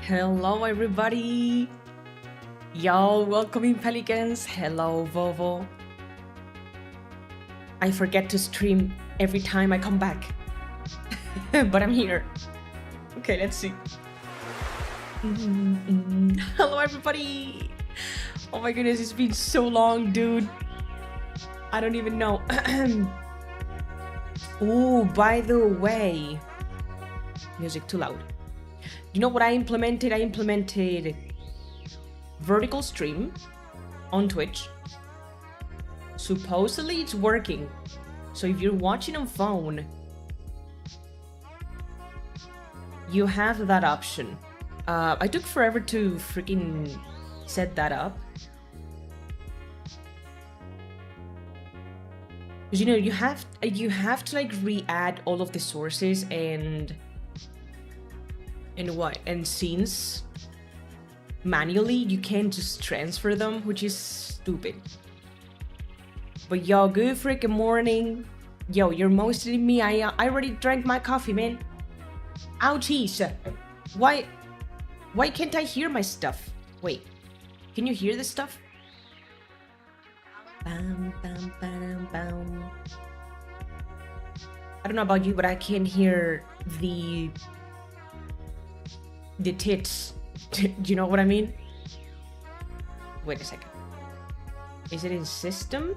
Hello everybody! Yo, welcoming Pelicans. Hello Vovo. I forget to stream every time I come back. But I'm here. Okay, let's see. Hello everybody! Oh my goodness, it's been so long, dude. I don't even know. Oh, by the way. Music too loud. You know what I implemented? I implemented vertical stream on Twitch. Supposedly it's working. So if you're watching on phone, you have that option. I took forever to freaking set that up. Because you know you have to like re-add all of the sources and scenes manually. You can't just transfer them, which is stupid. But yo, good freaking morning. Yo, you're motioning me. I already drank my coffee, man. Ouchies. Why can't I hear my stuff? Wait, can you hear this stuff? Bam, bam, bam, bam. I don't know about you, but I can't hear the tits. Do you know what I mean? Wait a second. Is it in system?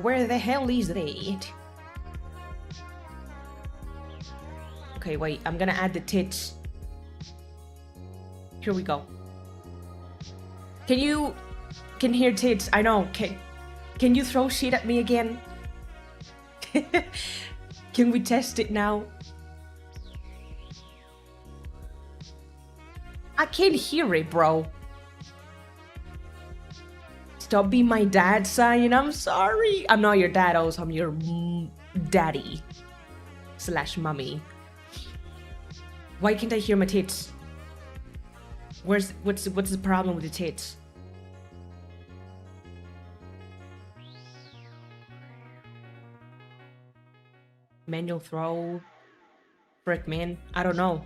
Where the hell is it? Okay, wait, I'm gonna add the tits. Here we go. Can hear tits? I know. Can you throw shit at me again? Can we test it now? I can't hear it, bro. Stop being my dad, Cyan. I'm sorry. I'm not your dad, also. I'm your daddy / mummy. Why can't I hear my tits? What's the problem with the tits? Manual throw. Frick, man. I don't know.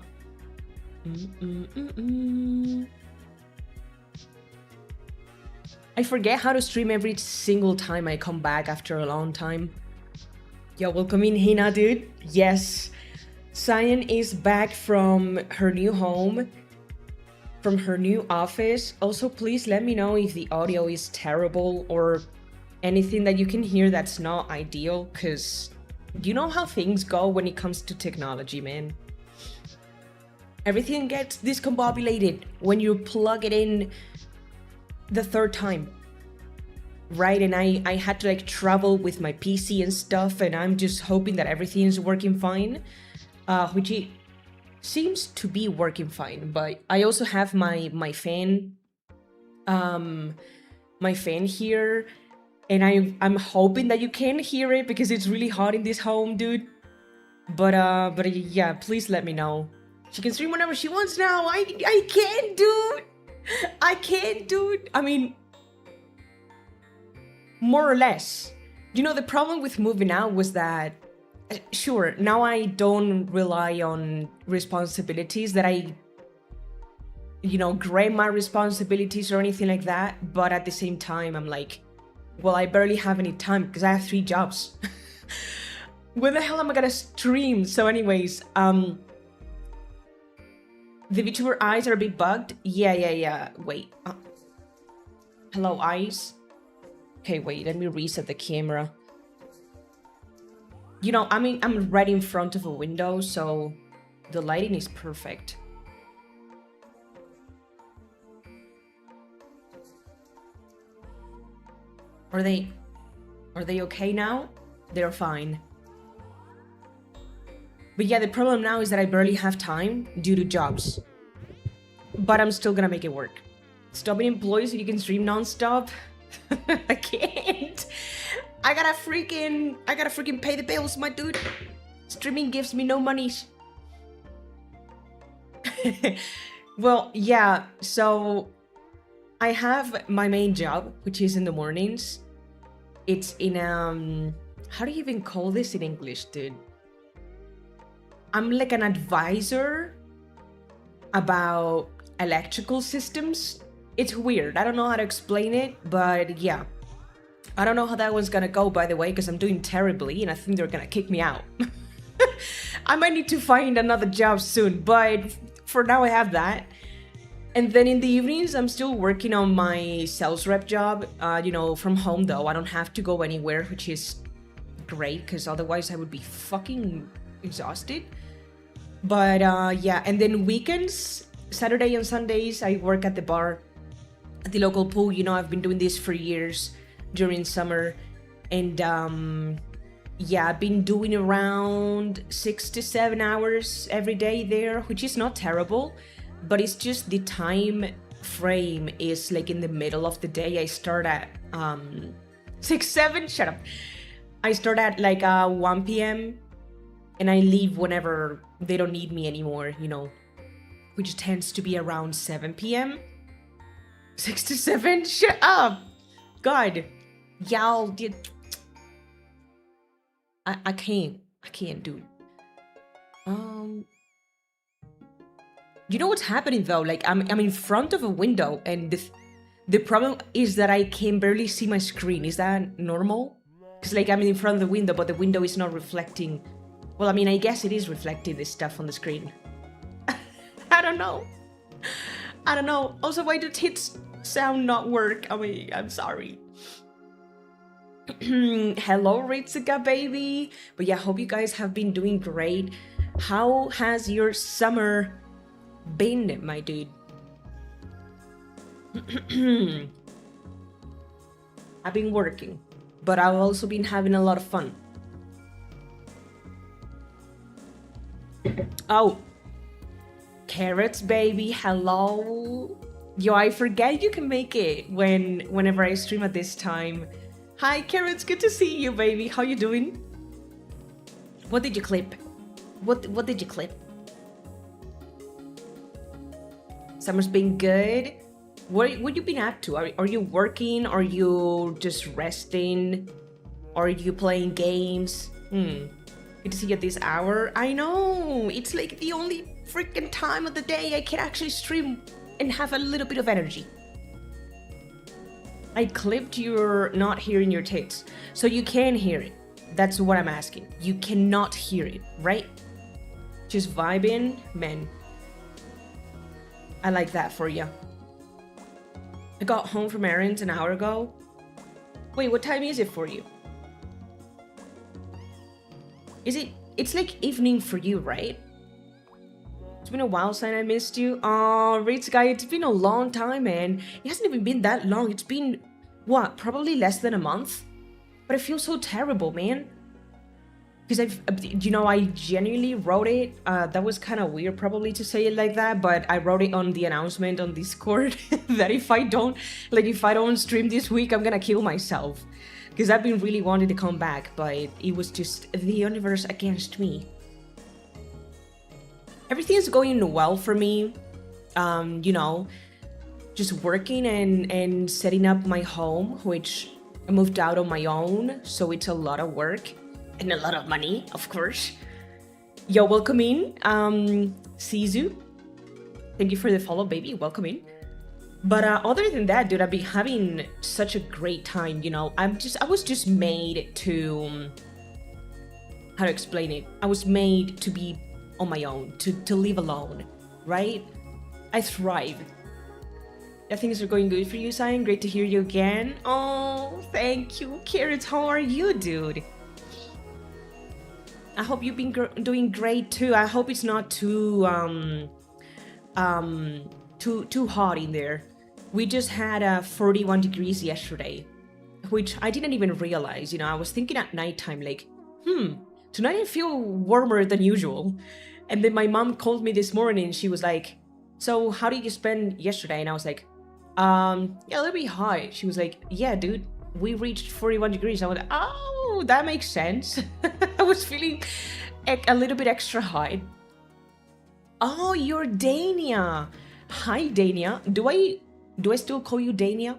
I forget how to stream every single time I come back after a long time. Yo, welcome in, Hina, dude. Yes. Cyan is back from her new home, from her new office. Also, please let me know if the audio is terrible or anything that you can hear that's not ideal, because you know how things go when it comes to technology, man. Everything gets discombobulated when you plug it in the third time, right? And I had to like travel with my PC and stuff, and I'm just hoping that everything is working fine, which it seems to be working fine. But I also have my fan here, and I'm hoping that you can hear it because it's really hot in this home, dude. But yeah, please let me know. She can stream whenever she wants now. I can't, dude. I can't, dude. I mean, more or less. You know, the problem with moving out was that, sure, now I don't rely on responsibilities that I, grant my responsibilities or anything like that. But at the same time, I'm like, well, I barely have any time because I have 3 jobs. When the hell am I gonna stream? So anyways, the VTuber eyes are a bit bugged. Yeah. Wait. Hello, eyes. Okay, wait. Let me reset the camera. You know, I'm right in front of a window, so the lighting is perfect. Are they okay now? They're fine. But yeah, the problem now is that I barely have time due to jobs. But I'm still gonna make it work. Stop being employed so you can stream non-stop. I can't. I gotta freaking pay the bills, my dude. Streaming gives me no money. Well, yeah, so I have my main job, which is in the mornings. It's in how do you even call this in English, dude? I'm like an advisor about electrical systems. It's weird. I don't know how to explain it, but yeah. I don't know how that one's gonna go, by the way, because I'm doing terribly and I think they're gonna kick me out. I might need to find another job soon, but for now I have that. And then in the evenings, I'm still working on my sales rep job, from home though. I don't have to go anywhere, which is great, because otherwise I would be fucking exhausted. But yeah, and then weekends, Saturday and Sundays, I work at the bar, at the local pool. I've been doing this for years during summer. And yeah, I've been doing around 6 to 7 hours every day there, which is not terrible. But it's just the time frame is like in the middle of the day. I start at 7, shut up. I start at like 1 p.m. and I leave whenever they don't need me anymore, which tends to be around 7 p.m. 6 to 7, shut up. God, y'all did. I can't do. You know what's happening though? Like I'm in front of a window, and the problem is that I can barely see my screen. Is that normal? Because like I'm in front of the window, but the window is not reflecting. Well, I mean, I guess it is reflecting this stuff on the screen. I don't know. Also, why did hits sound not work? I mean, I'm sorry. Hello, Ritsuka baby. But yeah, hope you guys have been doing great. How has your summer been, my dude? I've been working, but I've also been having a lot of fun. Oh, carrots baby, hello. Yo, I forget you can make it whenever I stream at this time. Hi carrots, good to see you baby. How you doing? What did you clip? What did you clip? Summer's been good. What you been up to? Are you working? Are you just resting? Are you playing games? Good to see you at this hour. I know, it's like the only freaking time of the day I can actually stream and have a little bit of energy. I clipped your not hearing your tits, so you can hear it. That's what I'm asking. You cannot hear it, right? Just vibing, man. I like that for you. I got home from errands an hour ago. Wait, what time is it for you? It's like evening for you, right? It's been a while since I missed you. Oh, Ritz guy, it's been a long time, man. It hasn't even been that long. It's been, what, probably less than a month? But I feel so terrible, man. Because I genuinely wrote it. That was kind of weird probably to say it like that, but I wrote it on the announcement on Discord that if I don't stream this week, I'm gonna kill myself. Because I've been really wanting to come back, but it was just the universe against me. Everything's going well for me. Just working and setting up my home, which I moved out on my own, so it's a lot of work. And a lot of money, of course. Yo, welcome in, Sizu. Thank you for the follow, baby. Welcome in. But other than that, dude, I've been having such a great time. I was just made to. How to explain it? I was made to be on my own, to live alone, right? I thrive. Things are going good for you, Cyan. Great to hear you again. Oh, thank you, Carrots. How are you, dude? I hope you've been doing great too. I hope it's not too hot in there. We just had 41 degrees yesterday, which I didn't even realize. I was thinking at nighttime, like, tonight I feel warmer than usual. And then my mom called me this morning. She was like, "So how did you spend yesterday?" And I was like, yeah, a little bit hot. She was like, "Yeah, dude, we reached 41 degrees. I was like, oh, that makes sense. I was feeling a little bit extra hot. Oh, you're Dania. Hi, Dania. Do I still call you Dania?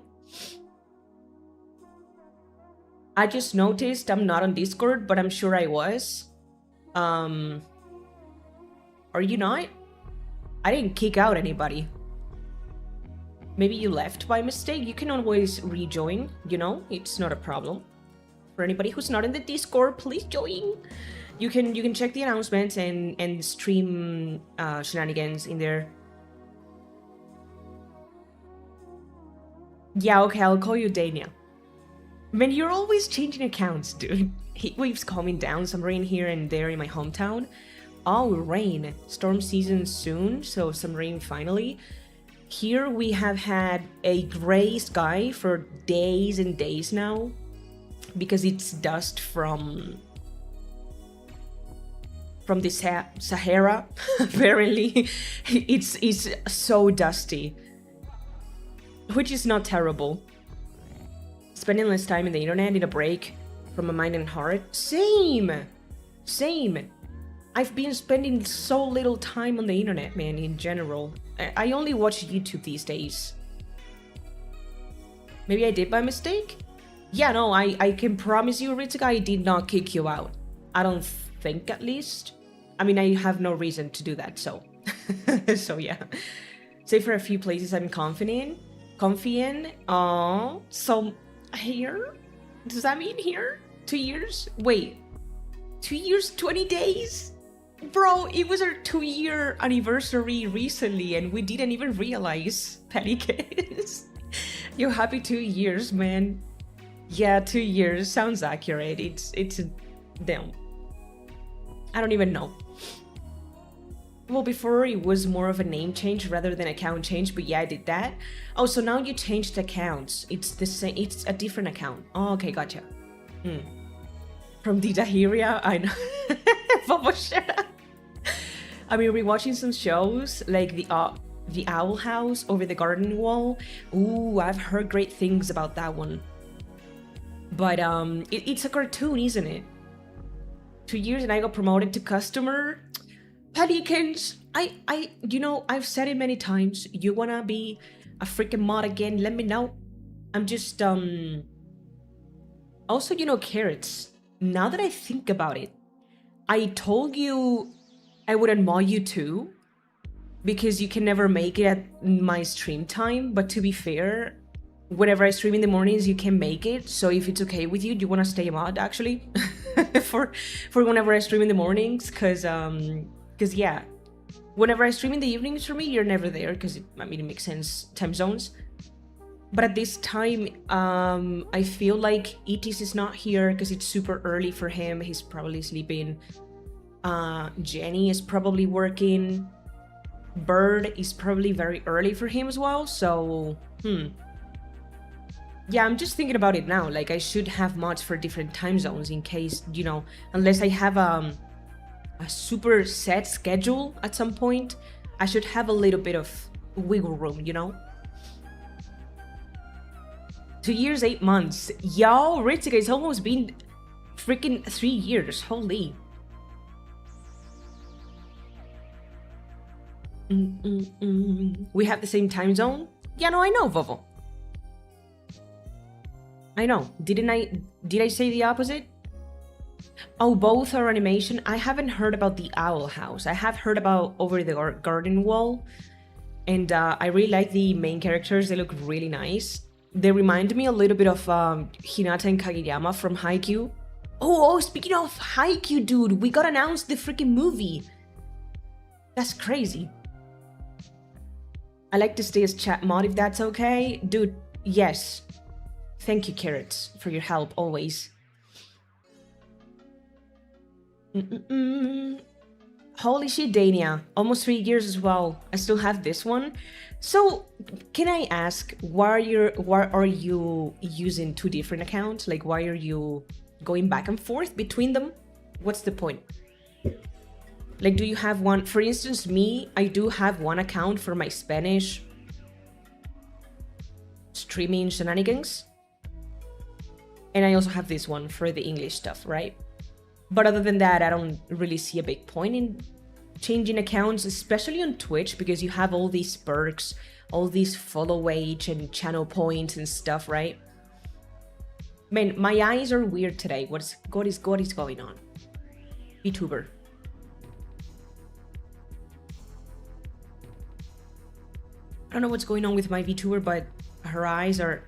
I just noticed I'm not on Discord, but I'm sure I was. Are you not? I didn't kick out anybody. Maybe you left by mistake. You can always rejoin, you know? It's not a problem. For anybody who's not in the Discord, please join. You can check the announcements and stream shenanigans in there. Yeah, okay, I'll call you Dania. Man, you're always changing accounts, dude. Heatwaves coming down, some rain here and there in my hometown. Oh, rain. Storm season soon, so some rain finally. Here we have had a gray sky for days and days now, because it's dust from the Sahara. Apparently, it's so dusty, which is not terrible. Spending less time in the internet, need a break from my mind and heart. Same. I've been spending so little time on the internet, man, in general. I only watch YouTube these days. Maybe I did by mistake? Yeah, no, I can promise you, Ritzka, I did not kick you out. I don't think, at least. I mean, I have no reason to do that, so... so, yeah. Say for a few places I'm confident in. Oh, so... Here? Does that mean here? 2 years? Wait. 2 years, 20 days? Bro, it was our 2-year anniversary recently and we didn't even realize, Pelicans. You're happy 2 years, man. Yeah, 2 years. Sounds accurate. It's damn. I don't even know. Well, before it was more of a name change rather than account change, but yeah, I did that. Oh, so now you changed accounts. It's the same. It's a different account. Oh, okay, gotcha. From the Dahiria, I know. I mean, rewatching some shows like the Owl House Over the Garden Wall. Ooh, I've heard great things about that one. But it's a cartoon, isn't it? 2 years and I got promoted to customer. Pelicans, you know, I've said it many times. You wanna be a freaking mod again? Let me know. I'm just Also, you know, Carrots. Now that I think about it, I told you I wouldn't mod you too, because you can never make it at my stream time. But to be fair, whenever I stream in the mornings, you can make it. So if it's okay with you, do you want to stay a mod actually for whenever I stream in the mornings? Because yeah, whenever I stream in the evenings for me, you're never there because it makes sense, time zones. But at this time, I feel like Etis is not here because it's super early for him. He's probably sleeping. Jenny is probably working. Bird is probably very early for him as well. So, yeah, I'm just thinking about it now. Like, I should have mods for different time zones in case, you know, unless I have a super set schedule at some point, I should have a little bit of wiggle room, you know? 2 years, 8 months. Yo, Ritzika, it's almost been freaking 3 years. Holy. We have the same time zone? Yeah, no, I know, Vovo. I know. Did I say the opposite? Oh, both are animation. I haven't heard about the Owl House. I have heard about Over the Garden Wall. And I really like the main characters. They look really nice. They remind me a little bit of Hinata and Kageyama from Haikyuu. Oh, speaking of Haikyuu, dude, we got announced the freaking movie. That's crazy. I like to stay as chat mod if that's okay. Dude, yes. Thank you, Carrots, for your help always. Holy shit, Dania. Almost 3 years as well. I still have this one. So, can I ask, why are you using 2 different accounts? Like, why are you going back and forth between them? What's the point? Like, do you have one? For instance, me, I do have one account for my Spanish streaming shenanigans. And I also have this one for the English stuff, right? But other than that, I don't really see a big point in changing accounts, especially on Twitch, because you have all these perks, all these follow age and channel points and stuff, right? Man, my eyes are weird today. What is going on? VTuber. I don't know what's going on with my VTuber, but her eyes are...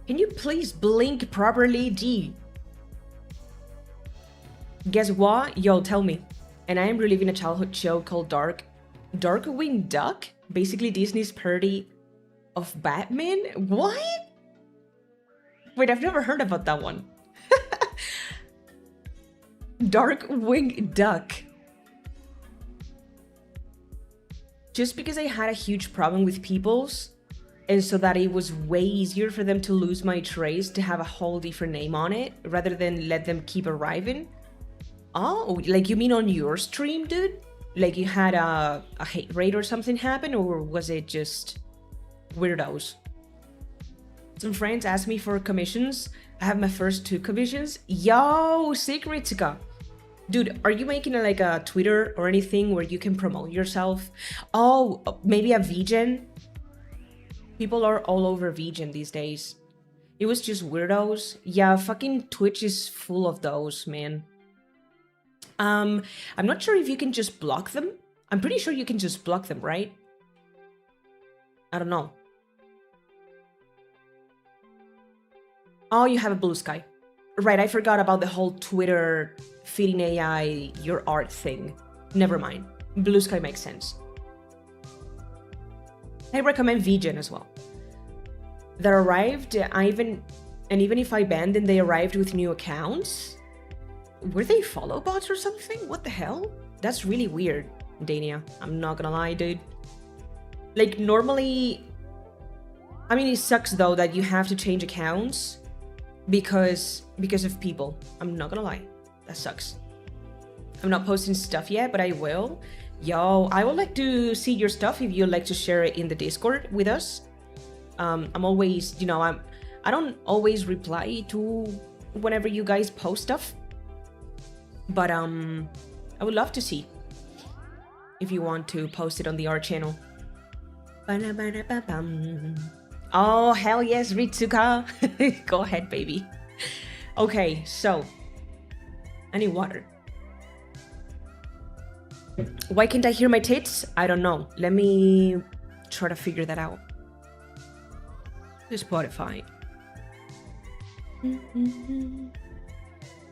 Can you please blink properly, G? Guess what? Yo, tell me. And I am reliving a childhood show called Darkwing Duck? Basically Disney's parody of Batman? What? Wait, I've never heard about that one. Darkwing Duck. Just because I had a huge problem with people's, and so that it was way easier for them to lose my trace to have a whole different name on it, rather than let them keep arriving. Oh, like you mean on your stream, dude? Like you had a hate raid or something happen, or was it just weirdos? Some friends asked me for commissions. I have my first 2 commissions. Yo, Secretica. Dude, are you making like a Twitter or anything where you can promote yourself? Oh, maybe a vegan? People are all over vegan these days. It was just weirdos. Yeah, fucking Twitch is full of those, man. I'm not sure if you can just block them. I'm pretty sure you can just block them, right? I don't know. Oh, you have a Blue Sky. Right, I forgot about the whole Twitter feeding AI your art thing. Never mind. Blue Sky makes sense. I recommend vegan as well. That arrived, even if I banned them, they arrived with new accounts. Were they follow bots or something? What the hell? That's really weird, Dania. I'm not gonna lie, dude. Like, normally... I mean, it sucks, though, that you have to change accounts because of people. I'm not gonna lie. That sucks. I'm not posting stuff yet, but I will. Yo, I would like to see your stuff if you'd like to share it in the Discord with us. I'm always, you know, I don't always reply to whenever you guys post stuff. But I would love to see if you want to post it on the art channel. Oh, hell yes, Ritsuka. Go ahead, baby. Okay, so I need water. Why can't I hear my tits? I don't know. Let me try to figure that out. Spotify.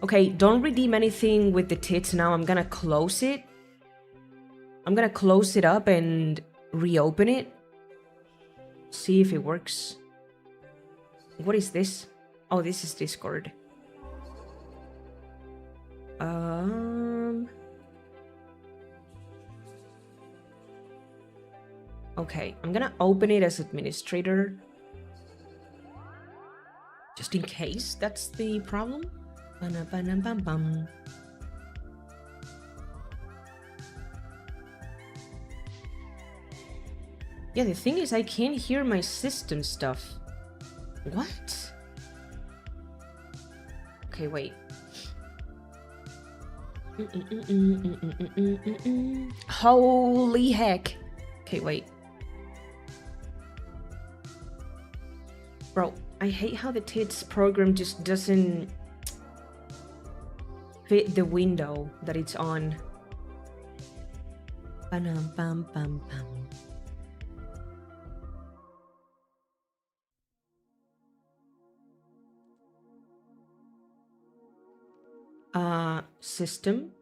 Okay, don't redeem anything with the tits now. I'm gonna close it. I'm gonna close it up and reopen it. See if it works. What is this? Oh, this is Discord. Okay, I'm gonna open it as administrator. Just in case that's the problem. Yeah, the thing is I can't hear my system stuff. What? Okay, wait. Holy heck. Okay, wait. Bro, I hate how the tits program just doesn't fit the window that it's on. System.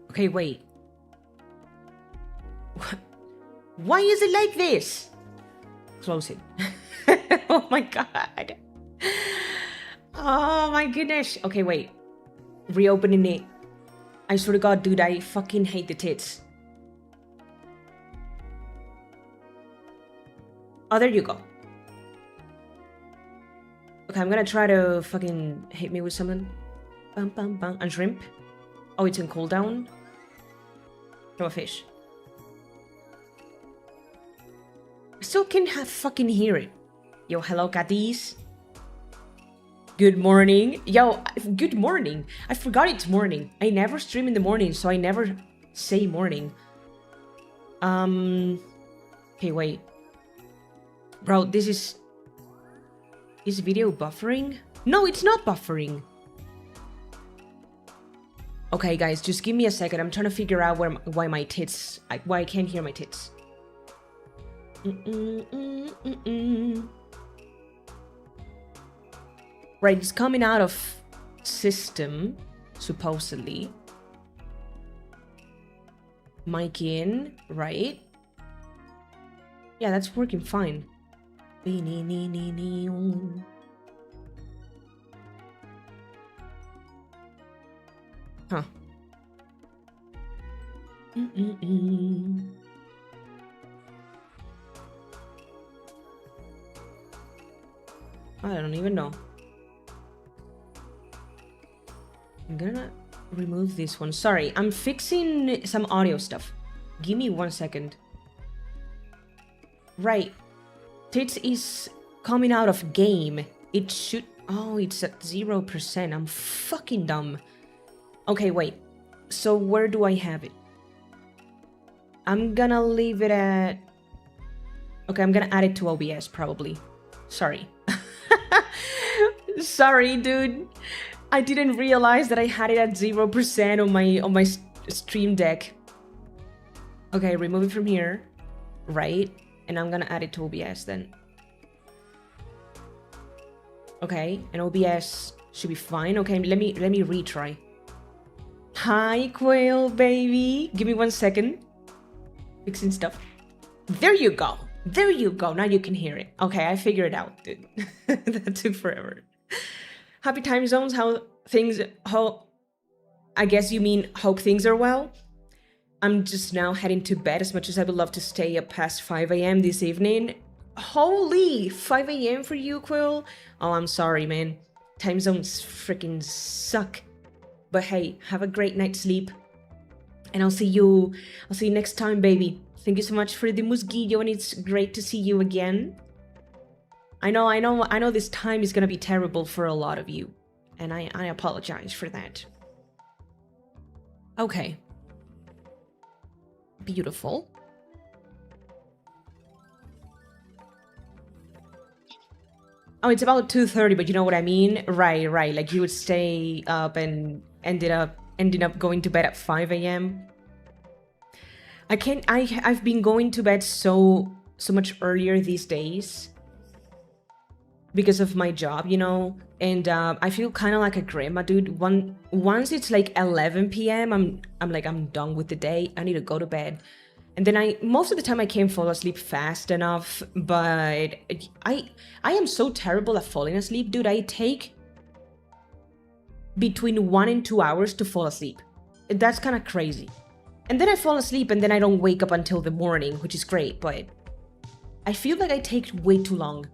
Okay, wait. Why is it like this? Close it. Oh my god. Oh my goodness. Okay, wait. Reopening it. I swear to god, dude, I fucking hate the tits. Oh, there you go. Okay, I'm gonna try to fucking hit me with something. Bum bum bum. And shrimp. Oh, it's in cooldown. Throw a fish. I still can't fucking hear it. Yo, hello, catties. Good morning. Yo, good morning. I forgot it's morning. I never stream in the morning, so I never say morning. Okay, wait. Bro, this is... Is video buffering? No, it's not buffering. Okay, guys, just give me a second. I'm trying to figure out why my tits... why I can't hear my tits. Right, it's coming out of system, supposedly. Mic in, right? Yeah, that's working fine. Huh. I don't even know. I'm gonna remove this one. Sorry, I'm fixing some audio stuff. Give me 1 second. Right. Tits is coming out of game. It should... Oh, it's at 0%. I'm fucking dumb. Okay, wait. So where do I have it? I'm gonna leave it at... Okay, I'm gonna add it to OBS, probably. Sorry. Sorry, dude. I didn't realize that I had it at 0% on my stream deck. Okay, remove it from here. Right. And I'm gonna add it to OBS then. Okay, and OBS should be fine. Okay, let me retry. Hi, Quail baby. Give me 1 second. Fixing stuff. There you go. There you go. Now you can hear it. Okay, I figured it out, dude. That took forever. Happy time zones. How I guess you mean hope things are well. I'm just now heading to bed, as much as I would love to stay up past 5 a.m. this evening. Holy, 5 a.m. for you, Quill? Oh, I'm sorry, man. Time zones freaking suck. But hey, have a great night's sleep. And I'll see you next time, baby. Thank you so much for the musguillo, and it's great to see you again. I know this time is gonna be terrible for a lot of you. And I apologize for that. Okay. Beautiful. Oh, it's about 2:30, but you know what I mean? Right. Like you would stay up and ended up going to bed at 5 a.m. I've been going to bed so much earlier these days because of my job, you know, and I feel kind of like a grandma, dude. Once it's like 11 p.m., I'm done with the day. I need to go to bed. And then most of the time I can fall asleep fast enough, but I am so terrible at falling asleep, dude. I take between 1 and 2 hours to fall asleep. That's kind of crazy. And then I fall asleep and then I don't wake up until the morning, which is great, but I feel like I take way too long.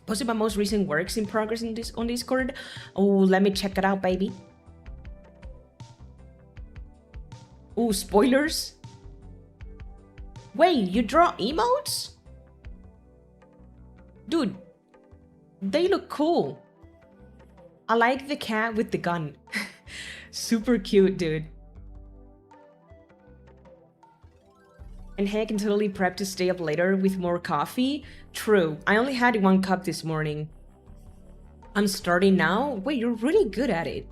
Posted my most recent works in progress on Discord. Oh, let me check it out, baby. Oh, spoilers? Wait, you draw emotes? Dude, they look cool. I like the cat with the gun. Super cute, dude. And hey, I can totally prep to stay up later with more coffee. True, I only had 1 cup this morning. I'm starting now? Wait, you're really good at it.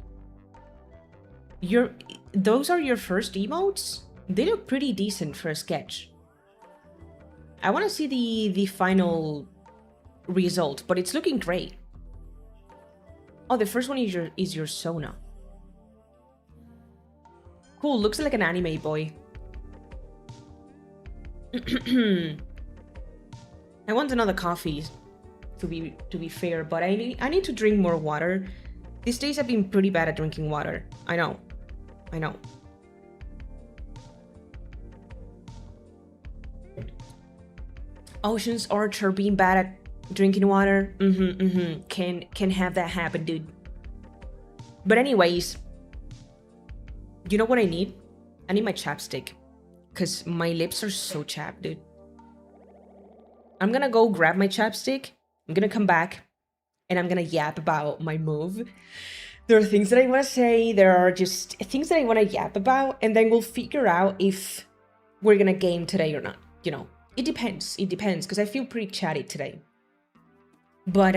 Those are your first emotes? They look pretty decent for a sketch. I want to see the final result, but it's looking great. Oh, the first one is your Sona. Cool, looks like an anime boy. I want another coffee, to be fair, but I need to drink more water. These days I've been pretty bad at drinking water. I know. Ocean's Archer being bad at drinking water. Can have that happen, dude. But anyways, you know what I need? I need my chapstick. Because my lips are so chapped, dude. I'm gonna go grab my chapstick. I'm gonna come back. And I'm gonna yap about my move. There are things that I want to say. There are just things that I want to yap about. And then we'll figure out if we're gonna game today or not. You know, it depends. It depends, because I feel pretty chatty today. But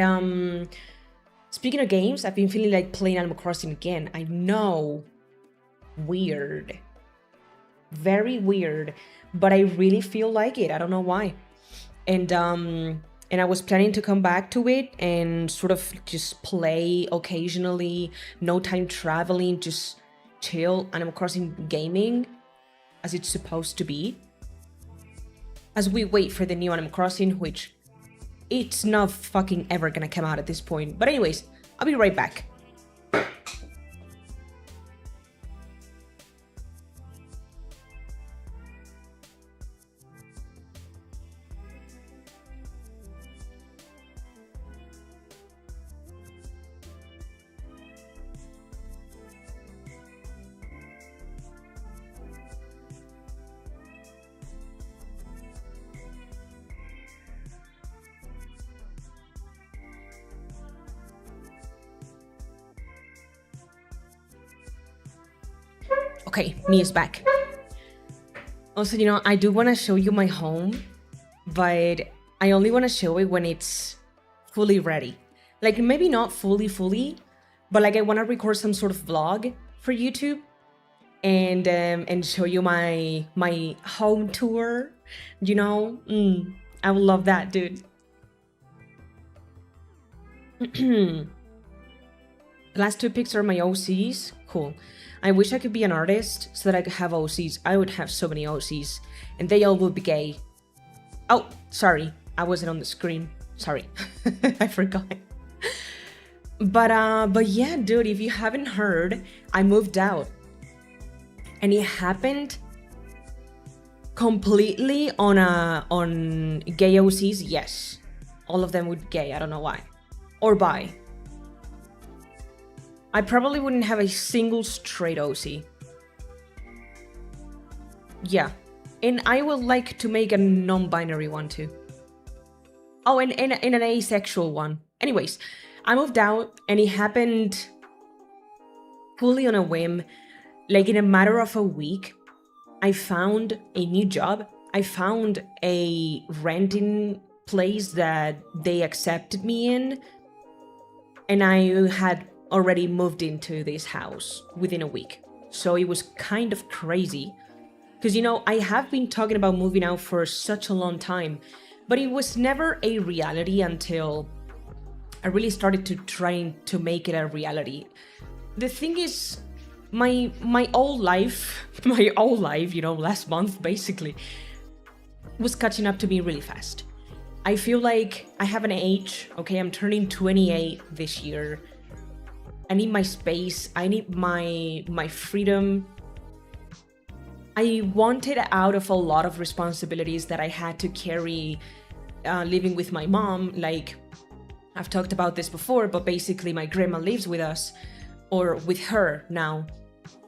speaking of games, I've been feeling like playing Animal Crossing again. I know, weird, very weird, but I really feel like it. I don't know why. And I was planning to come back to it and sort of just play occasionally, no time traveling, just chill Animal Crossing gaming as it's supposed to be. As we wait for the new Animal Crossing, which it's not fucking ever gonna come out at this point. But anyways, I'll be right back. Okay, Mia's back. Also, you know, I do want to show you my home, but I only want to show it when it's fully ready. Like, maybe not fully, but like I want to record some sort of vlog for YouTube and show you my home tour. You know, I would love that, dude. The last two pics are my OCs. Cool. I wish I could be an artist so that I could have OCs. I would have so many OCs, and they all would be gay. Oh, sorry, I wasn't on the screen. Sorry, I forgot. But yeah, dude, if you haven't heard, I moved out, and it happened completely on gay OCs. Yes, all of them would gay. I don't know why, or bi. I probably wouldn't have a single straight OC. Yeah. And I would like to make a non-binary one too. Oh, and an asexual one. Anyways, I moved out and it happened fully on a whim. Like in a matter of a week, I found a new job. I found a renting place that they accepted me in. And I had already moved into this house within a week. So it was kind of crazy. Because, you know, I have been talking about moving out for such a long time, but it was never a reality until I really started to trying to make it a reality. The thing is, my old life, you know, last month basically, was catching up to me really fast. I feel like I have an age, okay, I'm turning 28 this year. I need my space, I need my freedom. I wanted out of a lot of responsibilities that I had to carry living with my mom. Like, I've talked about this before, but basically my grandma lives with us, or with her now,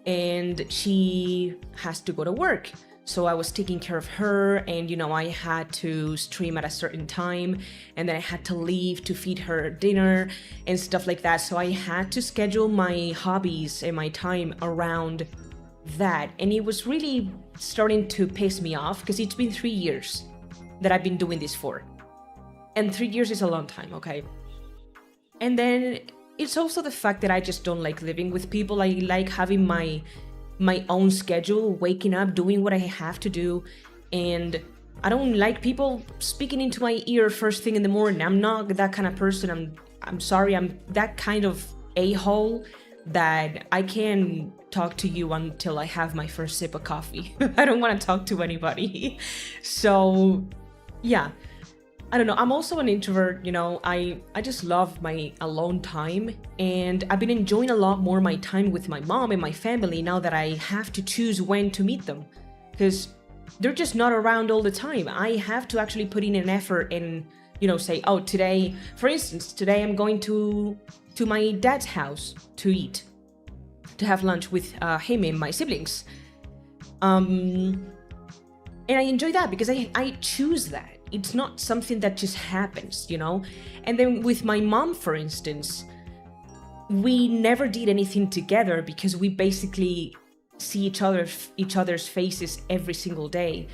and she has to go to work. So I was taking care of her, and you know, I had to stream at a certain time, and then I had to leave to feed her dinner and stuff like that. So I had to schedule my hobbies and my time around that, and it was really starting to piss me off because it's been 3 years that I've been doing this for, and 3 years is a long time, okay? And then it's also the fact that I just don't like living with people. I like having my own schedule, waking up, doing what I have to do, and I don't like people speaking into my ear first thing in the morning. I'm not that kind of person. I'm sorry, I'm that kind of a-hole that I can talk to you until I have my first sip of coffee. I don't want to talk to anybody. So yeah, I don't know. I'm also an introvert, you know. I just love my alone time, and I've been enjoying a lot more my time with my mom and my family now that I have to choose when to meet them, because they're just not around all the time. I have to actually put in an effort and, you know, say, oh, today, for instance, today I'm going to my dad's house to eat, to have lunch with him and my siblings. And I enjoy that because I choose that. It's not something that just happens, you know? And then with my mom, for instance, we never did anything together because we basically see each other's faces every single day.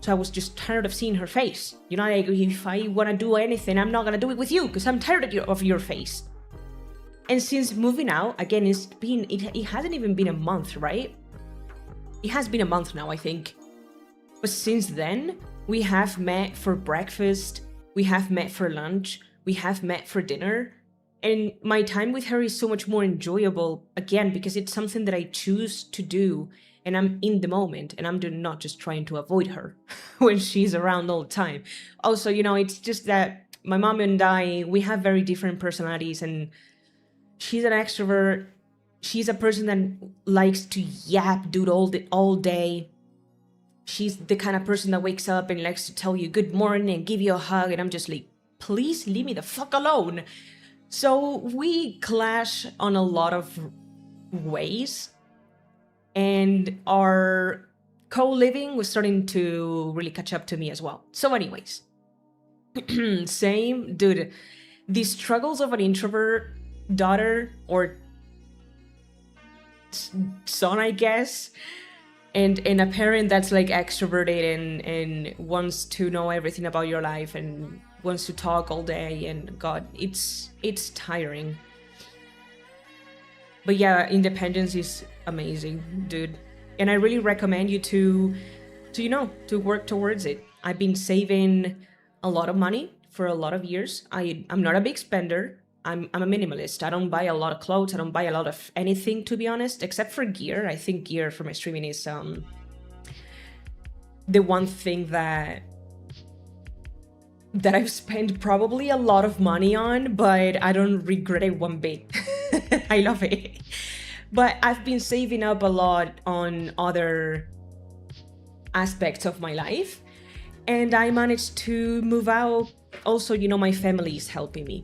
So I was just tired of seeing her face. You know, like, if I want to do anything, I'm not going to do it with you because I'm tired of your face. And since moving out, again, it hasn't even been a month, right? It has been a month now, I think. But since then, we have met for breakfast, we have met for lunch, we have met for dinner. And my time with her is so much more enjoyable, again, because it's something that I choose to do and I'm in the moment and I'm not just trying to avoid her when she's around all the time. Also, you know, it's just that my mom and I, we have very different personalities, and she's an extrovert. She's a person that likes to yap, dude, all day. She's the kind of person that wakes up and likes to tell you good morning and give you a hug, and I'm just like, please leave me the fuck alone. So we clash on a lot of ways, and our co-living was starting to really catch up to me as well. So anyways, same, dude, the struggles of an introvert daughter or son, I guess, and a parent that's like extroverted and wants to know everything about your life and wants to talk all day, and God, it's tiring. But yeah, independence is amazing, dude. And I really recommend you to work towards it. I've been saving a lot of money for a lot of years. I'm not a big spender. I'm a minimalist. I don't buy a lot of clothes. I don't buy a lot of anything, to be honest, except for gear. I think gear for my streaming is the one thing that I've spent probably a lot of money on, but I don't regret it one bit. I love it. But I've been saving up a lot on other aspects of my life, and I managed to move out. Also, you know, my family is helping me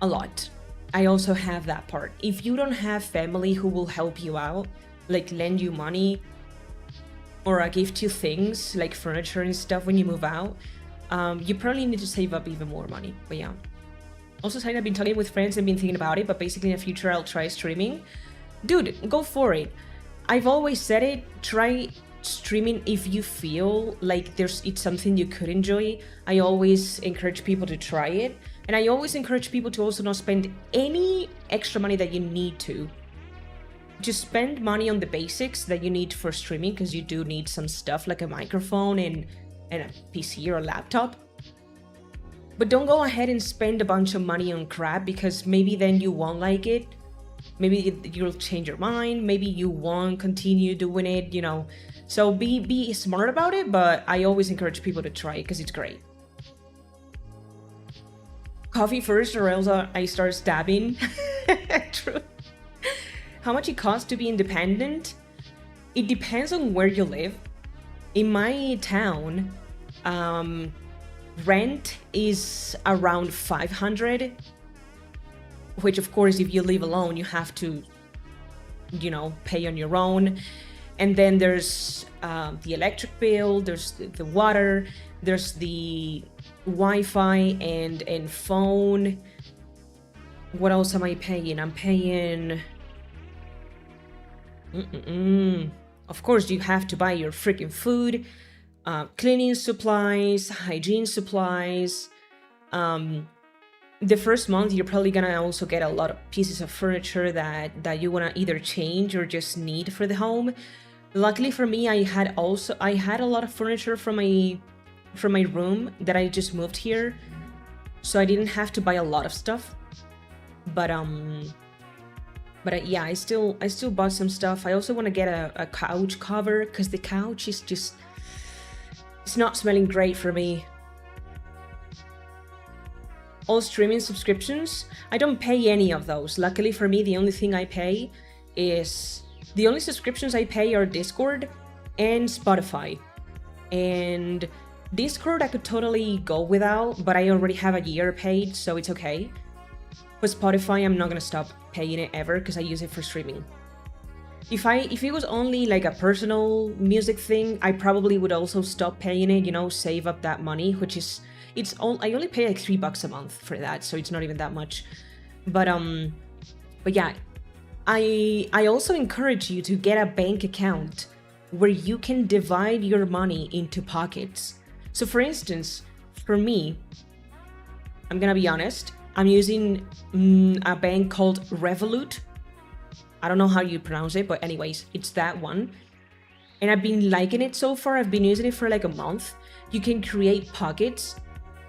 a lot. I also have that part. If you don't have family who will help you out, like lend you money or gift you things like furniture and stuff when you move out, you probably need to save up even more money. But yeah. Also, something I've been talking with friends and been thinking about it, but basically in the future I'll try streaming. Dude, go for it. I've always said it, try streaming if you feel like it's something you could enjoy. I always encourage people to try it. And I always encourage people to also not spend any extra money that you need to. Just spend money on the basics that you need for streaming, because you do need some stuff like a microphone and a PC or a laptop. But don't go ahead and spend a bunch of money on crap, because maybe then you won't like it. Maybe you'll change your mind. Maybe you won't continue doing it, you know. So be smart about it, but I always encourage people to try it because it's great. Coffee first, or else I start stabbing. True. How much it costs to be independent? It depends on where you live. In my town, rent is around 500, which of course, if you live alone, you have to, you know, pay on your own. And then there's the electric bill, there's the water, there's the Wi-Fi and phone. What else am I paying? I'm paying... Of course, you have to buy your freaking food, cleaning supplies, hygiene supplies. The first month, you're probably gonna also get a lot of pieces of furniture that you wanna either change or just need for the home. Luckily for me, I had a lot of furniture from my room that I just moved here, so I didn't have to buy a lot of stuff. But yeah, I still bought some stuff. I also want to get a couch cover, because the couch is just, it's not smelling great for me. All streaming subscriptions, I don't pay any of those. Luckily for me, the only subscriptions I pay are Discord and Spotify. And Discord I could totally go without, but I already have a year paid, so it's okay. But Spotify, I'm not gonna stop paying it ever, because I use it for streaming. If it was only like a personal music thing, I probably would also stop paying it, you know, save up that money, which is, I only pay like $3 a month for that, so it's not even that much. But yeah, I also encourage you to get a bank account where you can divide your money into pockets. So for instance, for me, I'm gonna be honest, I'm using a bank called Revolut. I don't know how you pronounce it, but anyways, it's that one. And I've been liking it so far. I've been using it for like a month. You can create pockets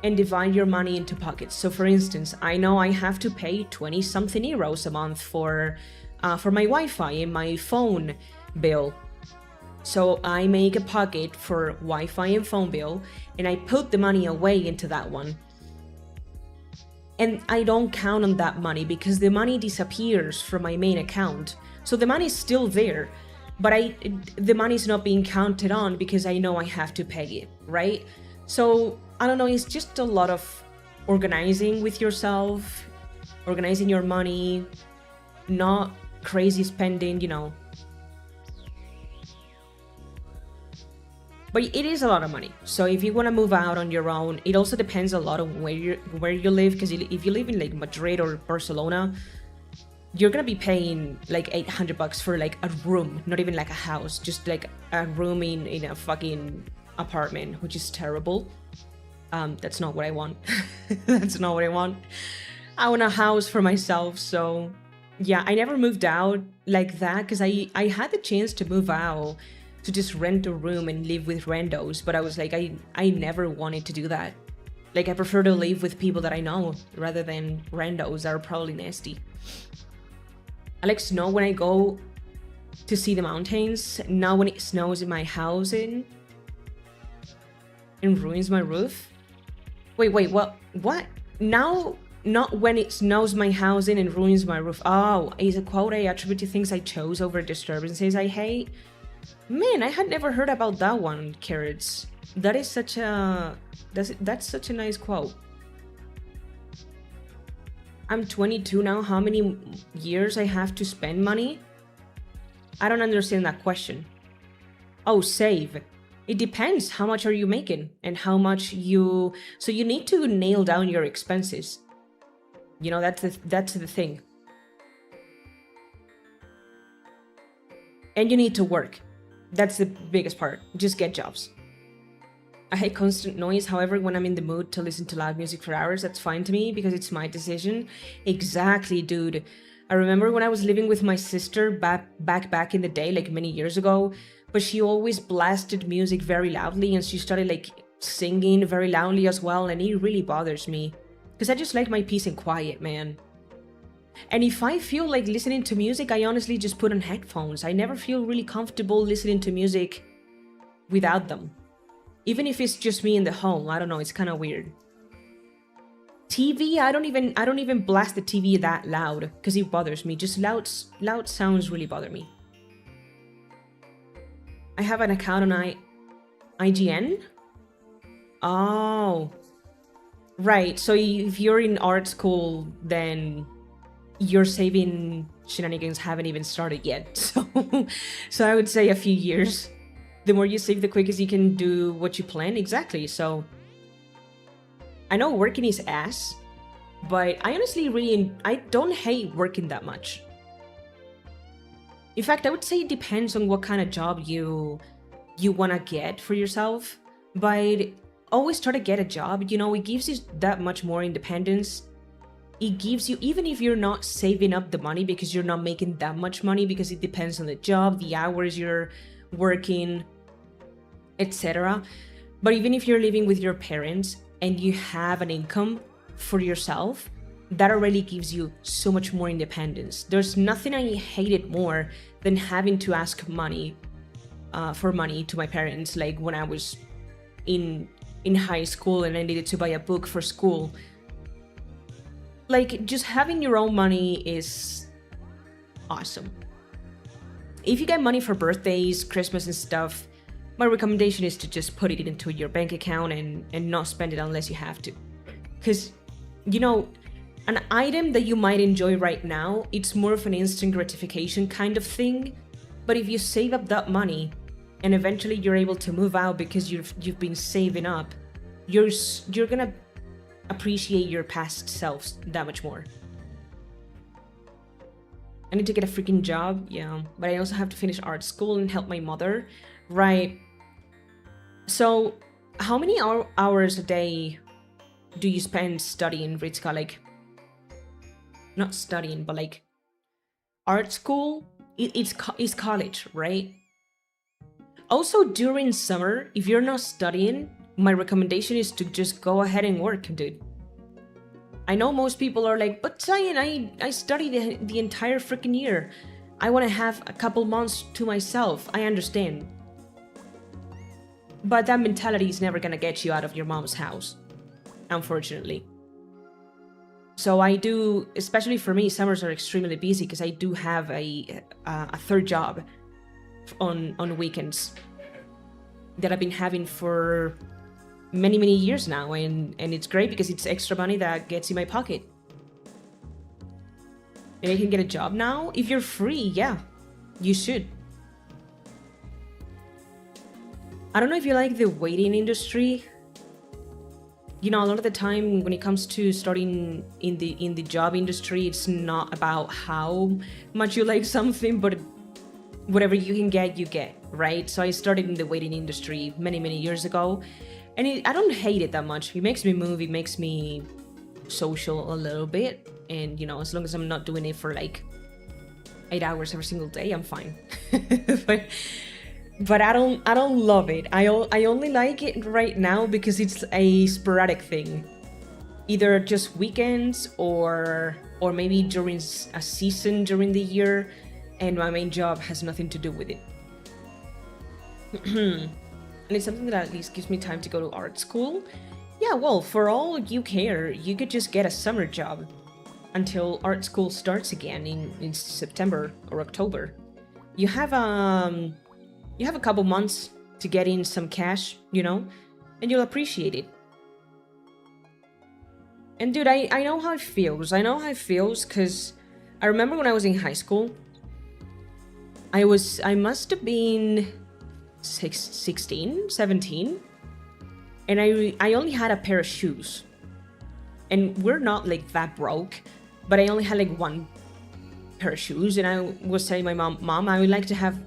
and divide your money into pockets. So for instance, I know I have to pay 20 something euros a month for my Wi-Fi and my phone bill. So I make a pocket for Wi-Fi and phone bill, and I put the money away into that one. And I don't count on that money because the money disappears from my main account. So the money is still there, but the money is not being counted on because I know I have to pay it, right? So I don't know, it's just a lot of organizing with yourself, organizing your money, not crazy spending, you know. But it is a lot of money. So if you want to move out on your own, it also depends a lot on where you live. Because if you live in like Madrid or Barcelona, you're gonna be paying like 800 bucks for like a room, not even like a house, just like a room in a fucking apartment, which is terrible. That's not what I want. That's not what I want. I want a house for myself. So yeah, I never moved out like that because I had the chance to move out, to just rent a room and live with randos, but I was like, I never wanted to do that. Like, I prefer to live with people that I know rather than randos that are probably nasty. I like snow when I go to see the mountains. Now when it snows in my housing and ruins my roof. Wait, what? Now, not when it snows my housing and ruins my roof. Oh, is a quote I attribute to things I chose over disturbances I hate. Man, I had never heard about that one, Carrots. That is such a... That's such a nice quote. I'm 22 now. How many years I have to spend money? I don't understand that question. Oh, save. It depends. How much are you making? And how much you... So you need to nail down your expenses. You know, that's the thing. And you need to work. That's the biggest part. Just get jobs. I hate constant noise. However, when I'm in the mood to listen to loud music for hours, that's fine to me because it's my decision. Exactly, dude. I remember when I was living with my sister back in the day, like many years ago, but she always blasted music very loudly and she started like singing very loudly as well, and it really bothers me because I just like my peace and quiet, man. And if I feel like listening to music, I honestly just put on headphones. I never feel really comfortable listening to music without them. Even if it's just me in the home, I don't know, it's kind of weird. TV, I don't even blast the TV that loud because it bothers me. Just loud sounds really bother me. I have an account on IGN. Oh, right. So if you're in art school, then your saving shenanigans haven't even started yet. So I would say a few years. The more you save, the quickest you can do what you plan. Exactly. So I know working is ass, but I honestly I don't hate working that much. In fact, I would say it depends on what kind of job you want to get for yourself. But always try to get a job. You know, it gives you that much more independence. It gives you, even if you're not saving up the money because you're not making that much money, because it depends on the job, the hours you're working, etc. But even if you're living with your parents and you have an income for yourself, that already gives you so much more independence. There's nothing I hated more than having to ask money for money to my parents, like when I was in high school and I needed to buy a book for school. Like, just having your own money is awesome. If you get money for birthdays, Christmas and stuff, my recommendation is to just put it into your bank account and not spend it unless you have to. Because, you know, an item that you might enjoy right now, it's more of an instant gratification kind of thing. But if you save up that money and eventually you're able to move out because you've been saving up, you're gonna appreciate your past selves that much more. I need to get a freaking job, yeah. But I also have to finish art school and help my mother, right? So, how many hours a day do you spend studying, Ritska? Like, not studying, but like art school? It's college, right? Also, during summer, if you're not studying, my recommendation is to just go ahead and work, dude. I know most people are like, but Zion, I study the entire freaking year. I want to have a couple months to myself. I understand. But that mentality is never gonna get you out of your mom's house, unfortunately. So I do, especially for me, summers are extremely busy because I do have a third job on weekends that I've been having for many years now, and it's great because it's extra money that gets in my pocket. And I can get a job now. If you're free, yeah, you should. I don't know if you like the waiting industry. You know, a lot of the time when it comes to starting in the job industry, it's not about how much you like something, but whatever you can get, you get, right? So I started in the waiting industry many years ago, and I don't hate it that much. It makes me move, it makes me social a little bit, and you know, as long as I'm not doing it for like 8 hours every single day, I'm fine. But I don't love it. I only like it right now because it's a sporadic thing, either just weekends or maybe during a season during the year, and my main job has nothing to do with it. And it's something that at least gives me time to go to art school. Yeah, well, for all you care, you could just get a summer job until art school starts again in September or October. You have a couple months to get in some cash, you know, and you'll appreciate it. And dude, I know how it feels. I know how it feels because I remember when I was in high school, I must have been 16, 17, and I only had a pair of shoes. And we're not like that broke, but I only had like one pair of shoes, and I was telling my mom, I would like to have,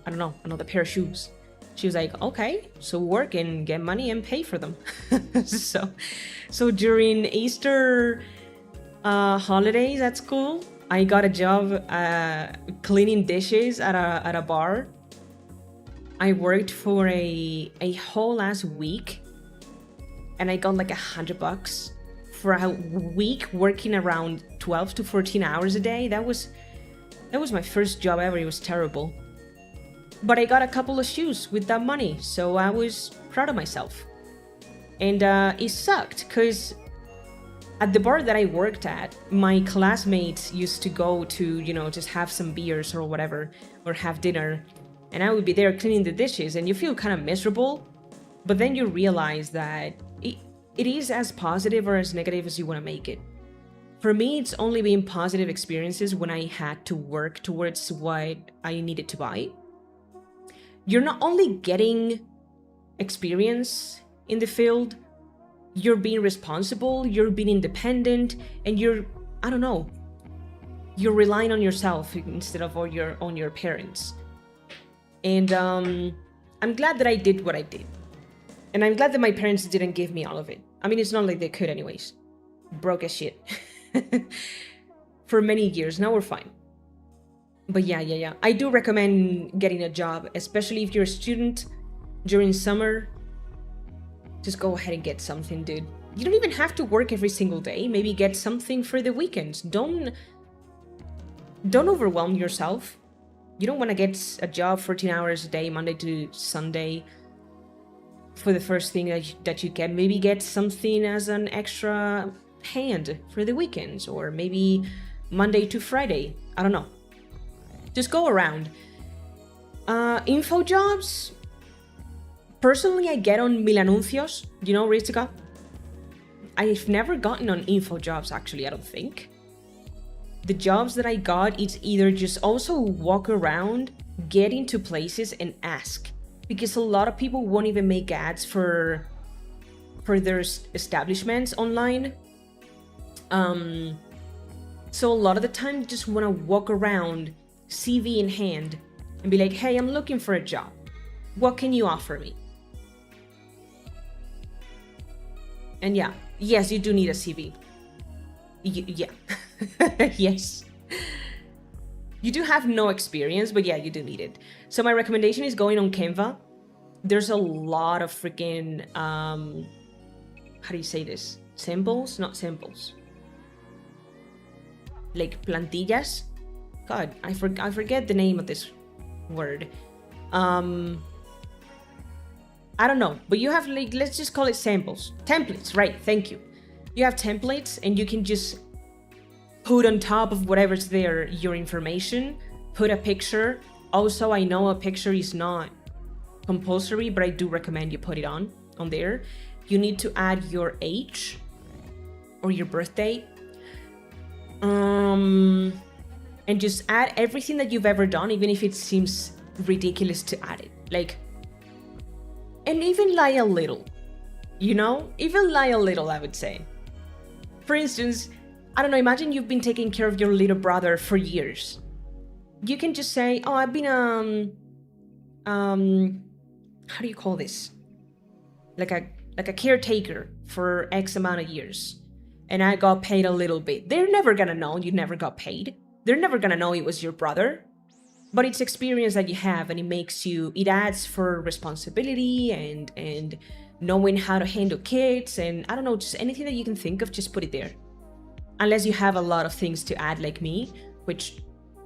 I don't know, another pair of shoes. She was like, okay, so work and get money and pay for them. so during Easter holidays at school, I got a job cleaning dishes at a bar. I worked for a whole ass week, and I got like $100 for a week working around 12 to 14 hours a day. That was my first job ever. It was terrible. But I got a couple of shoes with that money, so I was proud of myself. And it sucked, because at the bar that I worked at, my classmates used to go to, you know, just have some beers or whatever, or have dinner, and I would be there cleaning the dishes, and you feel kind of miserable, but then you realize that it is as positive or as negative as you want to make it. For me, it's only been positive experiences when I had to work towards what I needed to buy. You're not only getting experience in the field, you're being responsible, you're being independent, and you're relying on yourself instead of on your parents. And I'm glad that I did what I did. And I'm glad that my parents didn't give me all of it. I mean, it's not like they could anyways. Broke as shit. For many years, now we're fine. But yeah. I do recommend getting a job, especially if you're a student during summer. Just go ahead and get something, dude. You don't even have to work every single day. Maybe get something for the weekends. Don't overwhelm yourself. You don't want to get a job 14 hours a day, Monday to Sunday, for the first thing that you get. Maybe get something as an extra hand for the weekends, or maybe Monday to Friday. I don't know. Just go around. Info jobs. Personally, I get on Mil Anuncios. You know, Ritika? I've never gotten on info jobs, actually, I don't think. The jobs that I got, it's either just also walk around, get into places and ask. Because a lot of people won't even make ads for their establishments online. So a lot of the time, you just want to walk around, CV in hand, and be like, hey, I'm looking for a job. What can you offer me? And yeah, yes, you do need a CV. Yeah, yes. You do have no experience, but yeah, you do need it. So my recommendation is going on Canva. There's a lot of freaking, how do you say this? Samples? Not samples. Like plantillas? God, I forget the name of this word. I don't know, but you have, like, let's just call it samples. Templates, right, thank you. You have templates and you can just put on top of whatever's there your information, put a picture. Also, I know a picture is not compulsory, but I do recommend you put it on there. You need to add your age or your birthday. And just add everything that you've ever done, even if it seems ridiculous to add it. Like, and even lie a little, you know? Even lie a little, I would say. For instance, I don't know, imagine you've been taking care of your little brother for years. You can just say, oh, I've been, how do you call this? Like a caretaker for X amount of years. And I got paid a little bit. They're never gonna know you never got paid. They're never gonna know it was your brother. But it's experience that you have, and it adds for responsibility and knowing how to handle kids, and I don't know, just anything that you can think of, just put it there. Unless you have a lot of things to add like me, which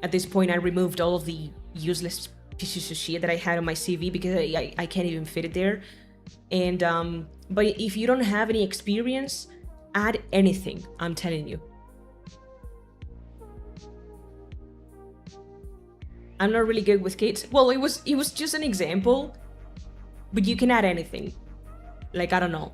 at this point I removed all of the useless pieces of shit that I had on my CV because I can't even fit it there. And but if you don't have any experience, add anything, I'm telling you. I'm not really good with kids. Well, it was just an example, but you can add anything. Like, I don't know.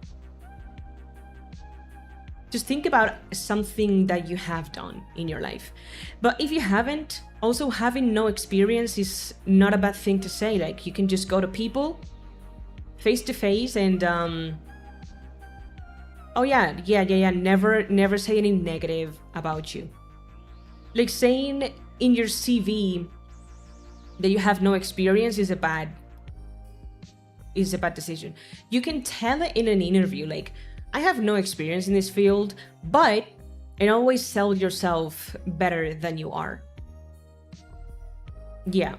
Just think about something that you have done in your life. But if you haven't, also having no experience is not a bad thing to say. Like, you can just go to people face to face and oh yeah, never say anything negative about you. Like, saying in your CV that you have no experience is a bad decision. You can tell it in an interview, like, I have no experience in this field, but, and always sell yourself better than you are. Yeah,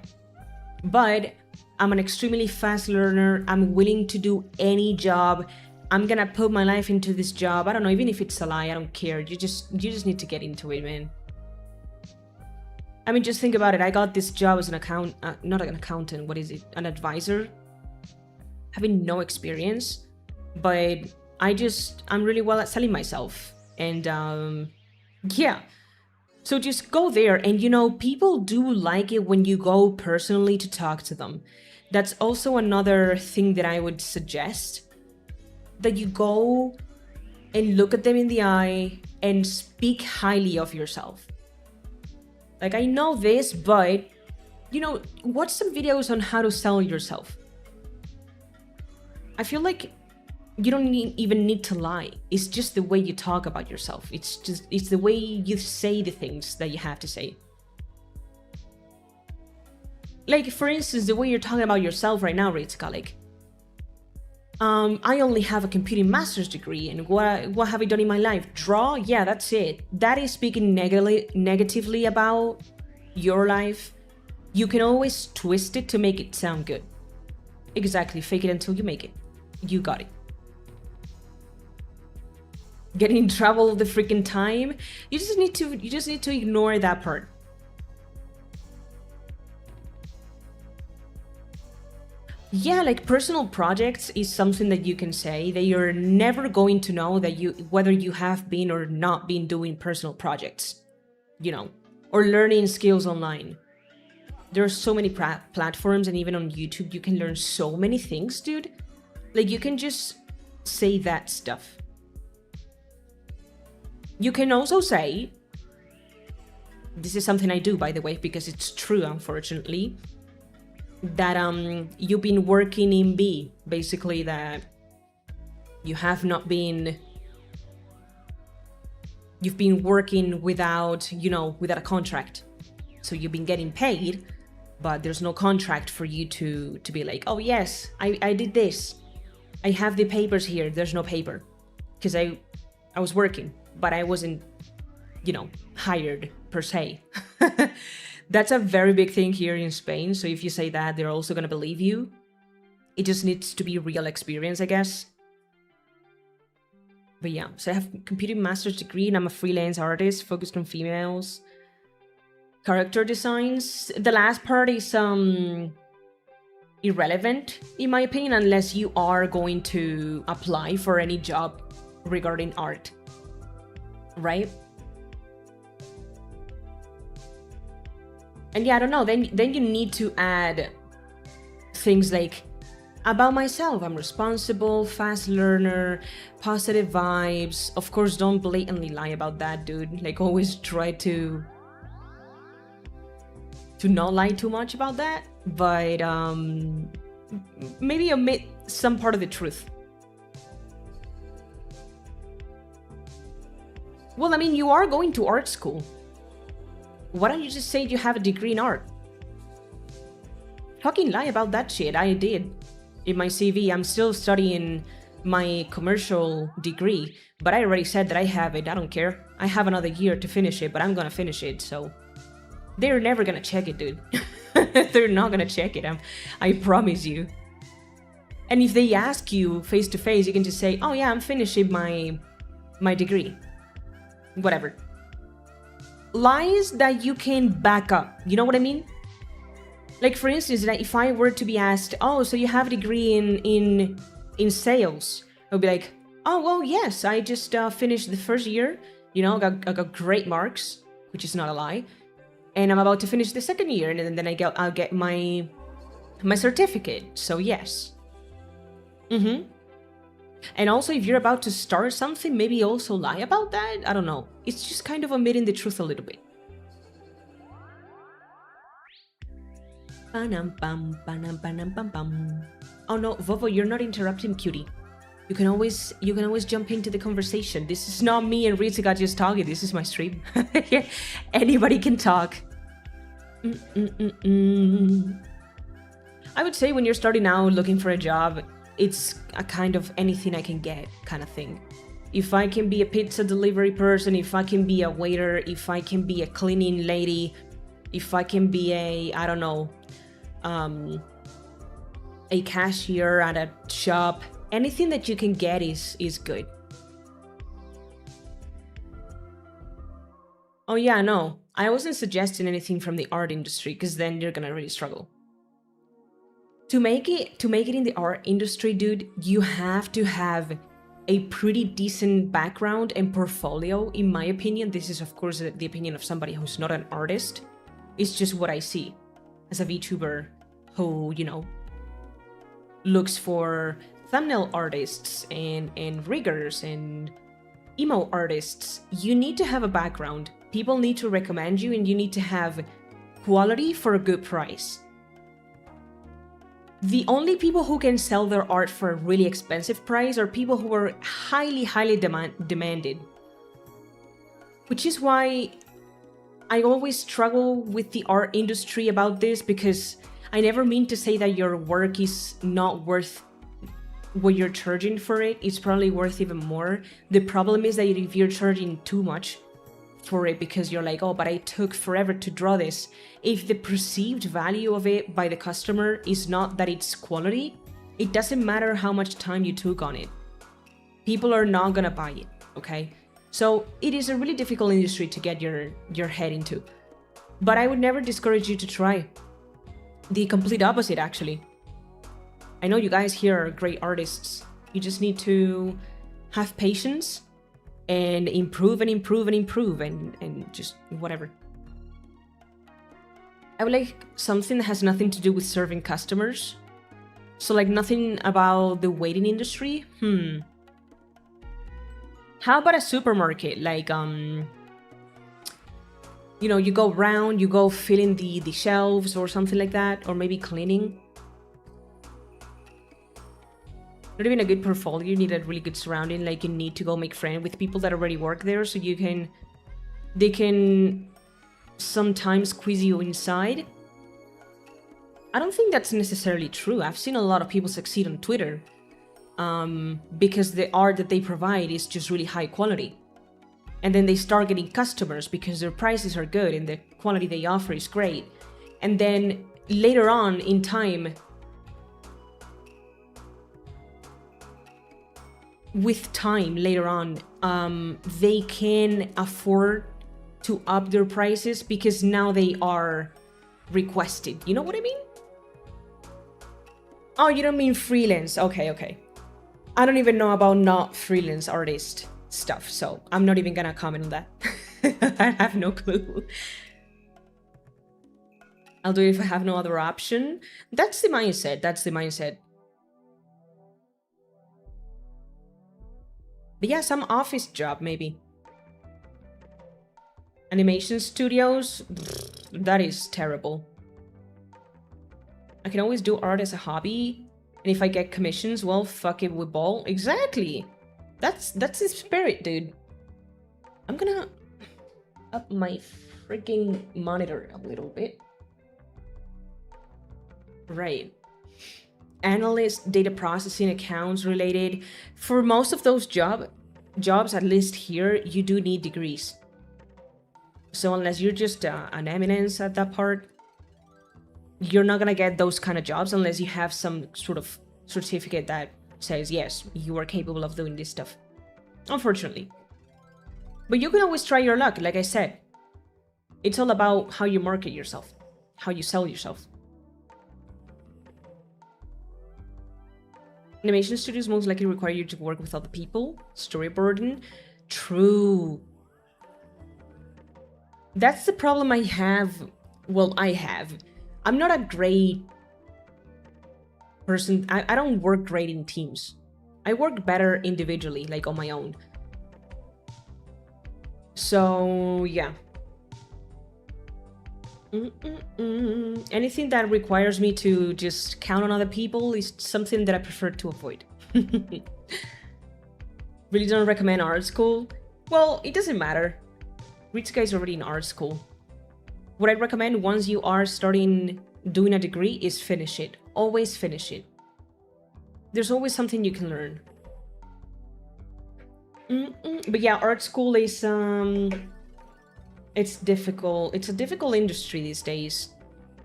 but I'm an extremely fast learner. I'm willing to do any job. I'm gonna put my life into this job. I don't know, even if it's a lie, I don't care. You just need to get into it, man. I mean, just think about it. I got this job as an not an accountant, what is it? An advisor. Having no experience, but I'm really well at selling myself. And yeah. So just go there, and you know, people do like it when you go personally to talk to them. That's also another thing that I would suggest. That you go and look at them in the eye and speak highly of yourself. Like, I know this, but, you know, watch some videos on how to sell yourself. I feel like you don't even need to lie. It's just the way you talk about yourself. It's the way you say the things that you have to say. Like, for instance, the way you're talking about yourself right now, Ritzka, like, I only have a computing master's degree, and what have I done in my life? Draw? Yeah, that's it. That is speaking negatively about your life. You can always twist it to make it sound good. Exactly, fake it until you make it. You got it. Getting in trouble all the freaking time. You just need to ignore that part. Yeah, like, personal projects is something that you can say that you're never going to know that whether you have been or not been doing personal projects, you know, or learning skills online. There are so many platforms, and even on YouTube, you can learn so many things, dude. Like, you can just say that stuff. You can also say, this is something I do, by the way, because it's true, unfortunately, that you've been working in B, basically, that you have not been You've been working without, without a contract. So you've been getting paid, but there's no contract for you to be like, oh yes, I did this. I have the papers here. There's no paper. Because I was working, but I wasn't, hired per se. That's a very big thing here in Spain. So if you say that, they're also going to believe you. It just needs to be real experience, I guess. But yeah, so I have computer master's degree and I'm a freelance artist focused on females. Character designs. The last part is irrelevant, in my opinion, unless you are going to apply for any job regarding art, right? And yeah, I don't know, then you need to add things like, about myself, I'm responsible, fast learner, positive vibes. Of course, don't blatantly lie about that, dude. Like, always try to not lie too much about that, but maybe omit some part of the truth. Well, I mean, you are going to art school. Why don't you just say you have a degree in art? Fucking lie about that shit. I did. In my CV, I'm still studying my commercial degree, but I already said that I have it. I don't care. I have another year to finish it, but I'm gonna finish it, so... They're never gonna check it, dude. They're not gonna check it, I promise you. And if they ask you face to face, you can just say, oh yeah, I'm finishing my degree. Whatever. Lies that you can back up, you know what I mean? Like, for instance, if I were to be asked, oh, so you have a degree in sales, I would be like, oh, well, yes, I just finished the first year, I got great marks, which is not a lie, and I'm about to finish the second year, and then I'll get my certificate, so yes. And also, if you're about to start something, maybe also lie about that, I don't know. It's just kind of omitting the truth a little bit. Oh no, Vovo, you're not interrupting, cutie. You can always jump into the conversation. This is not me and Ritsuka just talking. This is my stream. Anybody can talk. I would say when you're starting out looking for a job, it's a kind of anything I can get kind of thing. If I can be a pizza delivery person, if I can be a waiter, if I can be a cleaning lady, if I can be a cashier at a shop, anything that you can get is good. Oh yeah, no, I wasn't suggesting anything from the art industry, because then you're gonna really struggle. To make it in the art industry, dude, you have to have a pretty decent background and portfolio, in my opinion. This is, of course, the opinion of somebody who's not an artist. It's just what I see as a VTuber who, looks for thumbnail artists and riggers and emo artists. You need to have a background. People need to recommend you, and you need to have quality for a good price. The only people who can sell their art for a really expensive price are people who are highly, highly demanded. Which is why I always struggle with the art industry about this, because I never mean to say that your work is not worth what you're charging for it. It's probably worth even more. The problem is that if you're charging too much for it because you're like, oh, but I took forever to draw this. If the perceived value of it by the customer is not that it's quality, it doesn't matter how much time you took on it. People are not gonna buy it, okay? So it is a really difficult industry to get your head into. But I would never discourage you to try. The complete opposite, actually. I know you guys here are great artists. You just need to have patience and improve and improve and improve and just whatever. I would like something that has nothing to do with serving customers. So like nothing about the waiting industry. How about a supermarket? Like, you go around, you go filling the shelves or something like that, or maybe cleaning. not even a good portfolio, you need a really good surrounding. Like, you need to go make friends with people that already work there, so they can sometimes squeeze you inside. I don't think that's necessarily true. I've seen a lot of people succeed on Twitter because the art that they provide is just really high quality. And then they start getting customers because their prices are good and the quality they offer is great. And then later on in time, with time later on, they can afford to up their prices because now they are requested. You know what I mean? Oh, you don't mean freelance. Okay. I don't even know about not freelance artist stuff, so I'm not even gonna comment on that. I have no clue. I'll do it if I have no other option. That's the mindset. But yeah, some office job, maybe. Animation studios? That is terrible. I can always do art as a hobby. And if I get commissions, well, fuck it with ball. Exactly. That's the spirit, dude. I'm gonna up my freaking monitor a little bit. Right. Analyst, data processing, accounts related. For most of those jobs, at least here, you do need degrees. So unless you're just an eminence at that part, you're not gonna get those kind of jobs unless you have some sort of certificate that says, yes, you are capable of doing this stuff. Unfortunately. But you can always try your luck, like I said. It's all about how you market yourself, how you sell yourself. Animation studios most likely require you to work with other people. Storyboarding. True. That's the problem I have. Well, I have. I'm not a great person. I don't work great in teams. I work better individually, like on my own. So, yeah. Anything that requires me to just count on other people is something that I prefer to avoid. Really don't recommend art school? Well, it doesn't matter. Ritsuka is already in art school. What I recommend once you are starting doing a degree is finish it. Always finish it. There's always something you can learn. But yeah, art school is it's difficult. It's a difficult industry these days.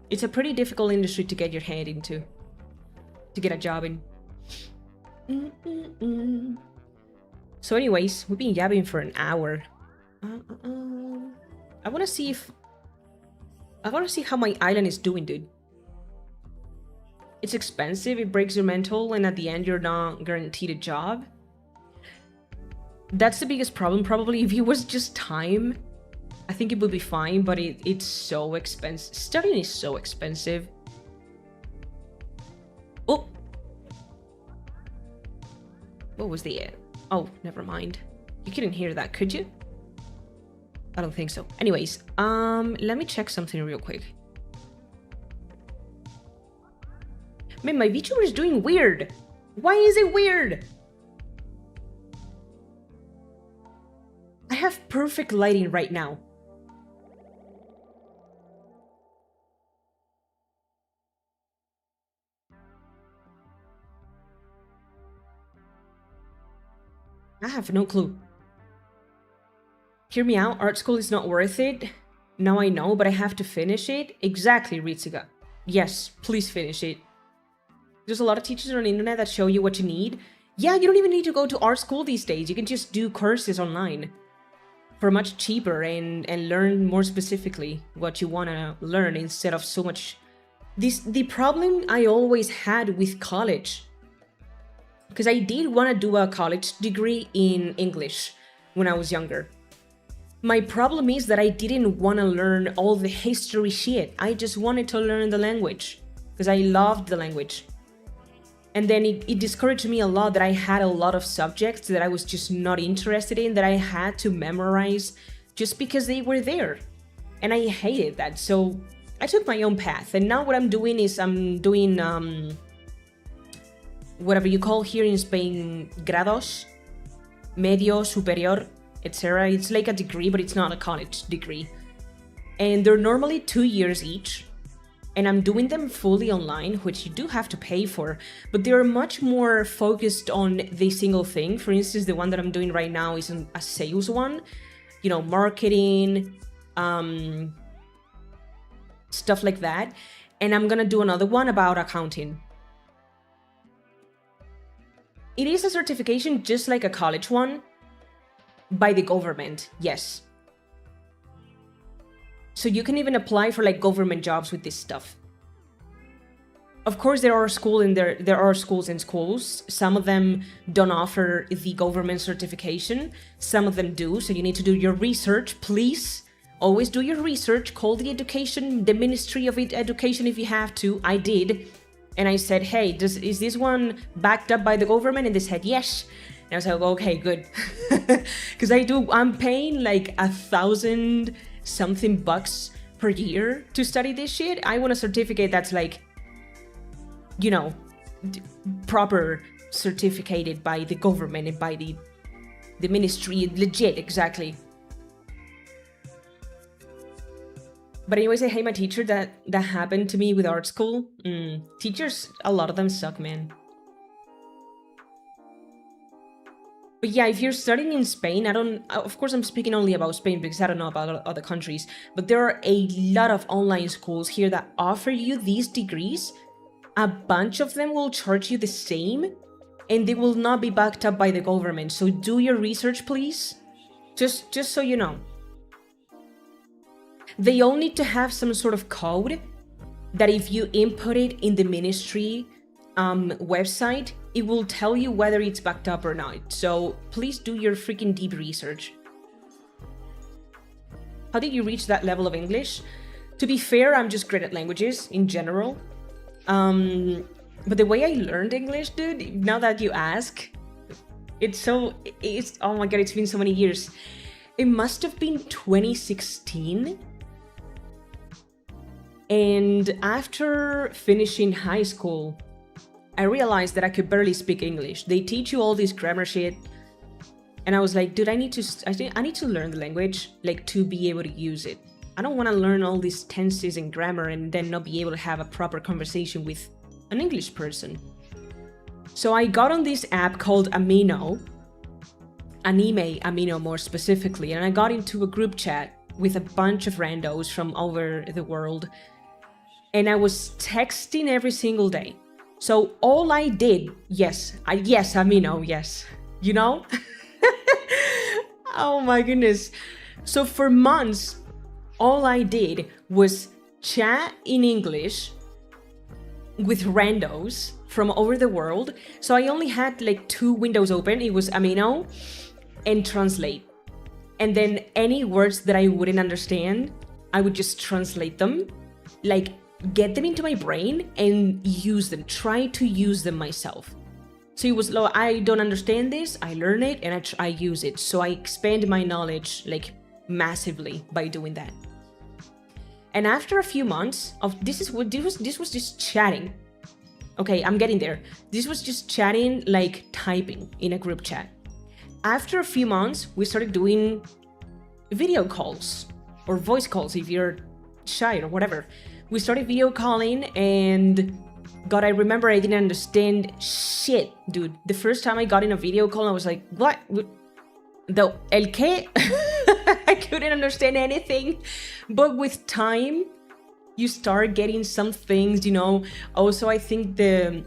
It's a pretty difficult industry to get your head into, to get a job in. So anyways, we've been yabbing for an hour. I want to see how my island is doing, dude. It's expensive, it breaks your mental, and at the end you're not guaranteed a job. That's the biggest problem, probably. If it was just time, I think it would be fine, but it's so expensive. Studying is so expensive. Oh! What was the... Oh, never mind. You couldn't hear that, could you? I don't think so. Anyways, let me check something real quick. Man, my VTuber is doing weird. Why is it weird? I have perfect lighting right now. I have no clue. Hear me out, art school is not worth it. Now I know, but I have to finish it. Exactly, Ritsuga. Yes, please finish it. There's a lot of teachers on the internet that show you what you need. Yeah, you don't even need to go to art school these days. You can just do courses online for much cheaper and learn more specifically what you want to learn instead of so much... The problem I always had with college, because I did want to do a college degree in English when I was younger. My problem is that I didn't want to learn all the history shit. I just wanted to learn the language because I loved the language. And then it discouraged me a lot that I had a lot of subjects that I was just not interested in, that I had to memorize just because they were there. And I hated that. So I took my own path. And now what I'm doing is I'm doing whatever you call here in Spain, grados, medio, superior, etc. It's like a degree, but it's not a college degree. And they're normally 2 years each. And I'm doing them fully online, which you do have to pay for, but they're much more focused on the single thing. For instance, the one that I'm doing right now is a sales one, you know, marketing, stuff like that. And I'm gonna do another one about accounting. It is a certification just like a college one by the government, yes. So you can even apply for like government jobs with this stuff. Of course, there are schools and schools. Some of them don't offer the government certification. Some of them do. So you need to do your research. Please always do your research. Call the Ministry of Education if you have to. I did. And I said, hey, is this one backed up by the government? And they said, yes. And I was like, okay, good. Because I'm paying like $1,000 something bucks per year to study this shit. I want a certificate that's like, you know, proper certificated by the government and by the ministry, legit, exactly. But anyways, I hate my teacher. That happened to me with art school. Teachers, a lot of them suck, man. But yeah, if you're studying in Spain, of course I'm speaking only about Spain because I don't know about other countries, but there are a lot of online schools here that offer you these degrees. A bunch of them will charge you the same, and they will not be backed up by the government. So do your research, please. Just so you know. They all need to have some sort of code that if you input it in the ministry website, it will tell you whether it's backed up or not. So please do your freaking deep research. How did you reach that level of English? To be fair, I'm just great at languages in general. But the way I learned English, dude, now that you ask, it's oh my god, it's been so many years. It must have been 2016. And after finishing high school, I realized that I could barely speak English. They teach you all this grammar shit. And I was like, dude, I need to learn the language, like, to be able to use it. I don't want to learn all these tenses and grammar and then not be able to have a proper conversation with an English person. So I got on this app called Amino, Anime Amino more specifically, and I got into a group chat with a bunch of randos from over the world. And I was texting every single day. So all I did, yes, Amino, yes, you know? Oh my goodness. So for months, all I did was chat in English with randos from over the world. So I only had like 2 windows open. It was Amino and Translate. And then any words that I wouldn't understand, I would just translate them, like get them into my brain and use them, try to use them myself. So it was like, I don't understand this, I learn it and I use it. So I expand my knowledge like massively by doing that. And after a few months of this was just chatting. Okay, I'm getting there. This was just chatting, like typing in a group chat. After a few months, we started doing video calls or voice calls if you're shy or whatever. We started video calling and God, I remember I didn't understand shit, dude. The first time I got in a video call, I was like, what? El qué? I couldn't understand anything. But with time, you start getting some things, you know. Also, I think the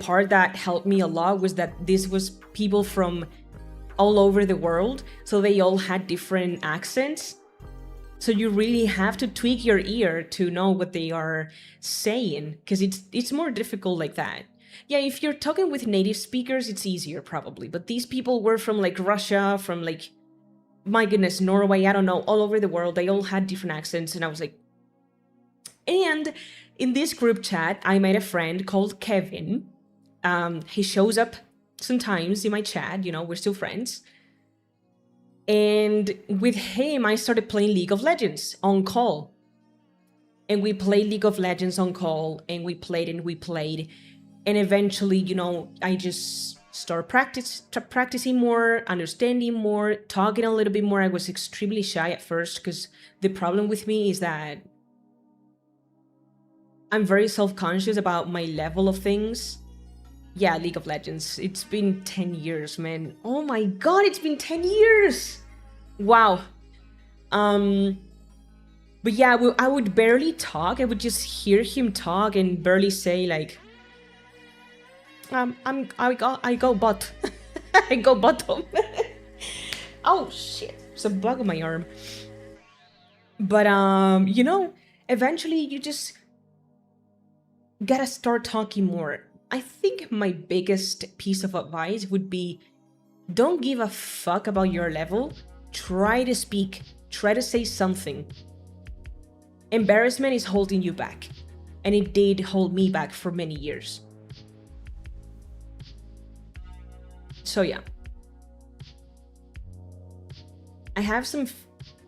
part that helped me a lot was that this was people from all over the world. So they all had different accents. So you really have to tweak your ear to know what they are saying, because it's more difficult like that. Yeah, if you're talking with native speakers, it's easier probably. But these people were from like Russia, from like, my goodness, Norway, I don't know, all over the world. They all had different accents. And I was like, and in this group chat, I made a friend called Kevin. He shows up sometimes in my chat, you know, we're still friends. And with him, I started playing League of Legends on call. And we played League of Legends on call, and we played. And eventually, you know, I just start practicing more, understanding more, talking a little bit more. I was extremely shy at first because the problem with me is that I'm very self-conscious about my level of things. Yeah, League of Legends. It's been 10 years, man. Oh my god, it's been 10 years! Wow. But yeah, I would barely talk. I would just hear him talk and barely say like, I go bot. I go bottom. Oh shit, there's a bug on my arm. But you know, eventually you just gotta start talking more. I think my biggest piece of advice would be, don't give a fuck about your level. Try to speak. Try to say something. Embarrassment is holding you back. And it did hold me back for many years. So yeah. I have some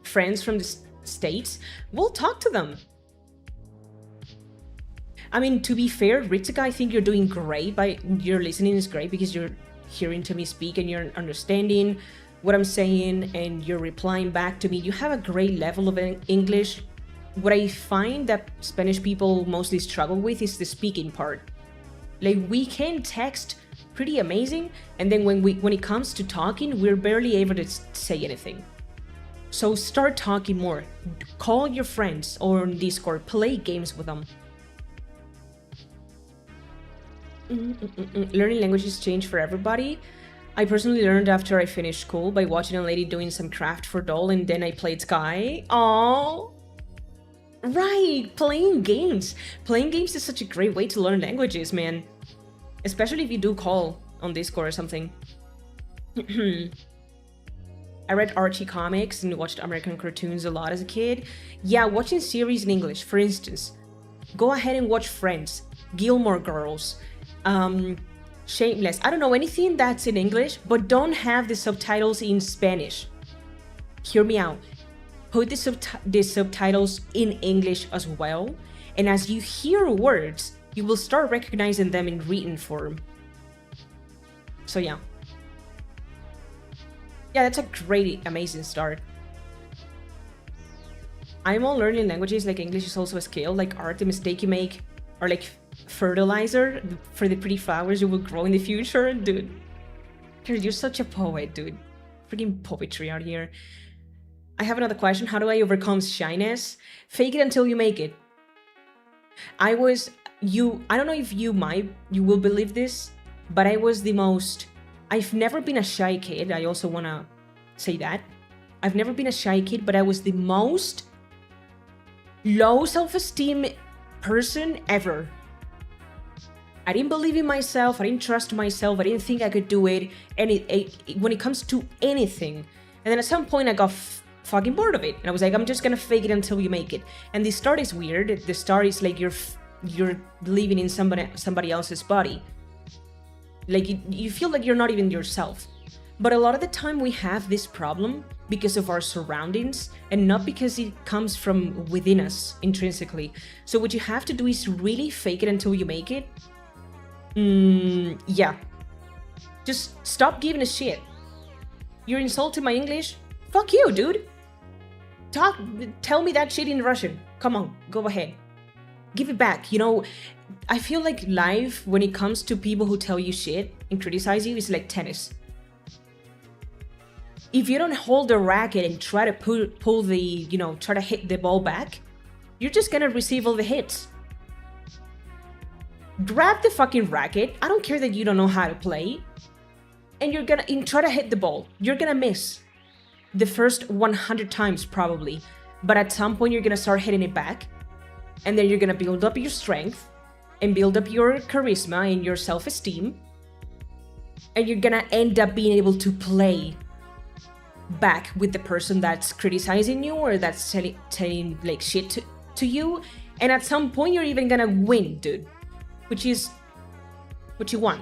friends from the States. We'll talk to them. I mean, to be fair, Ritika, I think you're doing great. Your listening is great because you're hearing to me speak and you're understanding what I'm saying and you're replying back to me. You have a great level of English. What I find that Spanish people mostly struggle with is the speaking part. Like, we can text pretty amazing, and then when it comes to talking, we're barely able to say anything. So start talking more. Call your friends or on Discord, play games with them. Learning languages change for everybody. I personally learned after I finished school by watching a lady doing some craft for doll, and then I played Sky. Aww. Right, playing games. Playing games is such a great way to learn languages, man. Especially if you do call on Discord or something. I read Archie comics and watched American cartoons a lot as a kid. Yeah, watching series in English, for instance. Go ahead and watch Friends, Gilmore Girls, Shameless. I don't know anything that's in English, but don't have the subtitles in Spanish. Hear me out. Put the subtitles in English as well, and as you hear words, you will start recognizing them in written form. So yeah. Yeah, that's a great, amazing start. I'm all learning languages, like English is also a skill, like art, the mistake you make, or like fertilizer for the pretty flowers you will grow in the future. Dude, you're such a poet, dude. Freaking poetry out here. I have another question. How do I overcome shyness? Fake it until you make it. I don't know if you will believe this, but I was the most, I've never been a shy kid. I also want to say that. I've never been a shy kid, but I was the most low self-esteem person ever. I didn't believe in myself. I didn't trust myself. I didn't think I could do it. And when it comes to anything. And then at some point I got fucking bored of it. And I was like, I'm just gonna fake it until you make it. And the start is weird. The start is like you're living in somebody else's body. Like you feel like you're not even yourself. But a lot of the time we have this problem because of our surroundings and not because it comes from within us intrinsically. So what you have to do is really fake it until you make it. Yeah. Just stop giving a shit. You're insulting my English? Fuck you, dude. Tell me that shit in Russian. Come on, go ahead. Give it back. You know, I feel like life, when it comes to people who tell you shit and criticize you, is like tennis. If you don't hold the racket and try to pull the, try to hit the ball back, you're just gonna receive all the hits. Grab the fucking racket. I don't care that you don't know how to play. And you're gonna try to hit the ball. You're gonna miss the first 100 times probably. But at some point you're gonna start hitting it back. And then you're gonna build up your strength and build up your charisma and your self-esteem. And you're gonna end up being able to play back with the person that's criticizing you or that's telling like shit to you. And at some point you're even gonna win, dude. Which is what you want.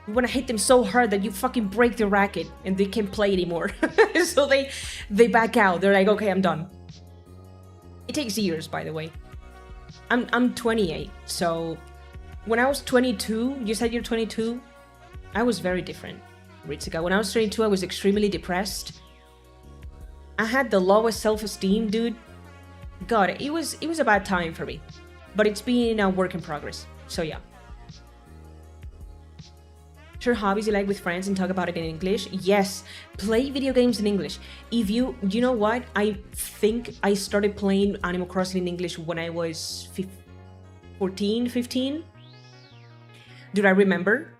You want to hit them so hard that you fucking break the racket and they can't play anymore. So they back out. They're like, okay, I'm done. It takes years, by the way. I'm 28, so When I was 22, you said you're 22? I was very different, Ritsuka. When I was 22, I was extremely depressed. I had the lowest self-esteem, dude. God, it was a bad time for me. But it's been a work in progress, so yeah. Sure, hobbies you like with friends and talk about it in English? Yes, play video games in English. You know what? I think I started playing Animal Crossing in English when I was 14, 15. Dude, I remember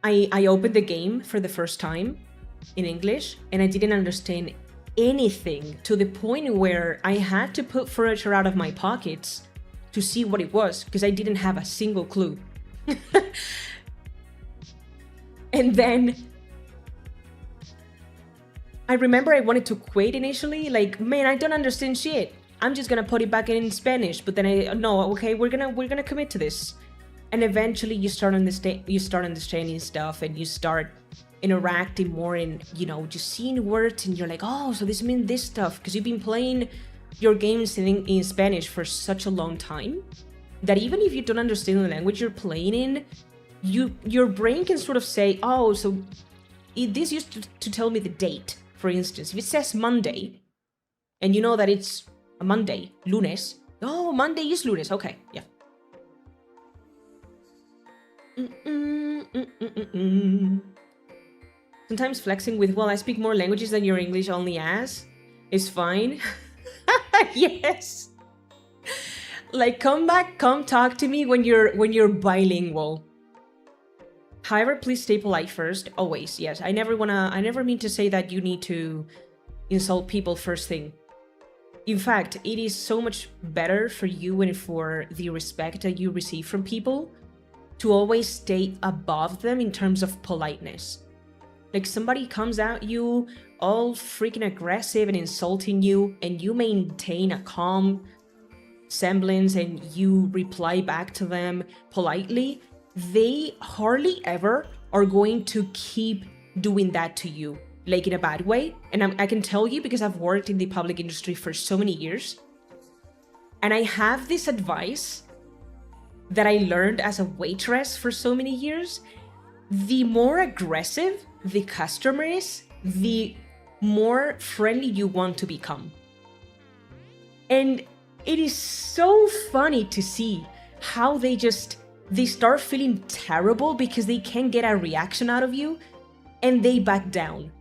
I opened the game for the first time in English and I didn't understand anything, to the point where I had to put furniture out of my pockets to see what it was because I didn't have a single clue. And then I remember I wanted to quit initially, like, man, I don't understand shit. I'm just gonna put it back in Spanish. But then no, okay, we're gonna commit to this. And eventually you start understanding stuff, and you start interacting more, and you know, just seeing words, and you're like, oh, so this means this stuff, because you've been playing your games in Spanish for such a long time that even if you don't understand the language you're playing in, your brain can sort of say, oh, so this used to tell me the date. For instance, if it says Monday, and you know that it's a Monday, lunes. Oh, Monday is lunes. Okay, yeah. Sometimes flexing with, well, I speak more languages than your English only as is fine. Yes. Like, come talk to me when you're bilingual. However, please stay polite first. Always, yes. I never mean to say that you need to insult people first thing. In fact, it is so much better for you and for the respect that you receive from people to always stay above them in terms of politeness. Like, somebody comes at you all freaking aggressive and insulting you, and you maintain a calm semblance and you reply back to them politely, they hardly ever are going to keep doing that to you, like in a bad way. And I can tell you because I've worked in the public industry for so many years. And I have this advice that I learned as a waitress for so many years. The more aggressive the customer is, the more friendly you want to become. And it is so funny to see how they start feeling terrible because they can't get a reaction out of you, and they back down.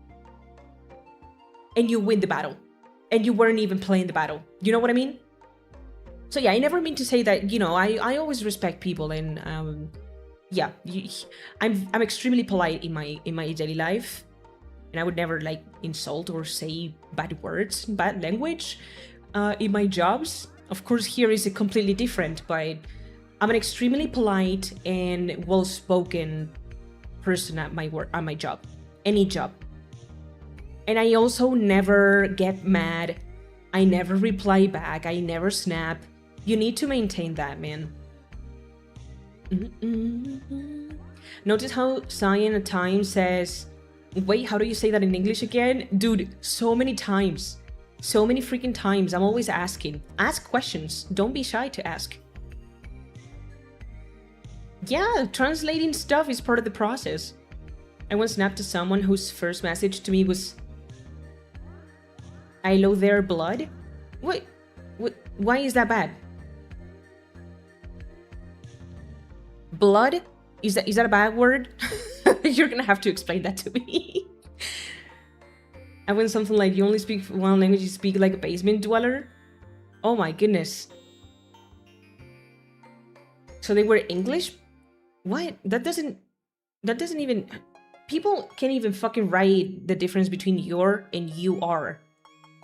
And you win the battle. And you weren't even playing the battle. You know what I mean? So yeah, I never mean to say that, you know, I always respect people, and yeah, I'm extremely polite in my daily life, and I would never like insult or say bad words, bad language in my jobs. Of course, here is completely different, but I'm an extremely polite and well-spoken person at my job, any job. And I also never get mad. I never reply back. I never snap. You need to maintain that, man. Notice how Cyan at times says, wait, how do you say that in English again? Dude, so many times. So many freaking times. I'm always asking. Ask questions. Don't be shy to ask. Yeah, translating stuff is part of the process. I once snapped to someone whose first message to me was, I love their blood? What? Why is that bad? Blood? Is that a bad word? You're gonna have to explain that to me. I went something like, you only speak one language, you speak like a basement dweller? Oh my goodness. So they were English? What? That doesn't even... People can't even fucking write the difference between your and you are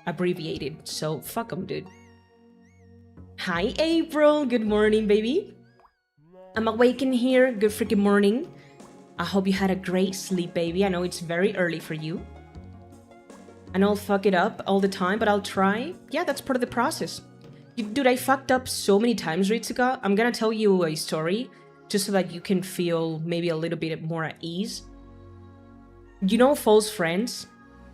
abbreviated. So fuck them, dude. Hi, April. Good morning, baby. I'm awake in here. Good freaking morning. I hope you had a great sleep, baby. I know it's very early for you. And I'll fuck it up all the time, but I'll try. Yeah, that's part of the process. Dude, I fucked up so many times, Ritsuka. I'm gonna tell you a story just so that you can feel maybe a little bit more at ease. You know false friends?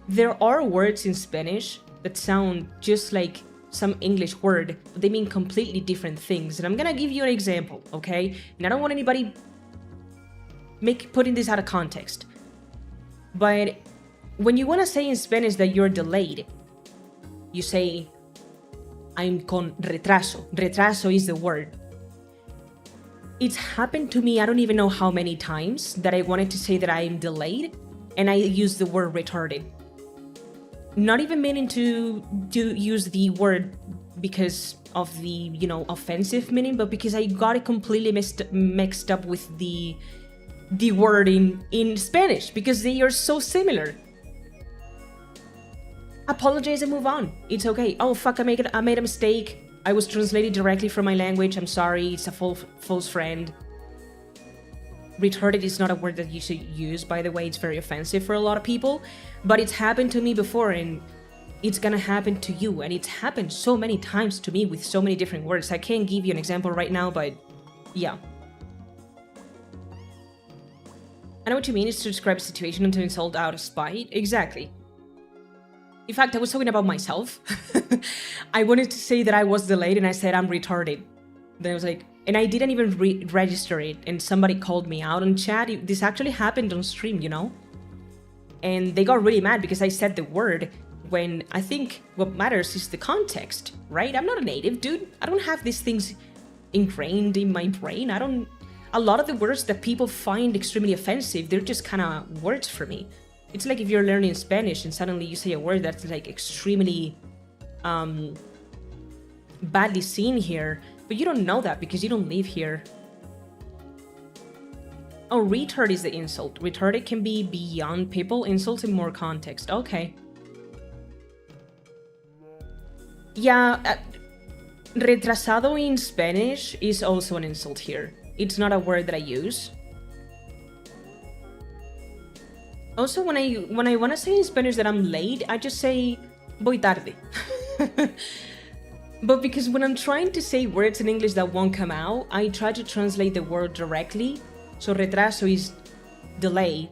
There are words in Spanish that sound just like some English word, but they mean completely different things. And I'm gonna give you an example, okay? And I don't want anybody putting this out of context. But when you want to say in Spanish that you're delayed, you say, I'm con retraso. Retraso is the word. It's happened to me, I don't even know how many times, that I wanted to say that I'm delayed, and I used the word retarded. Not even meaning to use the word because of the, offensive meaning, but because I got it completely mixed up with the word in Spanish, because they are so similar. Apologize and move on. It's okay. Oh, fuck, I made a mistake. I was translated directly from my language. I'm sorry. It's a false friend. Retarded is not a word that you should use, by the way. It's very offensive for a lot of people, but it's happened to me before, and it's gonna happen to you, and it's happened so many times to me with so many different words. I can't give you an example right now, but yeah. I know what you mean. It's to describe a situation and to insult out of spite. Exactly. In fact, I was talking about myself. I wanted to say that I was delayed, and I said I'm retarded. Then I was like, and I didn't even register it, and somebody called me out on chat. This actually happened on stream, And they got really mad because I said the word, when I think what matters is the context, right? I'm not a native, dude. I don't have these things ingrained in my brain. A lot of the words that people find extremely offensive, they're just kind of words for me. It's like if you're learning Spanish and suddenly you say a word that's like extremely badly seen here, but you don't know that because you don't live here. Oh, retard is the insult. Retarded can be beyond people, insults in more context. Okay. Yeah, retrasado in Spanish is also an insult here. It's not a word that I use. Also, when I want to say in Spanish that I'm late, I just say voy tarde. But because when I'm trying to say words in English that won't come out, I try to translate the word directly. So retraso is delay,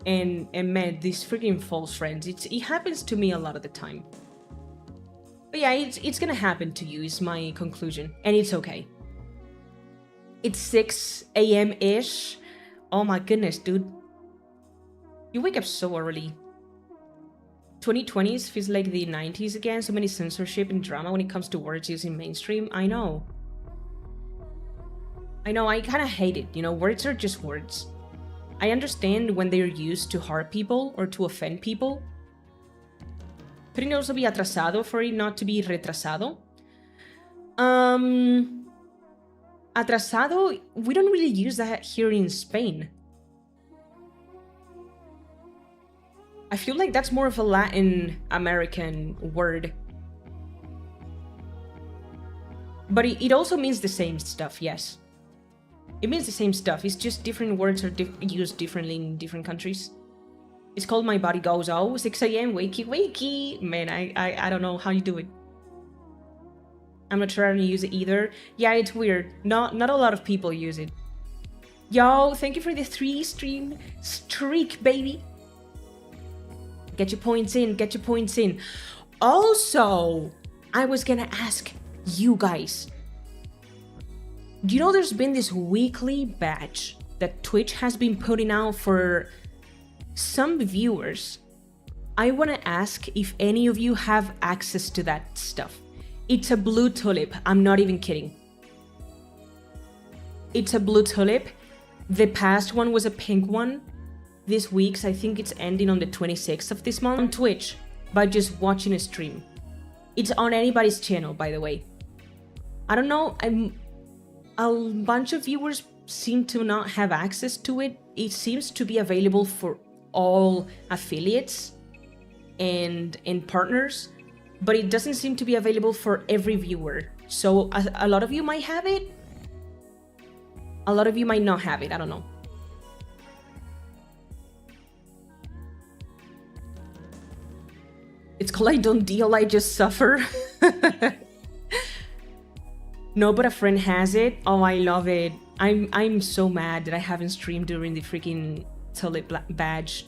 and man, these freaking false friends. It happens to me a lot of the time. But yeah, it's gonna happen to you is my conclusion, and it's okay. It's 6 a.m.-ish. Oh my goodness, dude. You wake up so early. 2020s feels like the 90s again. So many censorship and drama when it comes to words used in mainstream. I know, I kind of hate it. Words are just words. I understand when they're used to hurt people or to offend people. Couldn't it also be atrasado for it not to be retrasado? Atrasado, we don't really use that here in Spain. I feel like that's more of a Latin American word. But it also means the same stuff, yes. It means the same stuff, it's just different words are used differently in different countries. It's called My Body Goes, oh, 6 a.m, wakey wakey. Man, I don't know how you do it. I'm not sure I don't use it either. Yeah, it's weird. Not a lot of people use it. Yo, thank you for the 3-stream streak, baby. Get your points in, get your points in. Also, I was gonna ask you guys. Do you know there's been this weekly badge that Twitch has been putting out for some viewers? I wanna ask if any of you have access to that stuff. It's a blue tulip, I'm not even kidding. It's a blue tulip. The past one was a pink one. This week's, I think it's ending on the 26th of this month on Twitch by just watching a stream. It's on anybody's channel, by the way. I don't know, a bunch of viewers seem to not have access to it. It seems to be available for all affiliates and partners, but it doesn't seem to be available for every viewer. So a lot of you might have it. A lot of you might not have it, I don't know. It's called I don't deal, I just suffer. No, but a friend has it. Oh, I love it. I'm so mad that I haven't streamed during the freaking tulip badge.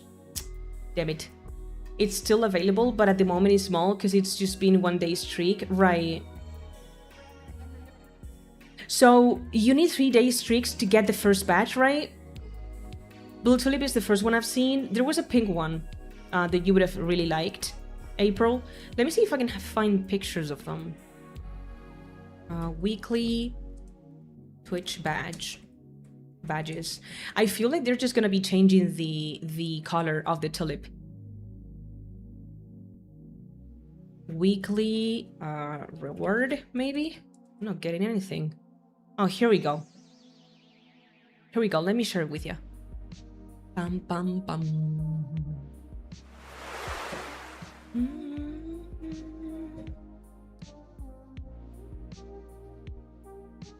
Damn it. it's still available, but at the moment it's small because it's just been 1 day streak. Right. So you need 3 day streaks to get the first batch, right? Blue Tulip is the first one I've seen. There was a pink one that you would have really liked, April. Let me see if I can find pictures of them. Weekly Twitch badges. I feel like they're just gonna be changing the color of the tulip. Weekly reward, maybe? I'm not getting anything. Oh, here we go. Here we go. Let me share it with you. Bum bum bum.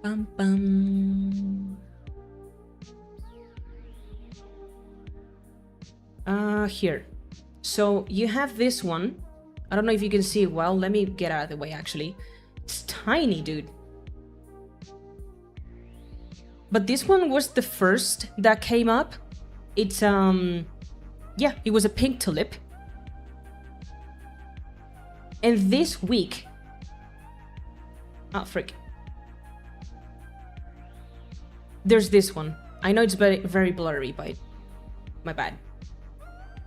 Bum bum. Here. So you have this one. I don't know if you can see it well. Let me get out of the way, actually. It's tiny, dude. But this one was the first that came up. It's, yeah, it was a pink tulip. And this week... Oh, frick. There's this one. I know it's very blurry, but my bad.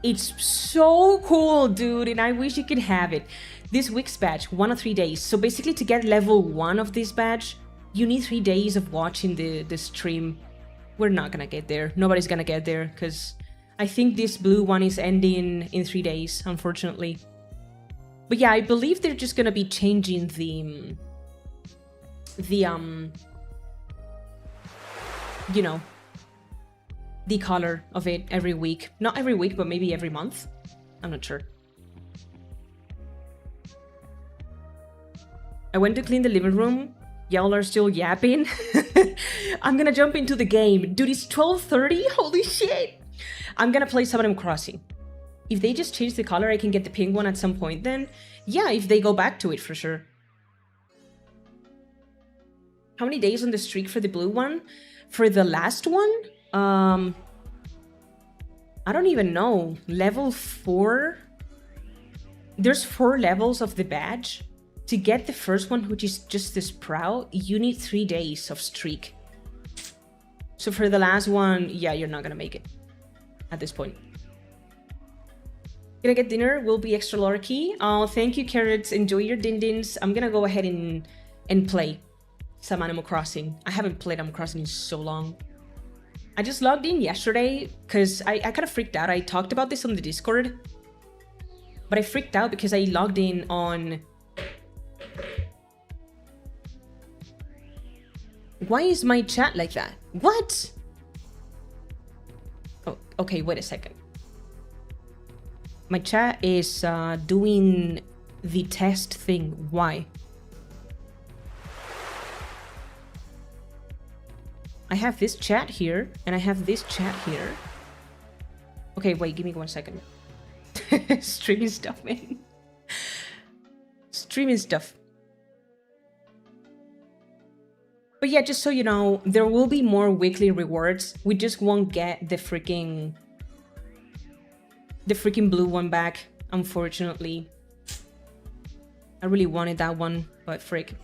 It's so cool, dude, and I wish you could have it. This week's badge, 1 or 3 days. So basically to get level 1 of this badge, you need 3 days of watching the stream. We're not gonna get there. Nobody's gonna get there, because I think this blue one is ending in 3 days, unfortunately. But yeah, I believe they're just gonna be changing you know, the color of it every week. Not every week, but maybe every month. I'm not sure. I went to clean the living room. Y'all are still yapping. I'm gonna jump into the game. Dude, it's 12:30? Holy shit! I'm gonna play some Animal Crossing. If they just change the color, I can get the pink one at some point then. Yeah, if they go back to it, for sure. How many days on the streak for the blue one? For the last one? I don't even know. Level 4? There's 4 levels of the badge. To get the first one, which is just the sprout, you need 3 days of streak. So for the last one, yeah, you're not gonna make it at this point. Gonna get dinner, will be extra larky. Oh, thank you, Carrots. Enjoy your din-dins. I'm gonna go ahead and play some Animal Crossing. I haven't played Animal Crossing in so long. I just logged in yesterday because I kind of freaked out. I talked about this on the Discord, but I freaked out because I logged in on... Why is my chat like that? What? Oh, okay, wait a second. My chat is doing the test thing. Why? I have this chat here, and I have this chat here. Okay, wait, give me 1 second. Streaming stuff, man. Streaming stuff. But yeah, just so you know, there will be more weekly rewards. We just won't get the freaking blue one back, unfortunately. I really wanted that one, but frick.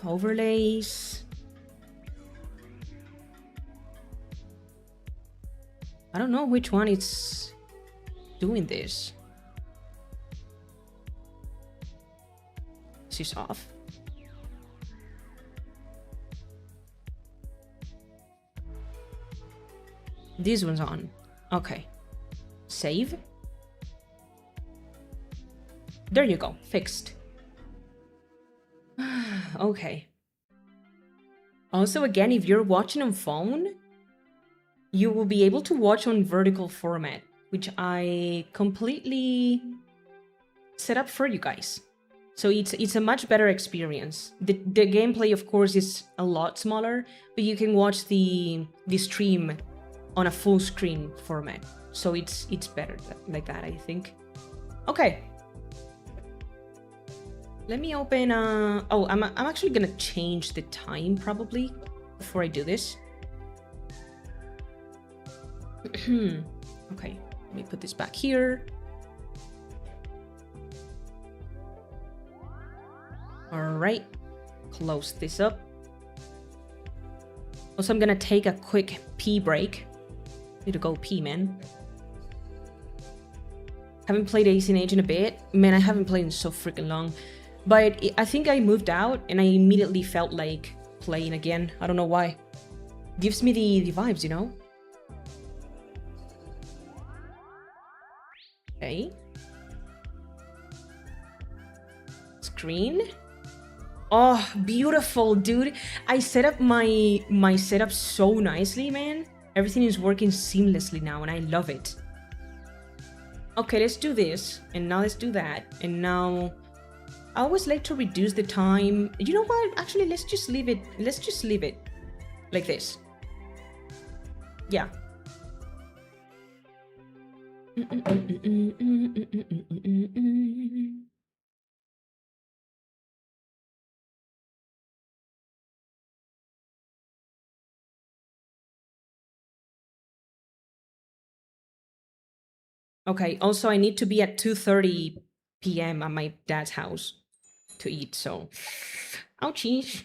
Overlays. I don't know which one is doing this. This is off. This one's on. Okay. Save. There you go. Fixed. Okay. Also, again, if you're watching on phone, you will be able to watch on vertical format, which I completely set up for you guys. So it's a much better experience. The gameplay, of course, is a lot smaller, but you can watch the stream on a full screen format. So it's better like that, I think. Okay. Let me open oh, I'm actually gonna change the time probably before I do this. Okay. Let me put this back here. All right, close this up. Also, I'm gonna take a quick pee break. Need to go pee, man. Haven't played ACNH in a bit. Man, I haven't played in so freaking long. But I think I moved out and I immediately felt like playing again. I don't know why. Gives me the vibes, you know? Okay. Screen. Oh, beautiful, dude. I set up my setup so nicely, man. Everything is working seamlessly now and I love it. Okay, let's do this. And now let's do that. And now I always like to reduce the time. You know what? Actually, let's just leave it. Let's just leave it like this. Yeah. Okay, also I need to be at 2:30 p.m. at my dad's house to eat, so ouchies.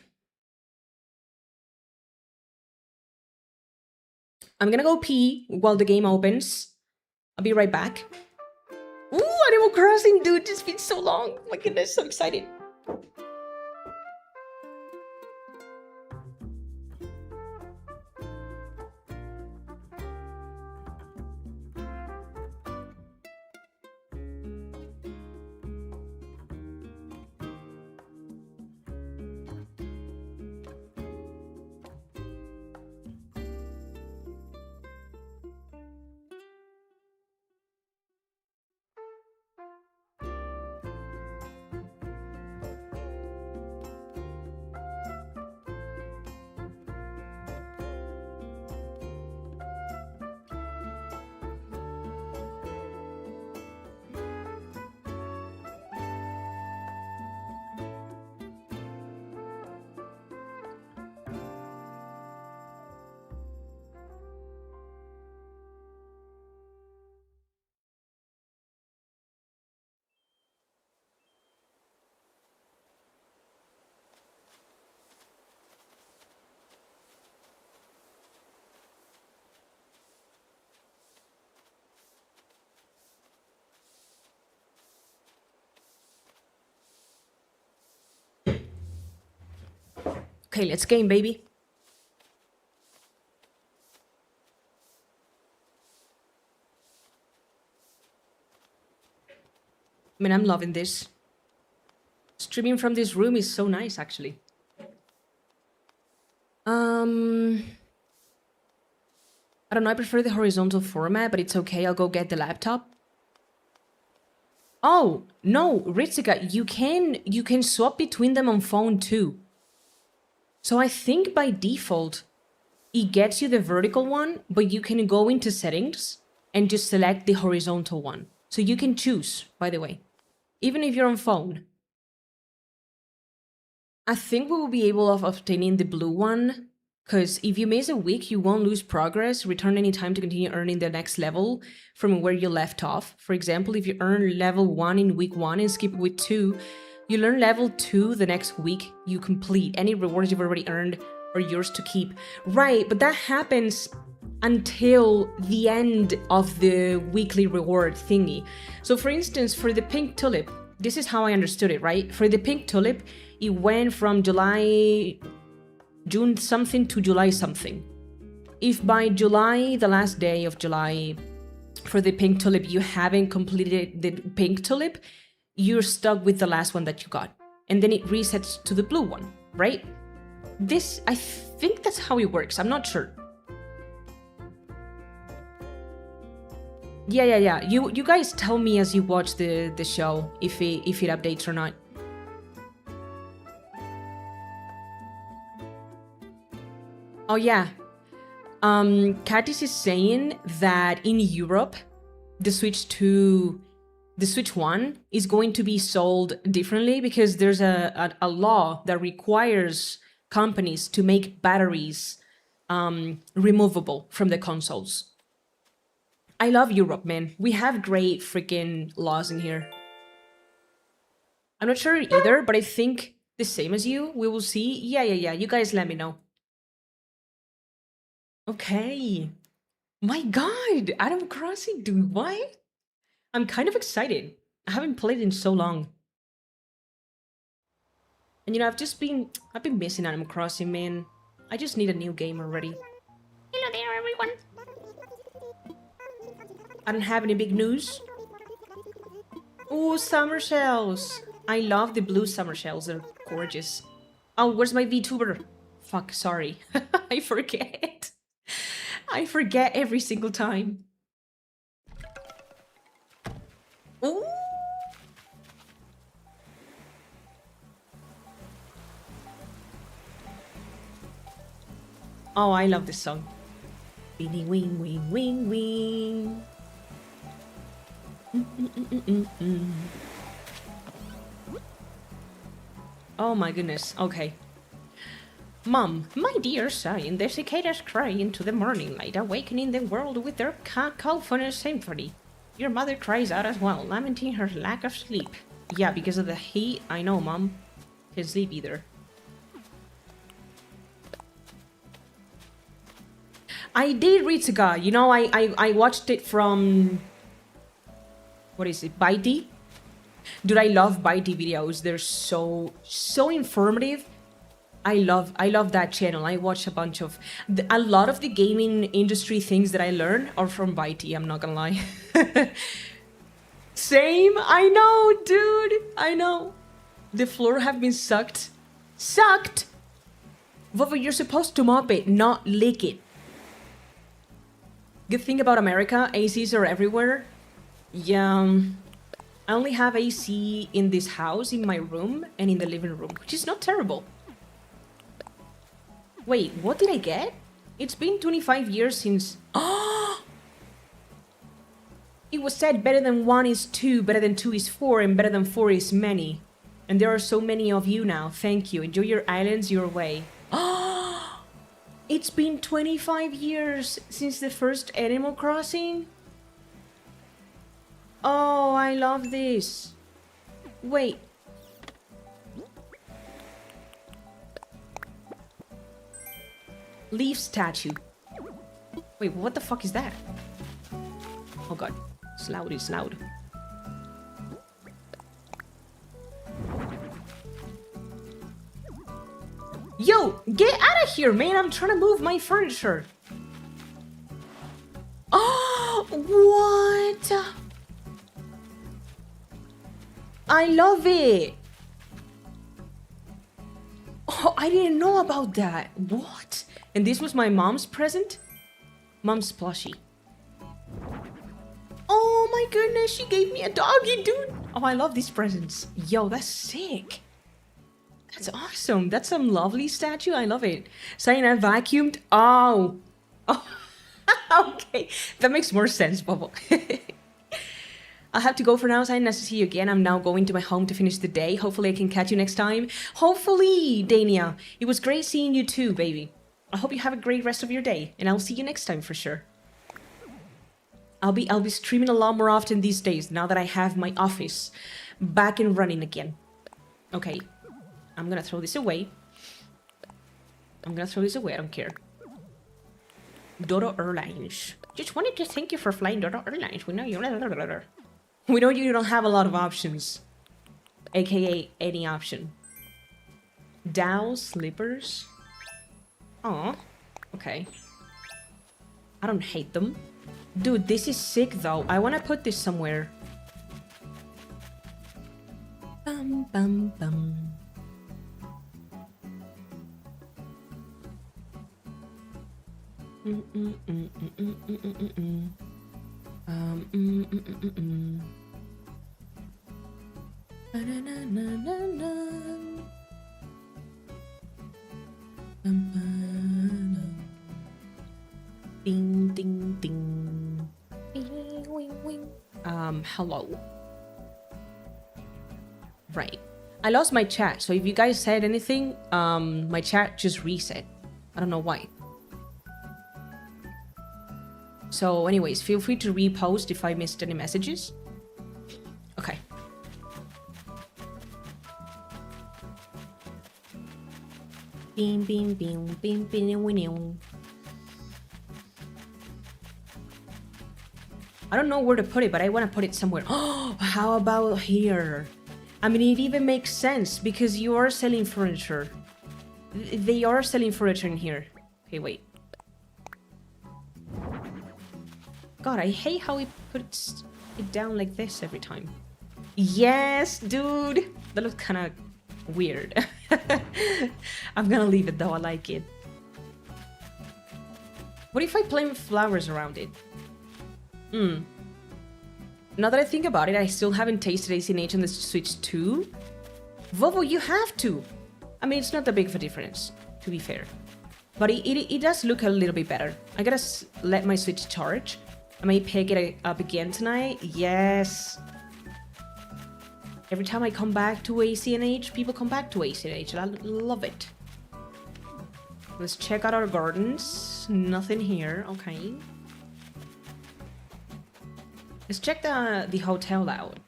I'm gonna go pee while the game opens. I'll be right back. Ooh, Animal Crossing, dude, it's been so long. Oh my goodness, so excited. Okay, let's game, baby. I mean, I'm loving this. Streaming from this room is so nice, actually. I don't know, I prefer the horizontal format, but it's okay, I'll go get the laptop. Oh, no, Ritsuka, you can swap between them on phone too. So I think by default, it gets you the vertical one, but you can go into settings and just select the horizontal one. So you can choose, by the way, even if you're on phone. I think we will be able of obtaining the blue one, because if you miss a week, you won't lose progress, return any time to continue earning the next level from where you left off. For example, if you earn level 1 in week 1 and skip week 2, you learn level 2 the next week you complete. Any rewards you've already earned are yours to keep. Right, but that happens until the end of the weekly reward thingy. So for instance, for the pink tulip, this is how I understood it, right? For the pink tulip, it went from June something to July something. If by July, the last day of July, for the pink tulip, you haven't completed the pink tulip, you're stuck with the last one that you got. And then it resets to the blue one, right? This, I think that's how it works. I'm not sure. Yeah. You guys tell me as you watch the show if it updates or not. Oh yeah. Katis is saying that in Europe, the Switch 1 is going to be sold differently because there's a law that requires companies to make batteries removable from the consoles. I love Europe, man. We have great freaking laws in here. I'm not sure either, but I think the same as you. We will see. Yeah. You guys let me know. Okay. My god, Animal Crossing, dude, what? I'm kind of excited. I haven't played in so long. And you know, I've been missing Animal Crossing, man. I just need a new game already. Hello there, everyone. I don't have any big news. Oh, summer shells. I love the blue summer shells. They're gorgeous. Oh, where's my VTuber? Fuck, sorry. I forget. I forget every single time. Ooh. Oh, I love this song. Beanie wing wing wing wing. Oh my goodness. Okay. Mom, my dear son, the cicadas cry into the morning light, awakening the world with their cacophonous symphony. Your mother cries out as well, lamenting her lack of sleep. Yeah, because of the heat, I know, Mom. Can't sleep either. I did read Saga. You know, I watched it from... What is it? Bitey? Dude, I love Bitey videos. They're so informative. I love that channel. I watch a bunch of... A lot of the gaming industry things that I learn are from Bitey, I'm not gonna lie. Same? I know, dude. I know. The floor have been sucked. Sucked? Vovo, you're supposed to mop it, not lick it. Good thing about America, ACs are everywhere. Yeah, I only have AC in this house, in my room, and in the living room, which is not terrible. Wait, what did I get? It's been 25 years since... Oh! It was said better than 1 is 2, better than 2 is 4, and better than 4 is many. And there are so many of you now. Thank you. Enjoy your islands your way. Oh! It's been 25 years since the first Animal Crossing? Oh, I love this. Wait. Leaf statue. Wait, what the fuck is that? Oh god. It's loud, it's loud. Yo, get out of here, man. I'm trying to move my furniture. Oh, what? I love it. Oh, I didn't know about that. What? And this was my mom's present? Mom's plushie. Oh my goodness, she gave me a doggy, dude. Oh, I love these presents. Yo, that's sick. That's awesome. That's some lovely statue. I love it. Saying I vacuumed. Oh. Oh. Okay. That makes more sense, Bubble. I'll have to go for now. Saying nice to see you again. I'm now going to my home to finish the day. Hopefully I can catch you next time. Hopefully, Dania. It was great seeing you too, baby. I hope you have a great rest of your day. And I'll see you next time for sure. I'll be streaming a lot more often these days now that I have my office back and running again. Okay. I'm gonna throw this away. I don't care. Dodo Airlines. Just wanted to thank you for flying Dodo Airlines. We know you don't have a lot of options. AKA any option. Dow slippers. Aw. Okay. I don't hate them. Dude, this is sick though. I wanna put this somewhere. Bum bum bum. Ding ding ding. Wing wing. Hello. Right. I lost my chat, so if you guys said anything, my chat just reset. I don't know why. So anyways, feel free to repost if I missed any messages. Okay. Bing, bing, bing, bing, bing, bing. I don't know where to put it, but I want to put it somewhere. Oh, how about here? I mean, it even makes sense because you are selling furniture. They are selling furniture in here. Okay, wait. God, I hate how it puts it down like this every time. Yes, dude! That looks kind of weird. I'm gonna leave it though, I like it. What if I plant flowers around it? Now that I think about it, I still haven't tasted ACNH on the Switch 2. Vovo, you have to! I mean, it's not that big of a difference, to be fair. But it does look a little bit better. I gotta let my Switch charge. I may pick it up again tonight. Yes! Every time I come back to ACNH, people come back to ACNH, and I love it. Let's check out our gardens. Nothing here, okay. Let's check the hotel out.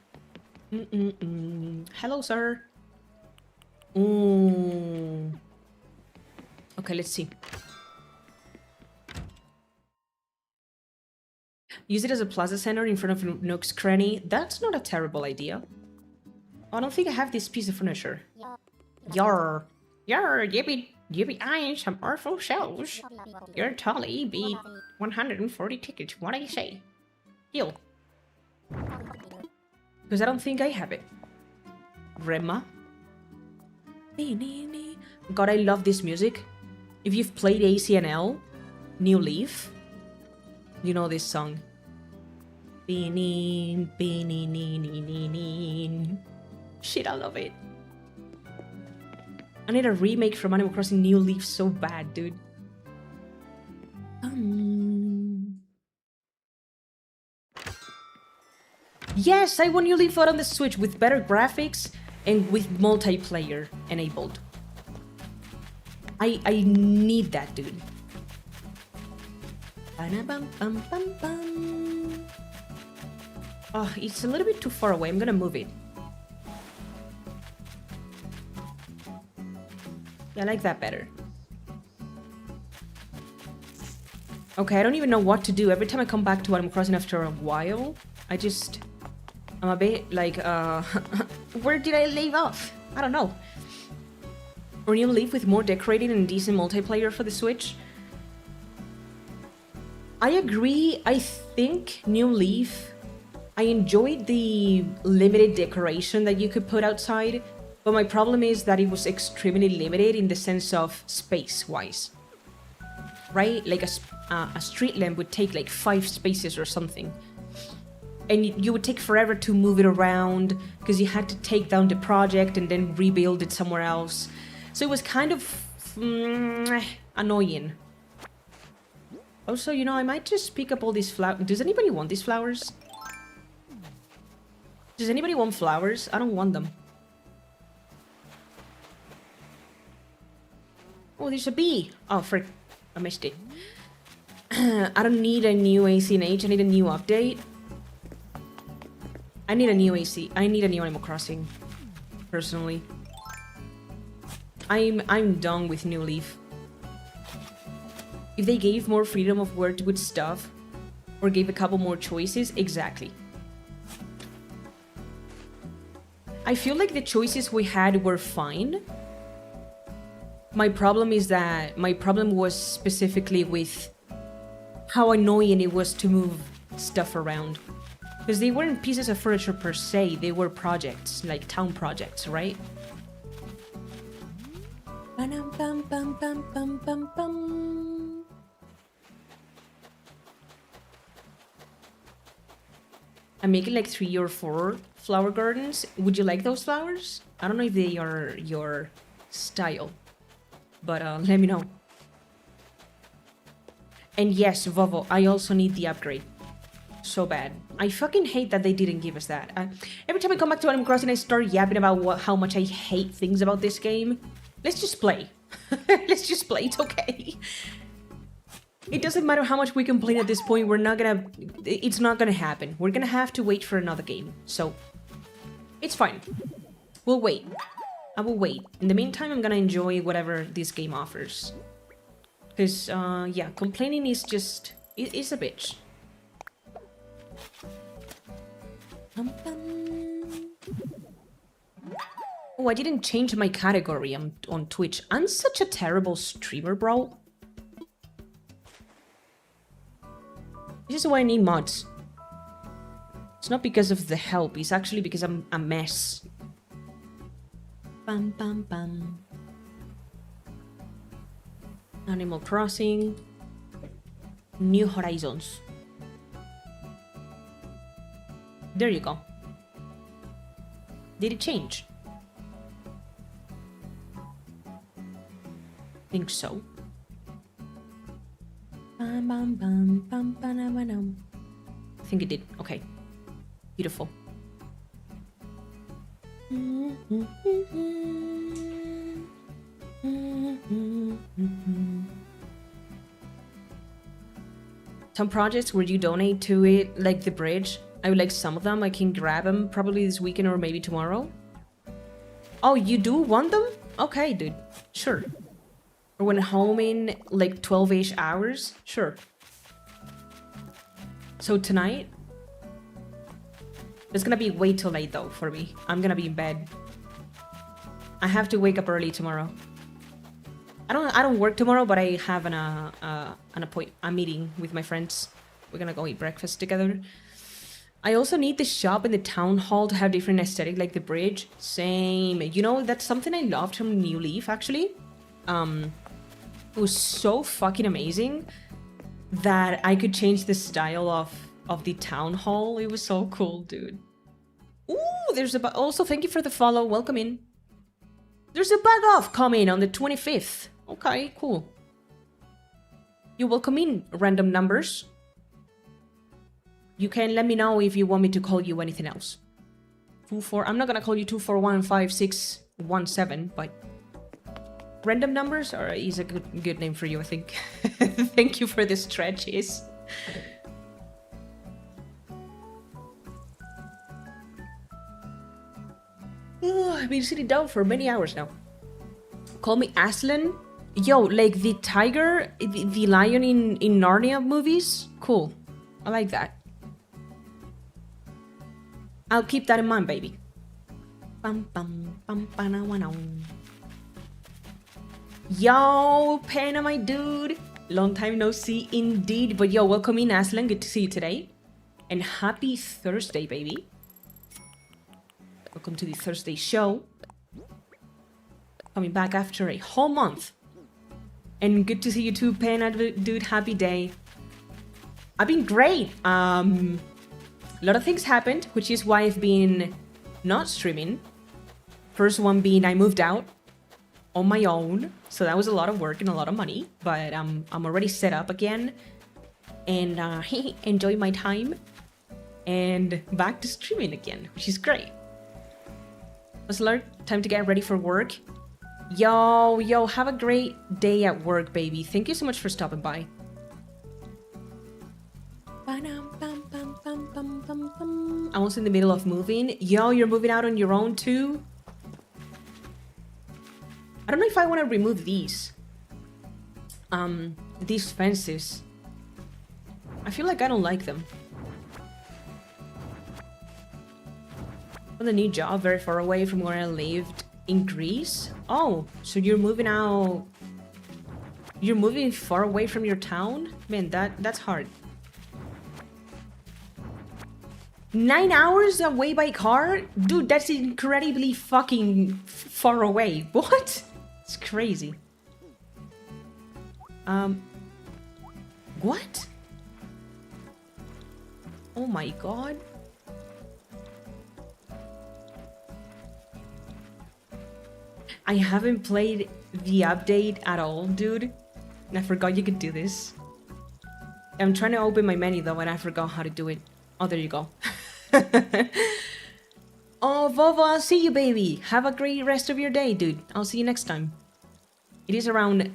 Hello, sir. Ooh. Okay, let's see. Use it as a plaza center in front of Nook's Cranny. That's not a terrible idea. I don't think I have this piece of furniture. Yarr. Yarr, yippee eyeing some artful shelves. Your tally beat 140 tickets. What do you say? Heal. Because I don't think I have it. Rema. God, I love this music. If you've played ACNL, New Leaf, you know this song. Shit, I love it. I need a remake from Animal Crossing New Leaf so bad, dude. Yes, I want New Leaf out on the Switch with better graphics and with multiplayer enabled. I need that, dude. Oh, it's a little bit too far away. I'm gonna move it. Yeah, I like that better. Okay, I don't even know what to do. Every time I come back to Animal Crossing after a while, I'm a bit like, where did I leave off? I don't know. Or New Leaf with more decorating and decent multiplayer for the Switch. I agree. I think New Leaf, I enjoyed the limited decoration that you could put outside, but my problem is that it was extremely limited in the sense of space-wise. Right? Like a street lamp would take like 5 spaces or something. And you would take forever to move it around because you had to take down the project and then rebuild it somewhere else. So it was kind of annoying. Also, you know, I might just pick up all these flowers. Does anybody want these flowers? Does anybody want flowers? I don't want them. Oh, there's a bee. Oh, frick. I missed it. I don't need a new ACNH. I need a new update. I need a new I need a new Animal Crossing, personally. I'm done with New Leaf. If they gave more freedom of where to put stuff, or gave a couple more choices, exactly. I feel like the choices we had were fine. My problem was specifically with how annoying it was to move stuff around. Because they weren't pieces of furniture per se, they were projects, like town projects, right? I'm making like 3 or 4 flower gardens. Would you like those flowers? I don't know if they are your style, but let me know. And yes, Vovo, I also need the upgrade. So bad. I fucking hate that they didn't give us that. Every time I come back to Animal Crossing, I start yapping about how much I hate things about this game. Let's just play. Let's just play, it's okay. It doesn't matter how much we complain at this point, it's not gonna happen. We're gonna have to wait for another game. So, it's fine. We'll wait. I will wait. In the meantime, I'm gonna enjoy whatever this game offers. Because, yeah, complaining is just... It's a bitch. Oh, I didn't change my category on Twitch. I'm such a terrible streamer, bro. This is why I need mods. It's not because of the help, it's actually because I'm a mess. Bam, bam, bam. Animal Crossing. New Horizons. There you go. Did it change? Think so. Bam, bam, bam, bam, bam, bam, bam. I think it did. Okay. Beautiful. Some projects where you donate to it, like the bridge, I would like some of them. I can grab them probably this weekend or maybe tomorrow. Oh, you do want them? Okay, dude. Sure. Or when home in like 12-ish hours? Sure. So tonight? It's gonna be way too late though for me. I'm gonna be in bed. I have to wake up early tomorrow. I don't work tomorrow, but I have a meeting with my friends. We're gonna go eat breakfast together. I also need the shop and the town hall to have different aesthetic, like the bridge. Same. You know, that's something I loved from New Leaf actually. It was so fucking amazing that I could change the style of the town hall. It was so cool, dude. Ooh, there's a also thank you for the follow. Welcome in. There's a bug off coming on the 25th. Okay, cool. You're welcome in, random numbers. You can let me know if you want me to call you anything else. 24. I'm not gonna call you 2415617, but random numbers is a good name for you, I think. Thank you for the stretches. Oh, I've been sitting down for many hours now. Call me Aslan. Yo, like the tiger, the lion in Narnia movies? Cool. I like that. I'll keep that in mind, baby. Bum, bum, bum, ba-na-wa-na. Yo, Pena, my dude. Long time no see indeed. But yo, welcome in, Aslan. Good to see you today. And happy Thursday, baby. Welcome to the Thursday show. Coming back after a whole month. And good to see you too, Pena, dude. Happy day. I've been great. A lot of things happened, which is why I've been not streaming. First one being I moved out on my own, so that was a lot of work and a lot of money, but I'm already set up again and enjoy my time and back to streaming again, which is great. It's a lot of time to get ready for work. Yo, have a great day at work, baby. Thank you so much for stopping by. I'm also in the middle of moving. Yo, you're moving out on your own too? I don't know if I want to remove these fences. I feel like I don't like them. On the new job, very far away from where I lived in Greece. Oh, so you're moving out. You're moving far away from your town? Man, that's hard. 9 hours away by car? Dude, that's incredibly fucking far away. What? It's crazy. What? Oh my god. I haven't played the update at all, dude. I forgot you could do this. I'm trying to open my menu though, and I forgot how to do it. Oh, there you go. Oh, Vovo, I'll see you, baby. Have a great rest of your day, dude. I'll see you next time. It is around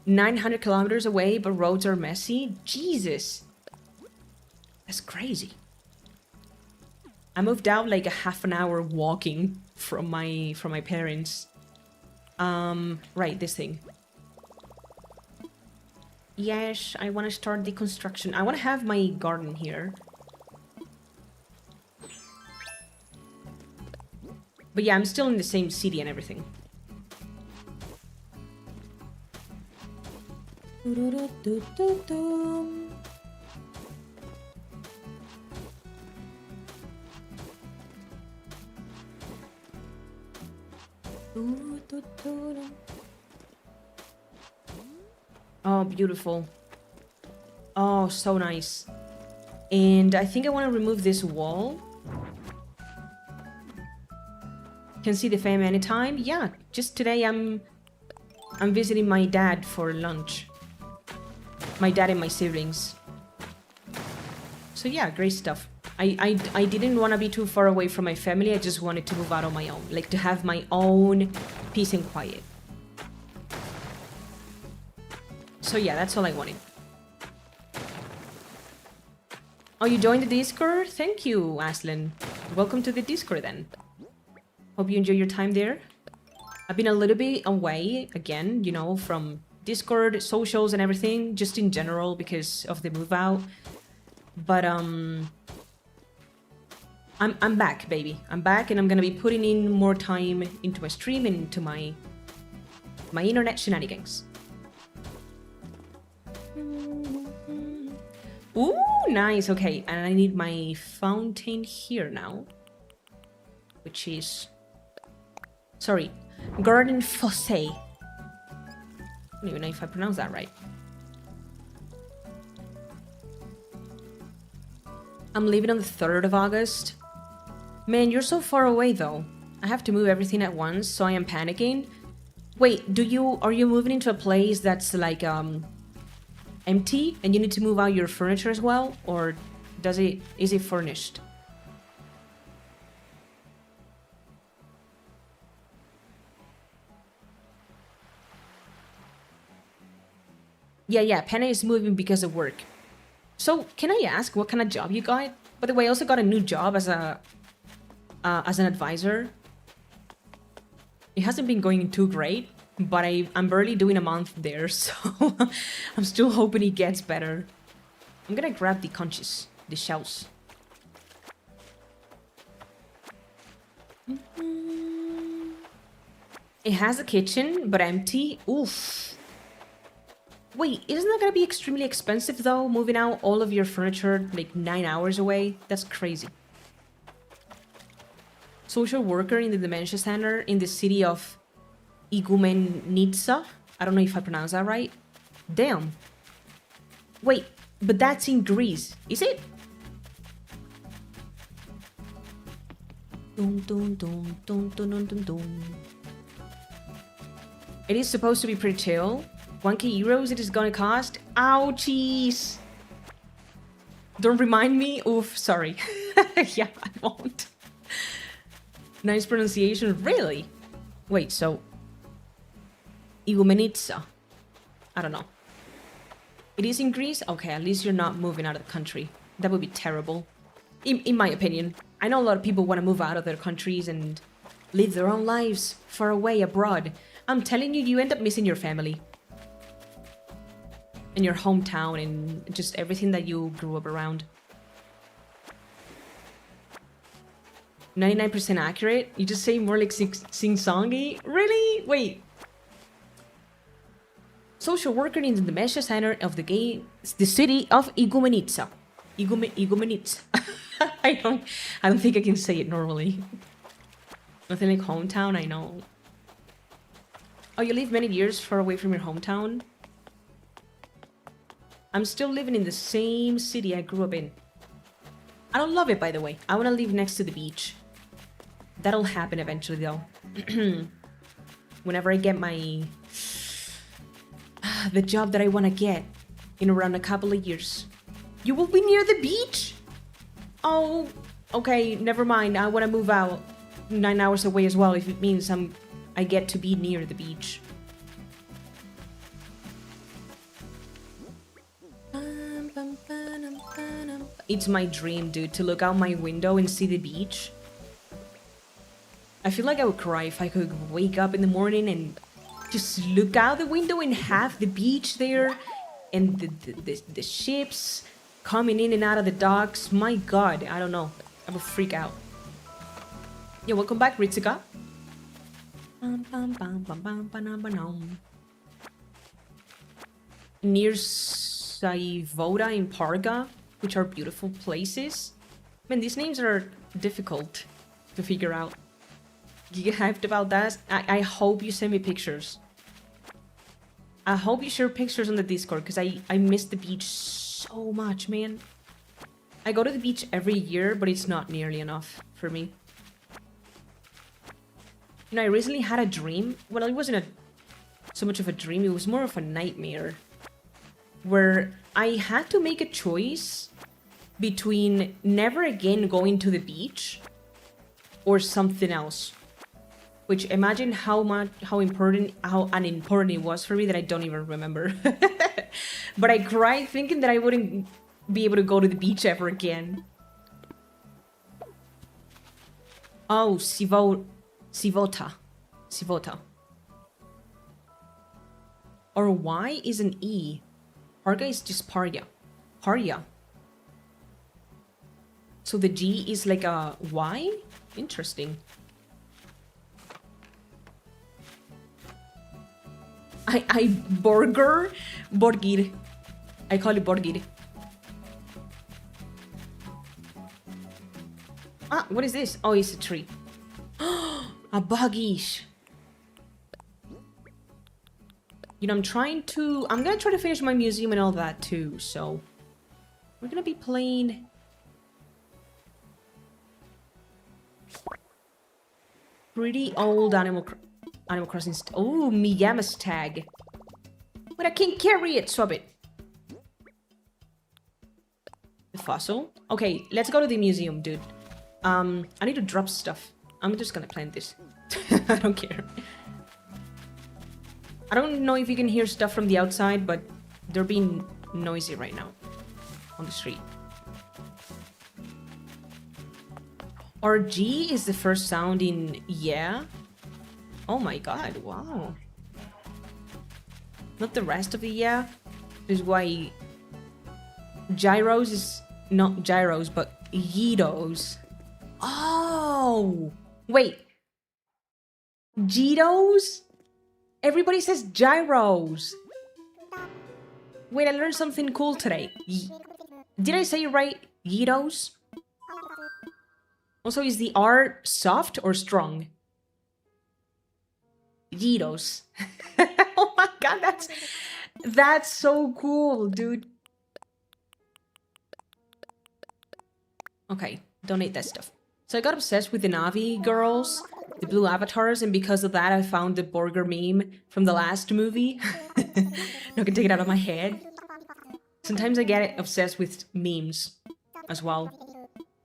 900 kilometers away, but roads are messy? Jesus. That's crazy. I moved out like a half an hour walking from my parents. Right, this thing. Yes, I want to start the construction. I want to have my garden here. But yeah, I'm still in the same city and everything. Oh, beautiful. Oh, so nice. And I think I want to remove this wall. Can see the fam anytime. Yeah, just today I'm visiting my dad for lunch. My dad and my siblings. So yeah, great stuff. I didn't want to be too far away from my family. I just wanted to move out on my own. Like to have my own peace and quiet. So yeah, that's all I wanted. Oh, you joined the Discord? Thank you, Aslan. Welcome to the Discord then. Hope you enjoy your time there. I've been a little bit away again, you know, from Discord, socials and everything, just in general because of the move out. But I'm back, baby. I'm back and I'm gonna be putting in more time into my stream and into my internet shenanigans. Ooh, nice. Okay, and I need my fountain here now, which is, sorry, Garden Fosse. I don't even know if I pronounced that right. I'm leaving on the 3rd of August. Man, you're so far away though. I have to move everything at once, so I am panicking. Wait, are you moving into a place that's like empty and you need to move out your furniture as well, or is it furnished? Yeah, Penna is moving because of work. So, can I ask what kind of job you got? By the way, I also got a new job as an advisor. It hasn't been going too great, but I'm barely doing a month there, so I'm still hoping it gets better. I'm gonna grab the conches, the shells. It has a kitchen, but empty. Oof. Wait, isn't that gonna be extremely expensive though, moving out all of your furniture like 9 hours away? That's crazy. Social worker in the dementia center in the city of Igumenitsa. I don't know if I pronounced that right. Damn. Wait, but that's in Greece, is it? Dun, dun, dun, dun, dun, dun, dun, dun. It is supposed to be pretty chill. 1k euros it is gonna cost. Ouchies! Don't remind me. Oof, sorry. Yeah, I won't. Nice pronunciation, really? Wait, so... Igumenitsa. I don't know. It is in Greece? Okay, at least you're not moving out of the country. That would be terrible. In my opinion. I know a lot of people want to move out of their countries and live their own lives far away abroad. I'm telling you, you end up missing your family. And your hometown and just everything that you grew up around. 99% accurate? You just say more like sing-songy? Really? Wait. Social worker in the dementia center of the city of Igumenitsa. Igumenitsa. I don't think I can say it normally. Nothing like hometown, I know. Oh, you live many years far away from your hometown? I'm still living in the same city I grew up in. I don't love it, by the way. I want to live next to the beach. That'll happen eventually, though. Whenever I get the job that I want to get in around a couple of years. You will be near the beach? Oh, okay, never mind. I want to move out 9 hours away as well if it means I get to be near the beach. it's my dream, dude, to look out my window and see the beach. I feel like I would cry if I could wake up in the morning and just look out the window and have the beach there and the ships coming in and out of the docks. My god, I don't know. I would freak out. Yeah, welcome back, Ritsuka. Near Saivoda in Parga, which are beautiful places. Man, these names are difficult to figure out. You get hyped about that? I hope you send me pictures. I hope you share pictures on the Discord, because I miss the beach so much, man. I go to the beach every year, but it's not nearly enough for me. You know, I recently had a dream. Well, it wasn't so much of a dream, it was more of a nightmare. Where I had to make a choice between never again going to the beach or something else. Which, imagine how unimportant it was for me that I don't even remember. But I cried thinking that I wouldn't be able to go to the beach ever again. Oh, Sivota. Or Y is an E. Parga is just Parya. So the G is like a Y? Interesting. Borgir. I call it Borgir. Ah, what is this? Oh, it's a tree. A buggish. You know, I'm gonna try to finish my museum and all that too, so we're gonna be playing pretty old Animal Crossing. Oh, Miyama's tag. But I can't carry it, swap it. The fossil. Okay, let's go to the museum, dude. I need to drop stuff. I'm just gonna plant this. I don't care. I don't know if you can hear stuff from the outside, but they're being noisy right now on the street. Or G is the first sound in yeah. Oh my god, wow. Not the rest of the yeah. This is why gyros is not gyros, but gyros. Oh, wait. Gyros? Everybody says gyros. Wait, I learned something cool today. Did I say it right? Gyros? Also, is the R soft or strong? Gyros. Oh my god, that's so cool, dude. Okay, donate that stuff. So I got obsessed with the Navi girls, the blue avatars, and because of that I found the burger meme from the last movie. I can take it out of my head. Sometimes I get obsessed with memes as well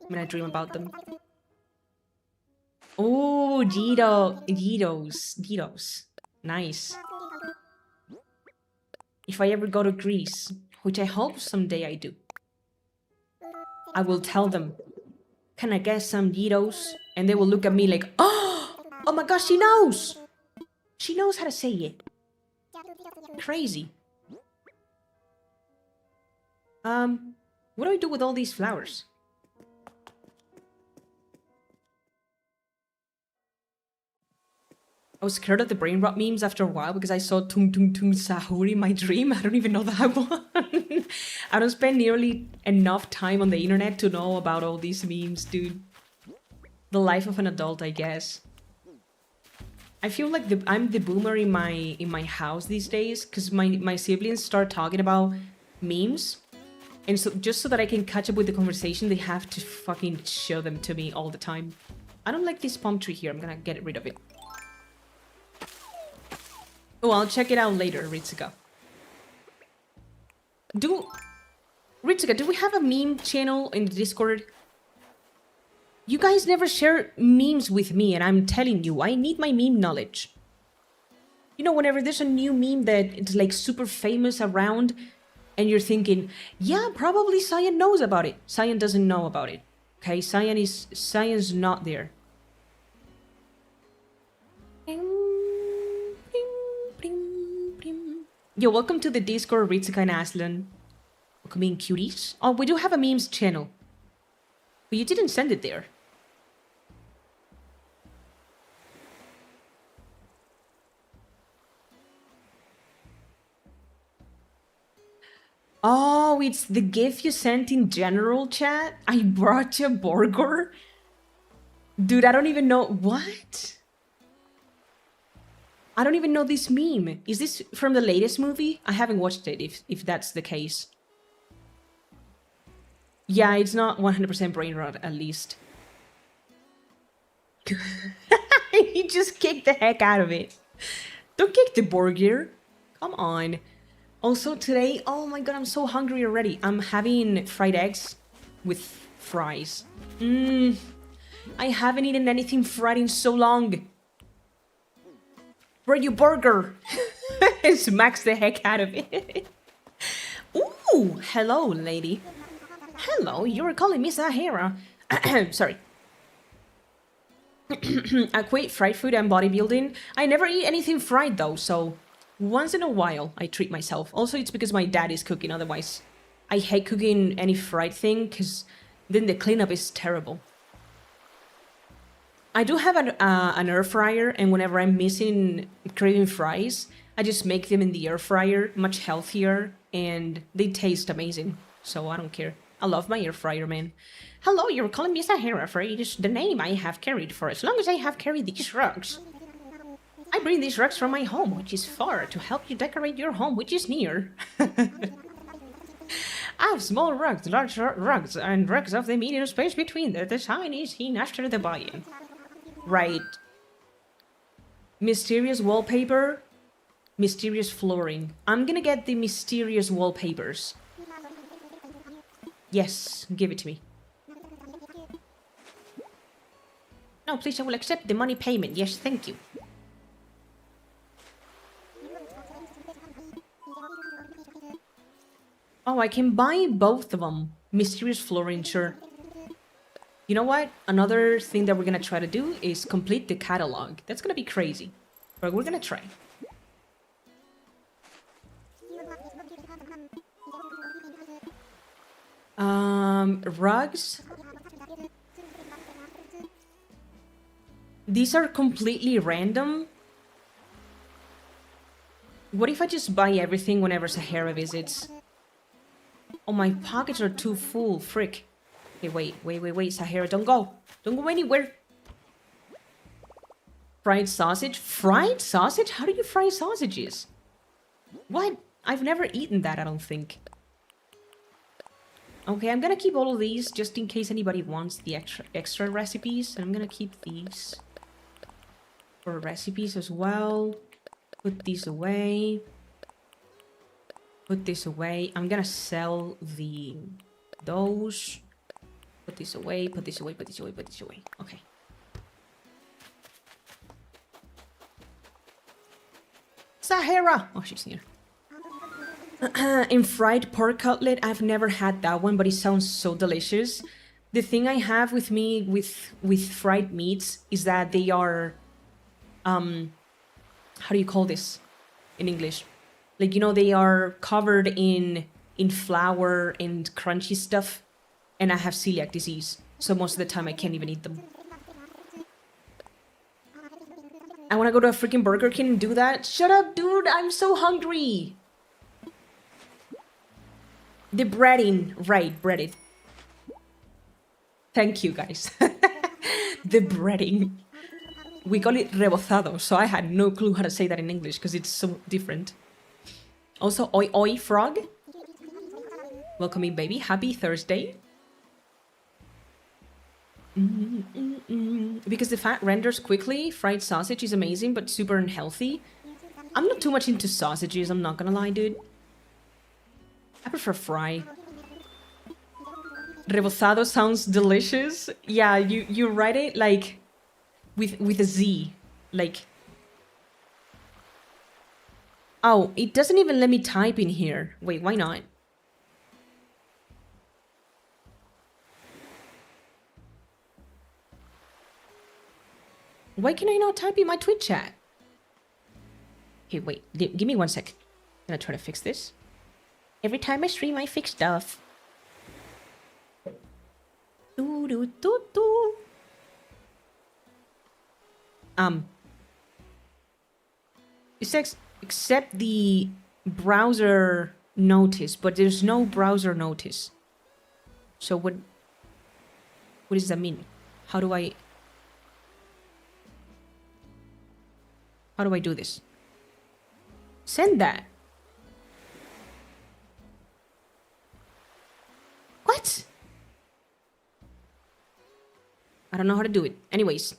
when I dream about them. Oh, Giros. Nice. If I ever go to Greece, which I hope someday I do, I will tell them, can I get some Giros? And they will look at me like, oh my gosh, she knows! She knows how to say it. Crazy. What do I do with all these flowers? I was scared of the brain rot memes after a while because I saw Tung Tung Tung Sahur in my dream. I don't even know that one. I don't spend nearly enough time on the internet to know about all these memes, dude. The life of an adult, I guess. I feel like I'm the boomer in my house these days because my siblings start talking about memes. And so just so that I can catch up with the conversation, they have to fucking show them to me all the time. I don't like this palm tree here. I'm gonna get rid of it. Oh, I'll check it out later, Ritsuka. Ritsuka, do we have a meme channel in the Discord? You guys never share memes with me, and I'm telling you, I need my meme knowledge. You know, whenever there's a new meme that it's like super famous around, And you're thinking, yeah, probably Cyan knows about it. Cyan doesn't know about it. Okay, Cyan's not there. Yo, welcome to the Discord, Ritsuka and Aslan. Welcome in, cuties. Oh, we do have a memes channel. But you didn't send it there. Oh, it's the GIF you sent in general chat? I brought you a burger? Dude, I don't even know. What? I don't even know this meme. Is this from the latest movie? I haven't watched it, if that's the case. Yeah, it's not 100% brain rot, at least. He just kicked the heck out of it. Don't kick the burger. Come on. Also today, oh my god, I'm so hungry already. I'm having fried eggs with fries. I haven't eaten anything fried in so long. Bro, you burger. Smacks the heck out of it. Ooh, hello, lady. Hello, you were calling me Sahara. Sorry. I quit fried food and bodybuilding. I never eat anything fried though, so once in a while I treat myself. Also, it's because my dad is cooking, otherwise I hate cooking any fried thing because then the cleanup is terrible. I do have an air fryer, and whenever I'm craving fries, I just make them in the air fryer, much healthier, and they taste amazing, so I don't care. I love my air fryer, man. Hello, you're calling me Sahara for it is the name I have carried for as long as I have carried these rugs. I bring these rugs from my home, which is far, to help you decorate your home, which is near. I have small rugs, large rugs, and rugs of the medium space between. The design is seen after the buy-in. Right. Mysterious wallpaper, mysterious flooring. I'm gonna get the mysterious wallpapers. Yes, give it to me. No, please, I will accept the money payment. Yes, thank you. Oh, I can buy both of them. Mysterious flooring, sure. You know what? Another thing that we're gonna try to do is complete the catalog. That's gonna be crazy. But we're gonna try. Rugs. These are completely random. What if I just buy everything whenever Sahara visits? Oh, my pockets are too full, frick. Okay, wait, Sahara, don't go. Don't go anywhere. Fried sausage? Fried sausage? How do you fry sausages? What? I've never eaten that, I don't think. Okay, I'm gonna keep all of these just in case anybody wants the extra recipes. And I'm gonna keep these for recipes as well. Put these away. Put this away. I'm gonna sell those. Put this away, put this away, put this away, put this away. Okay. Sahara! Oh, she's here. In fried pork cutlet, I've never had that one, but it sounds so delicious. The thing I have with me with fried meats is that they are, how do you call this in English? Like, you know, they are covered in flour and crunchy stuff, and I have celiac disease, so most of the time I can't even eat them. I want to go to a freaking Burger King and do that. Shut up, dude! I'm so hungry! The breading. Right, breaded. Thank you, guys. The breading. We call it rebozado, so I had no clue how to say that in English because it's so different. Also, oi oi frog. Welcome in, baby. Happy Thursday. Because the fat renders quickly, fried sausage is amazing, but super unhealthy. I'm not too much into sausages, I'm not gonna lie, dude. I prefer fry. Rebozado sounds delicious. Yeah, you write it like with a Z. Like, oh, it doesn't even let me type in here. Wait, why not? Why can I not type in my Twitch chat? Hey, wait. Give me 1 sec. I'm gonna try to fix this. Every time I stream, I fix stuff. Do do do do. It says accept the browser notice, but there's no browser notice. So what does that mean? How do I do this? Send that. What? I don't know how to do it. Anyways,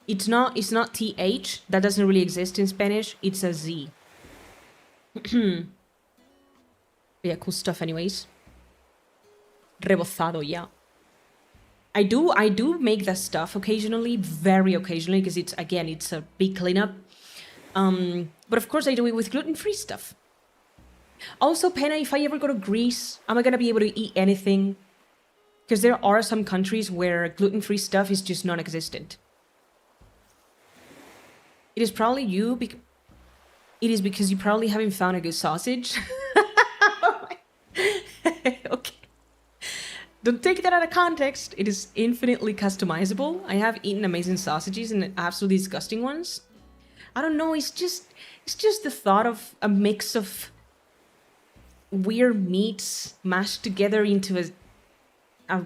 it's not TH. That doesn't really exist in Spanish. It's a Z. Yeah, cool stuff anyways. Rebozado, yeah. I do make that stuff occasionally, very occasionally, because it's a big cleanup. But of course I do it with gluten-free stuff. Also, Pena, if I ever go to Greece, am I gonna be able to eat anything? Because there are some countries where gluten-free stuff is just non-existent. It is probably you, it is because you probably haven't found a good sausage. Okay. Don't take that out of context. It is infinitely customizable. I have eaten amazing sausages and absolutely disgusting ones. I don't know, it's just the thought of a mix of weird meats mashed together into a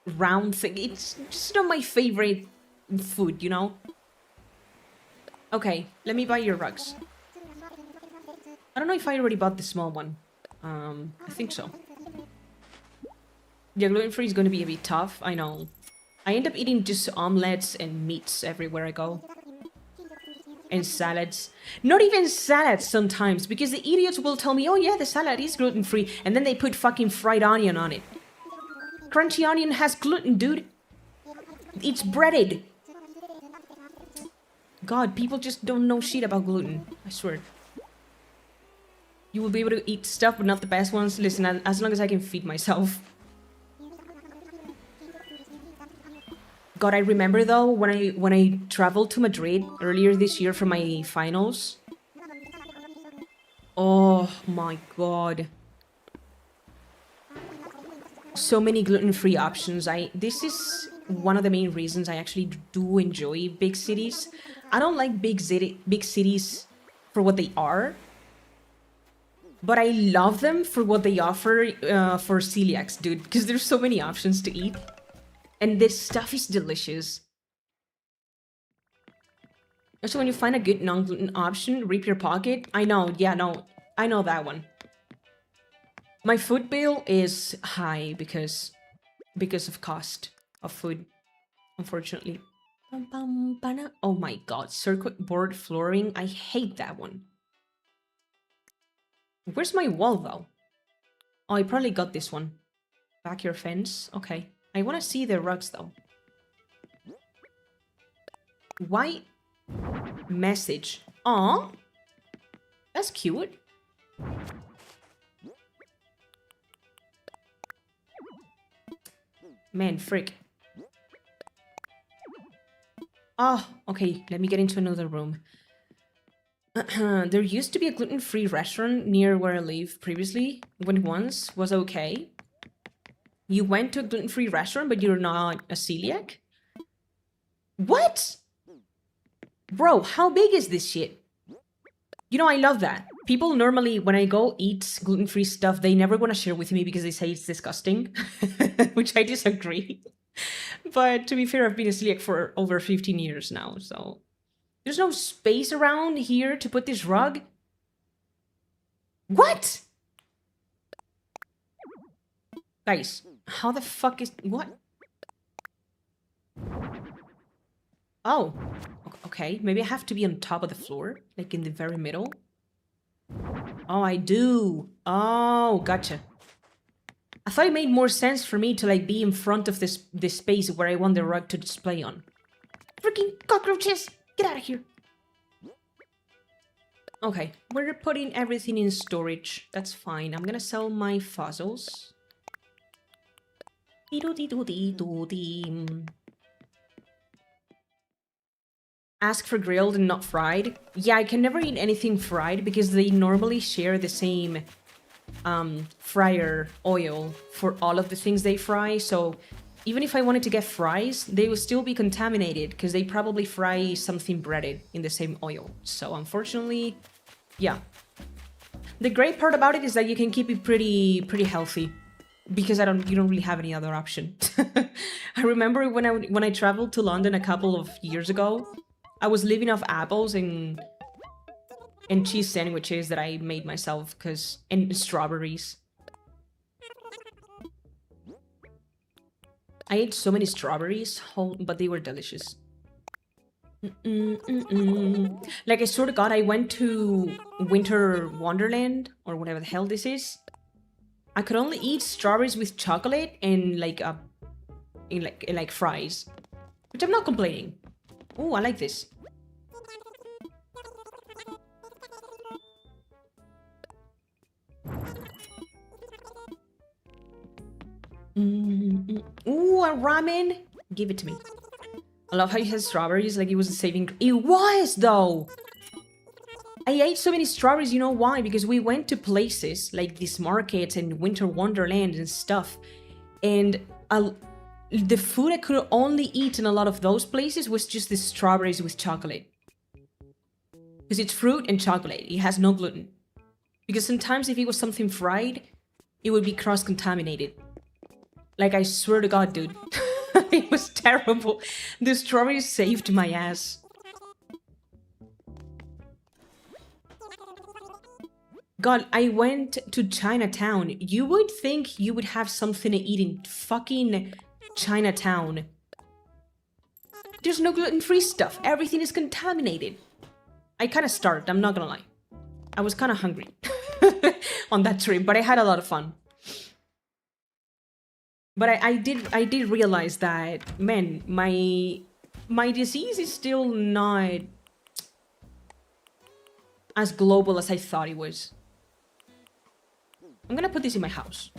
round thing. It's just not my favorite food, you know? Okay, let me buy your rugs. I don't know if I already bought the small one. I think so. Yeah, gluten-free is going to be a bit tough, I know. I end up eating just omelets and meats everywhere I go. And salads. Not even salads sometimes, because the idiots will tell me, oh yeah, the salad is gluten-free, and then they put fucking fried onion on it. Crunchy onion has gluten, dude. It's breaded. God, people just don't know shit about gluten. I swear. You will be able to eat stuff, but not the best ones. Listen, as long as I can feed myself. God, I remember though when I traveled to Madrid earlier this year for my finals. Oh my God. So many gluten-free options. This is one of the main reasons I actually do enjoy big cities. I don't like big cities for what they are, but I love them for what they offer for celiacs, dude, because there's so many options to eat. And this stuff is delicious. So when you find a good non-gluten option, rip your pocket. I know, yeah, no, I know that one. My food bill is high because of cost of food, unfortunately. Oh my God, circuit board flooring. I hate that one. Where's my wall though? Oh, I probably got this one. Back your fence. Okay. I want to see the rugs though. White message. Aw. That's cute. Man, frick. Oh, okay. Let me get into another room. There used to be a gluten-free restaurant near where I live previously. When once was okay. You went to a gluten-free restaurant, but you're not a celiac? What? Bro, how big is this shit? You know, I love that. People normally, when I go eat gluten-free stuff, they never want to share with me because they say it's disgusting. Which I disagree. But to be fair, I've been a celiac for over 15 years now, so... There's no space around here to put this rug? What? Guys, how the fuck is... What? Oh. Okay, maybe I have to be on top of the floor. Like in the very middle. Oh, I do. Oh, gotcha. I thought it made more sense for me to like be in front of this space where I want the rug to display on. Freaking cockroaches! Get out of here! Okay, we're putting everything in storage. That's fine. I'm gonna sell my fossils. ask for grilled and not fried. Yeah, I can never eat anything fried because they normally share the same fryer oil for all of the things they fry. So even if I wanted to get fries, they would still be contaminated because they probably fry something breaded in the same oil. So unfortunately, yeah. The great part about it is that you can keep it pretty healthy because you don't really have any other option. I remember when I traveled to London a couple of years ago, I was living off apples and cheese sandwiches that I made myself and strawberries. I ate so many strawberries, but they were delicious. Like, I swear to God, I went to Winter Wonderland, or whatever the hell this is. I could only eat strawberries with chocolate and like fries, which I'm not complaining. Oh, I like this. Ooh, a ramen. Give it to me. I love how he has strawberries, like he was saving. It was, though. I ate so many strawberries, you know why? Because we went to places like these markets and Winter Wonderland and stuff. And the food I could only eat in a lot of those places was just the strawberries with chocolate. Because it's fruit and chocolate. It has no gluten. Because sometimes if it was something fried, it would be cross-contaminated. Like, I swear to God, dude. It was terrible. The strawberries saved my ass. God, I went to Chinatown. You would think you would have something to eat in fucking Chinatown. There's no gluten-free stuff. Everything is contaminated. I kind of starved, I'm not gonna lie. I was kind of hungry on that trip, but I had a lot of fun. But I did realize that, man, my disease is still not as global as I thought it was. I'm gonna put this in my house.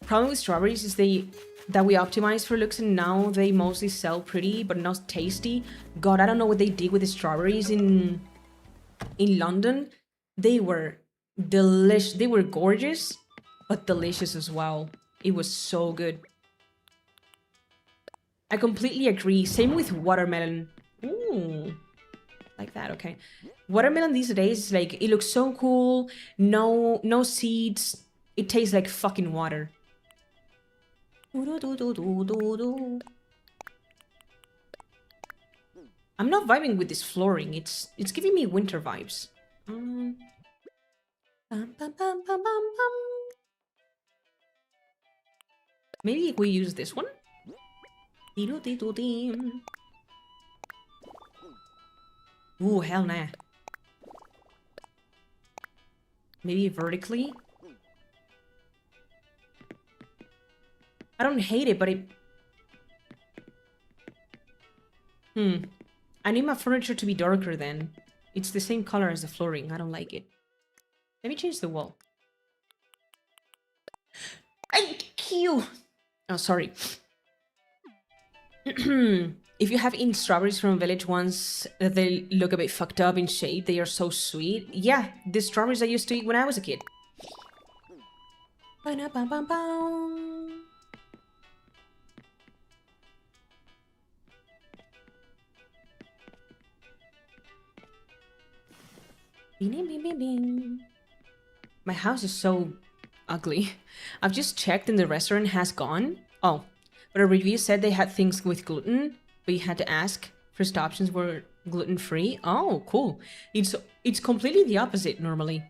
Problem with strawberries is that we optimize for looks and now they mostly sell pretty but not tasty. God, I don't know what they did with the strawberries in London. They were delicious. They were gorgeous, but delicious as well. It was so good. I completely agree. Same with watermelon. Ooh, like that. Okay. Watermelon these days, like, it looks so cool. No seeds. It tastes like fucking water. I'm not vibing with this flooring. It's giving me winter vibes. Maybe we use this one. Ooh, hell nah. Maybe vertically. I don't hate it, but it... I need my furniture to be darker then. It's the same color as the flooring. I don't like it. Let me change the wall. Thank you! Oh, sorry. If you have eaten strawberries from village ones, they look a bit fucked up in shape. They are so sweet. Yeah, the strawberries I used to eat when I was a kid. My house is so ugly. I've just checked and the restaurant has gone. Oh, but a review said they had things with gluten, but you had to ask. First options were gluten-free. Oh, cool. It's completely the opposite normally.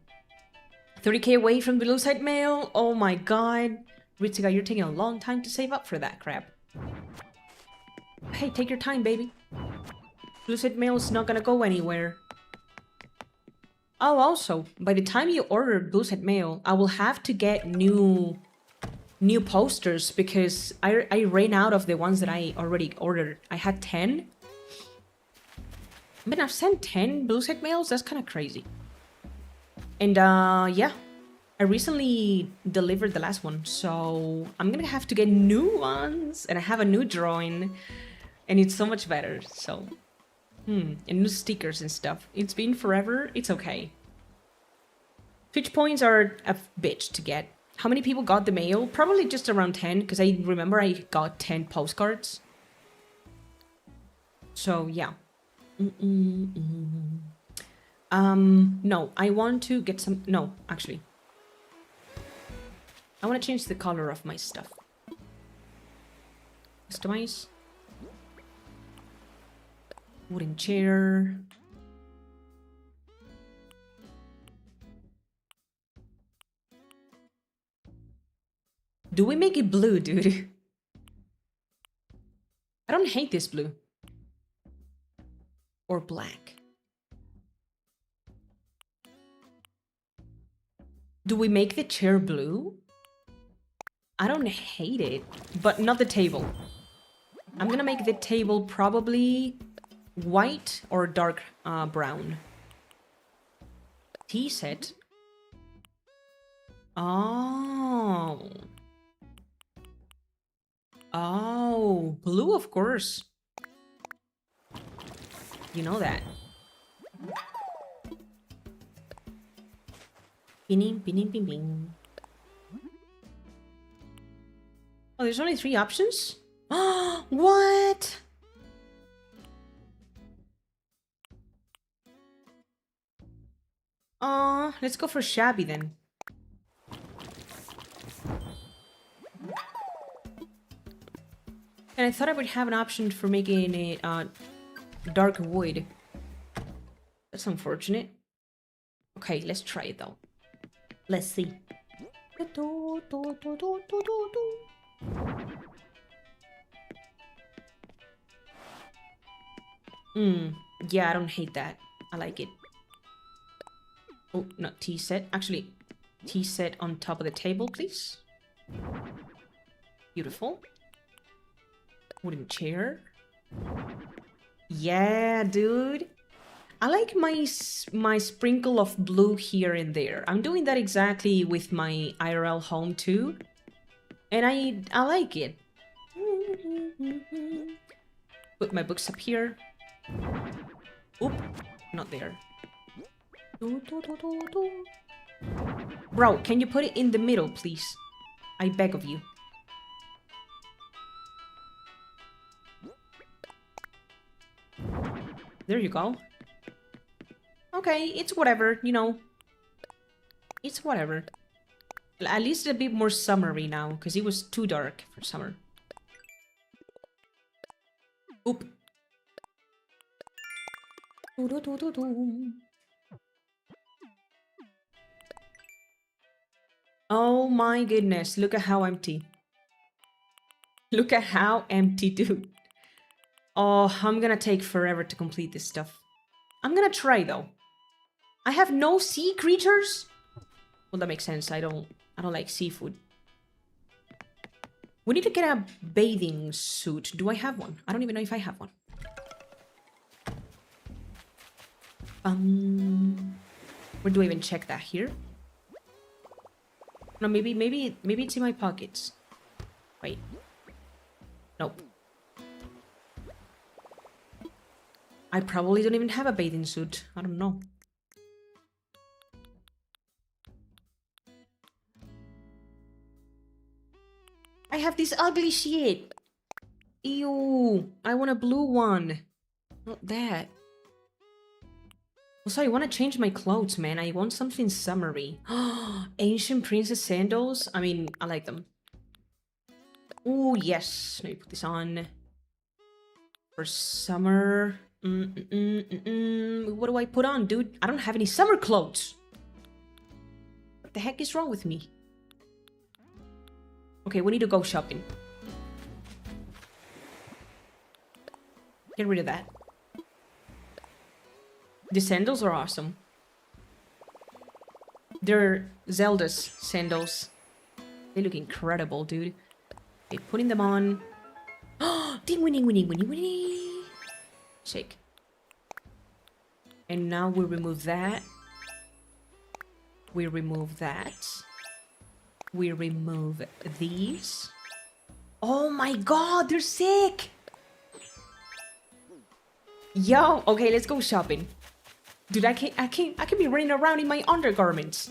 30k away from the blue side mail. Oh my god. Ritsuga, you're taking a long time to save up for that crap. Hey, take your time, baby. Blue side mail is not gonna go anywhere. Oh, also, by the time you order Blue Side Mail, I will have to get new posters because I ran out of the ones that I already ordered. I had 10. But I've sent 10 Blue Side Mails? That's kind of crazy. And, yeah. I recently delivered the last one, so I'm gonna have to get new ones, and I have a new drawing, and it's so much better, so... and new stickers and stuff. It's been forever, it's okay. Twitch points are a bitch to get. How many people got the mail? Probably just around 10, because I remember I got 10 postcards. So, yeah. No, I want to get some... No, actually. I want to change the color of my stuff. Customize. Wooden chair. Do we make it blue, dude? I don't hate this blue. Or black. Do we make the chair blue? I don't hate it, but not the table. I'm gonna make the table probably white or dark brown. Tea set. Oh. Oh, blue, of course. You know that. Bing, bing, bing, bing. Oh, there's only 3 options? What? Let's go for shabby then. And I thought I would have an option for making it dark wood. That's unfortunate. Okay, let's try it though. Let's see. Yeah, I don't hate that. I like it. Oh, not tea set. Actually, tea set on top of the table, please. Beautiful. Wooden chair. Yeah, dude. I like my sprinkle of blue here and there. I'm doing that exactly with my IRL home too. And I like it. Put my books up here. Oop, not there. Bro, can you put it in the middle, please? I beg of you. There you go. Okay, it's whatever, you know. It's whatever. At least a bit more summery now, because it was too dark for summer. Oop. Oh my goodness, look at how empty. Look at how empty, dude. Oh, I'm gonna take forever to complete this stuff. I'm gonna try though. I have no sea creatures? Well, that makes sense. I don't like seafood. We need to get a bathing suit. Do I have one? I don't even know if I have one. Where do I even check that? Here? No, maybe it's in my pockets. Wait. Nope. I probably don't even have a bathing suit. I don't know. I have this ugly shit. Ew. I want a blue one. Not that. Also, I want to change my clothes, man. I want something summery. Ancient princess sandals. I mean, I like them. Oh, yes. Let me put this on. For summer. What do I put on, dude? I don't have any summer clothes. What the heck is wrong with me? Okay, we need to go shopping. Get rid of that. The sandals are awesome. They're Zelda's sandals. They look incredible, dude. Okay, putting them on. Oh, ding, winning, winning, winning, winning. Shake. And now we'll remove that. We remove that. We remove these. Oh my god, they're sick! Yo, okay, let's go shopping. Dude, I can be running around in my undergarments.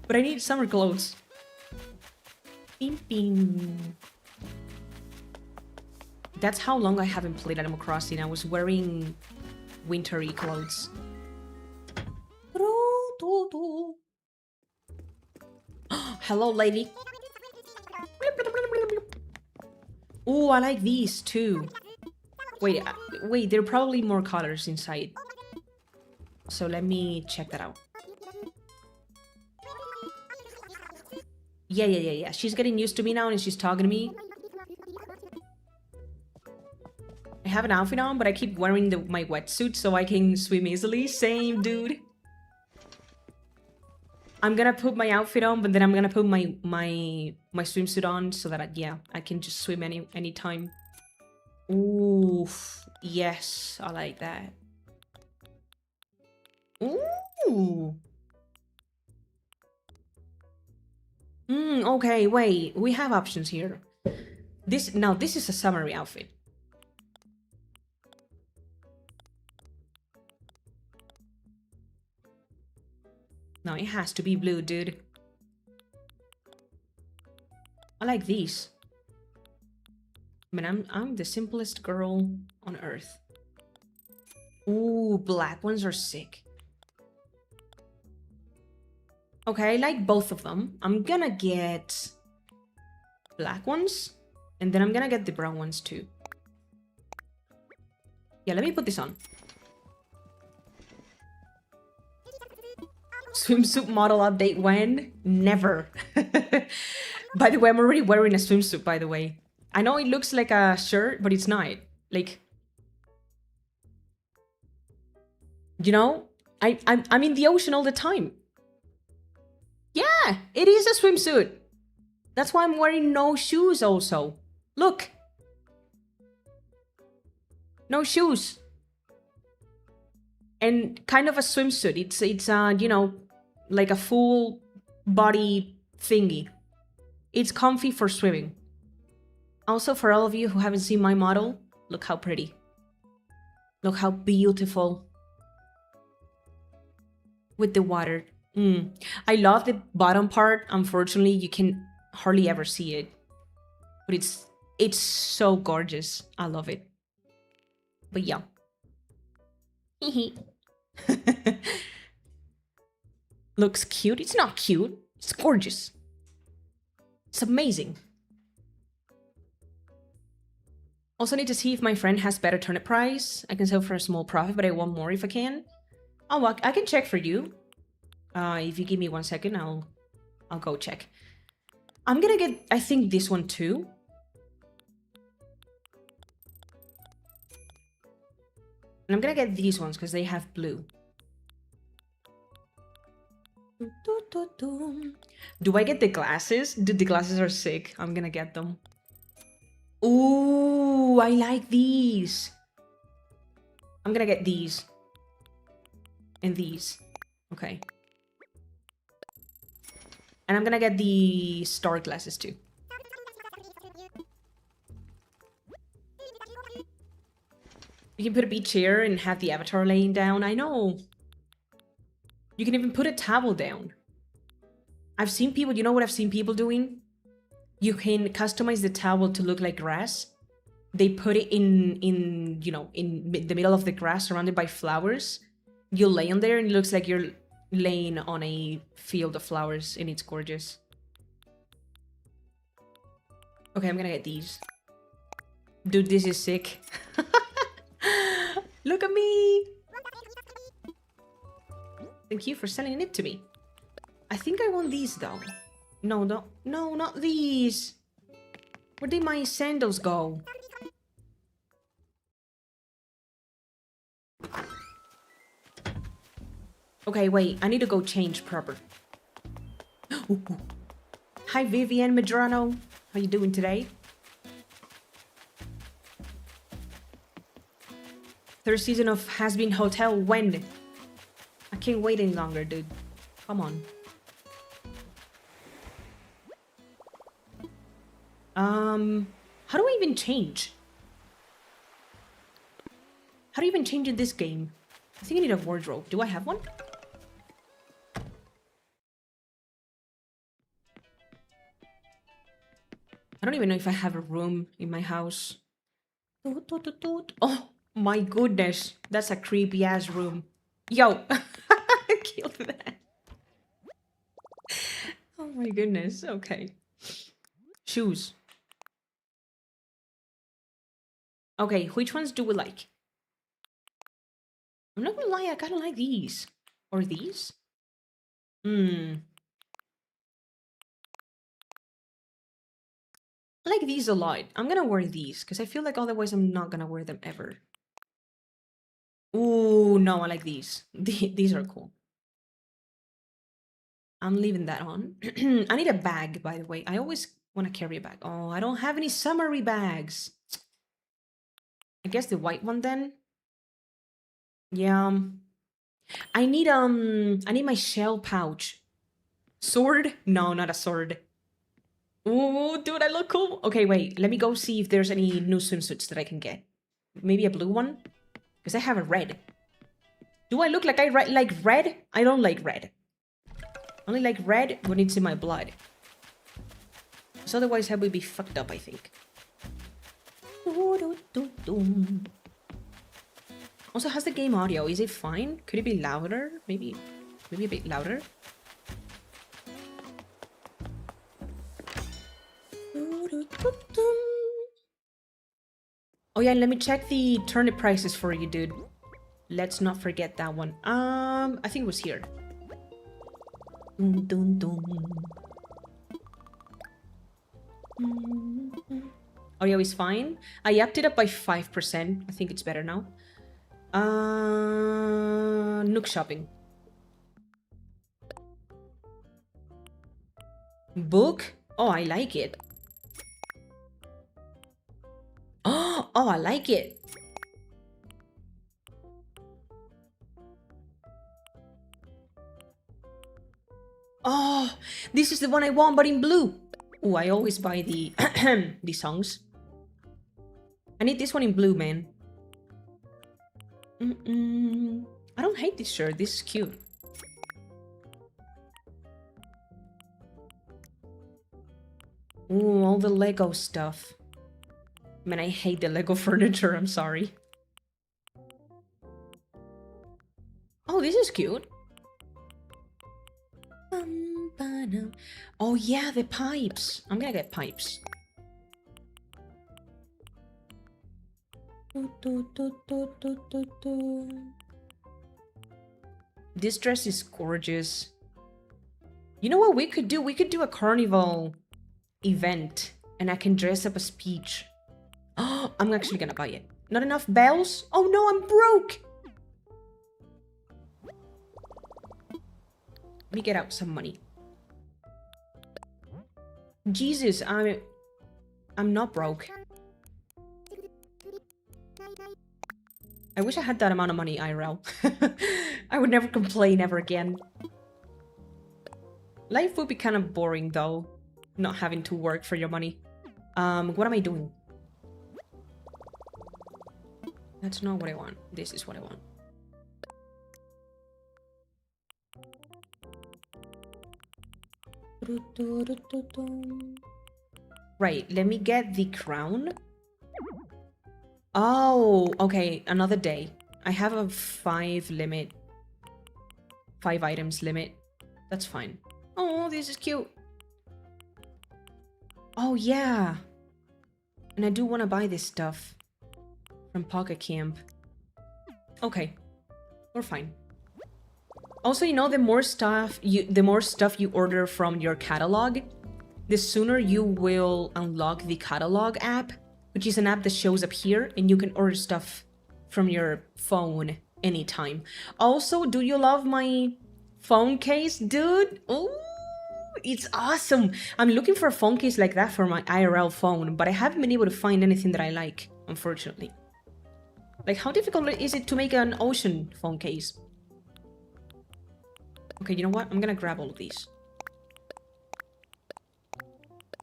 But I need summer clothes. Bing, bing. That's how long I haven't played Animal Crossing. I was wearing wintry clothes. Hello, lady. Oh, I like these too. Wait, there are probably more colors inside. So let me check that out. Yeah. She's getting used to me now and she's talking to me. I have an outfit on, but I keep wearing my wetsuit so I can swim easily. Same, dude. I'm gonna put my outfit on, but then I'm gonna put my swimsuit on so that I can just swim anytime. Ooh, yes, I like that. Ooh. Okay, wait. We have options here. This is a summery outfit. No, it has to be blue, dude. I like these. I mean, I'm the simplest girl on earth. Ooh, black ones are sick. Okay, I like both of them. I'm gonna get black ones, and then I'm gonna get the brown ones too. Yeah, let me put this on. Swimsuit model update when? Never. By the way, I'm already wearing a swimsuit, by the way. I know it looks like a shirt, but it's not. Like, you know, I'm in the ocean all the time. Yeah, it is a swimsuit. That's why I'm wearing no shoes also. Look. No shoes. And kind of a swimsuit. It's you know, like a full body thingy. It's comfy for swimming. Also, for all of you who haven't seen my model, look how pretty. Look how beautiful. With the water. I love the bottom part. Unfortunately, you can hardly ever see it. But it's so gorgeous. I love it. But yeah. Looks cute. It's not cute. It's gorgeous. It's amazing. Also need to see if my friend has better turnip price. I can sell for a small profit, but I want more if I can. Oh, well, I can check for you. If you give me 1 second, I'll go check. I'm gonna get, I think, this one too. And I'm gonna get these ones because they have blue. Do I get the glasses? Dude, the glasses are sick. I'm gonna get them. Ooh, I like these. I'm gonna get these. And these. Okay. And I'm gonna get the star glasses too. You can put a beach chair and have the avatar laying down. I know. You can even put a towel down. I've seen people, you know what I've seen people doing? You can customize the towel to look like grass. They put it in you know, in the middle of the grass surrounded by flowers. You lay on there and it looks like you're laying on a field of flowers and it's gorgeous. Okay, I'm gonna get these. Dude, this is sick. Look at me! Thank you for selling it to me. I think I want these though. No, not these. Where did my sandals go? Okay, wait. I need to go change proper. Ooh. Hi, Vivian Medrano. How you doing today? Third season of Has Been Hotel when? I can't wait any longer, dude. Come on. How do I even change? How do you even change in this game? I think I need a wardrobe. Do I have one? I don't even know if I have a room in my house. Oh my goodness. That's a creepy ass room. Yo. I killed that. Oh my goodness. Okay. Shoes. Okay, which ones do we like? I'm not gonna lie, I kinda like these. Or these? I like these a lot. I'm gonna wear these, because I feel like otherwise I'm not gonna wear them ever. Ooh, no, I like these. These are cool. I'm leaving that on. I need a bag, by the way. I always want to carry a bag. Oh, I don't have any summery bags. I guess the white one then. Yeah. I need my shell pouch. Sword? No, not a sword. Ooh, dude, I look cool. Okay, wait. Let me go see if there's any new swimsuits that I can get. Maybe a blue one? Because I have a red. Do I look like I like red? I don't like red. Only like red when it's in my blood. Because otherwise I would be fucked up, I think. Also, has the game audio? Is it fine? Could it be louder? Maybe a bit louder? Oh yeah, let me check the turnip prices for you, dude. Let's not forget that one. I think it was here. Audio is fine. I upped it up by 5%. I think it's better now. Nook shopping. Book? Oh, I like it. Oh, I like it. Oh, this is the one I want, but in blue. Oh, I always buy the the songs. I need this one in blue, man. I don't hate this shirt. This is cute. Ooh, all the Lego stuff. Man, I hate the Lego furniture. I'm sorry. Oh, this is cute. Oh yeah, the pipes. I'm gonna get pipes. This dress is gorgeous. You know what we could do? We could do a carnival event and I can dress up as Peach. Oh, I'm actually gonna buy it. Not enough bells? Oh no, I'm broke! Let me get out some money. Jesus, I'm not broke. I wish I had that amount of money, IRL. I would never complain ever again. Life would be kind of boring though, not having to work for your money. What am I doing? That's not what I want. This is what I want. Right, let me get the crown. Oh, okay, another day. I have a 5 items limit. That's fine. Oh, this is cute. Oh, yeah. And I do want to buy this stuff from Pocket Camp. Okay, we're fine. Also, you know, the more stuff you order from your catalog, the sooner you will unlock the catalog app, which is an app that shows up here, and you can order stuff from your phone anytime. Also, do you love my phone case, dude? Ooh, it's awesome. I'm looking for a phone case like that for my IRL phone, but I haven't been able to find anything that I like, unfortunately. Like, how difficult is it to make an ocean phone case? Okay, you know what? I'm gonna grab all of these.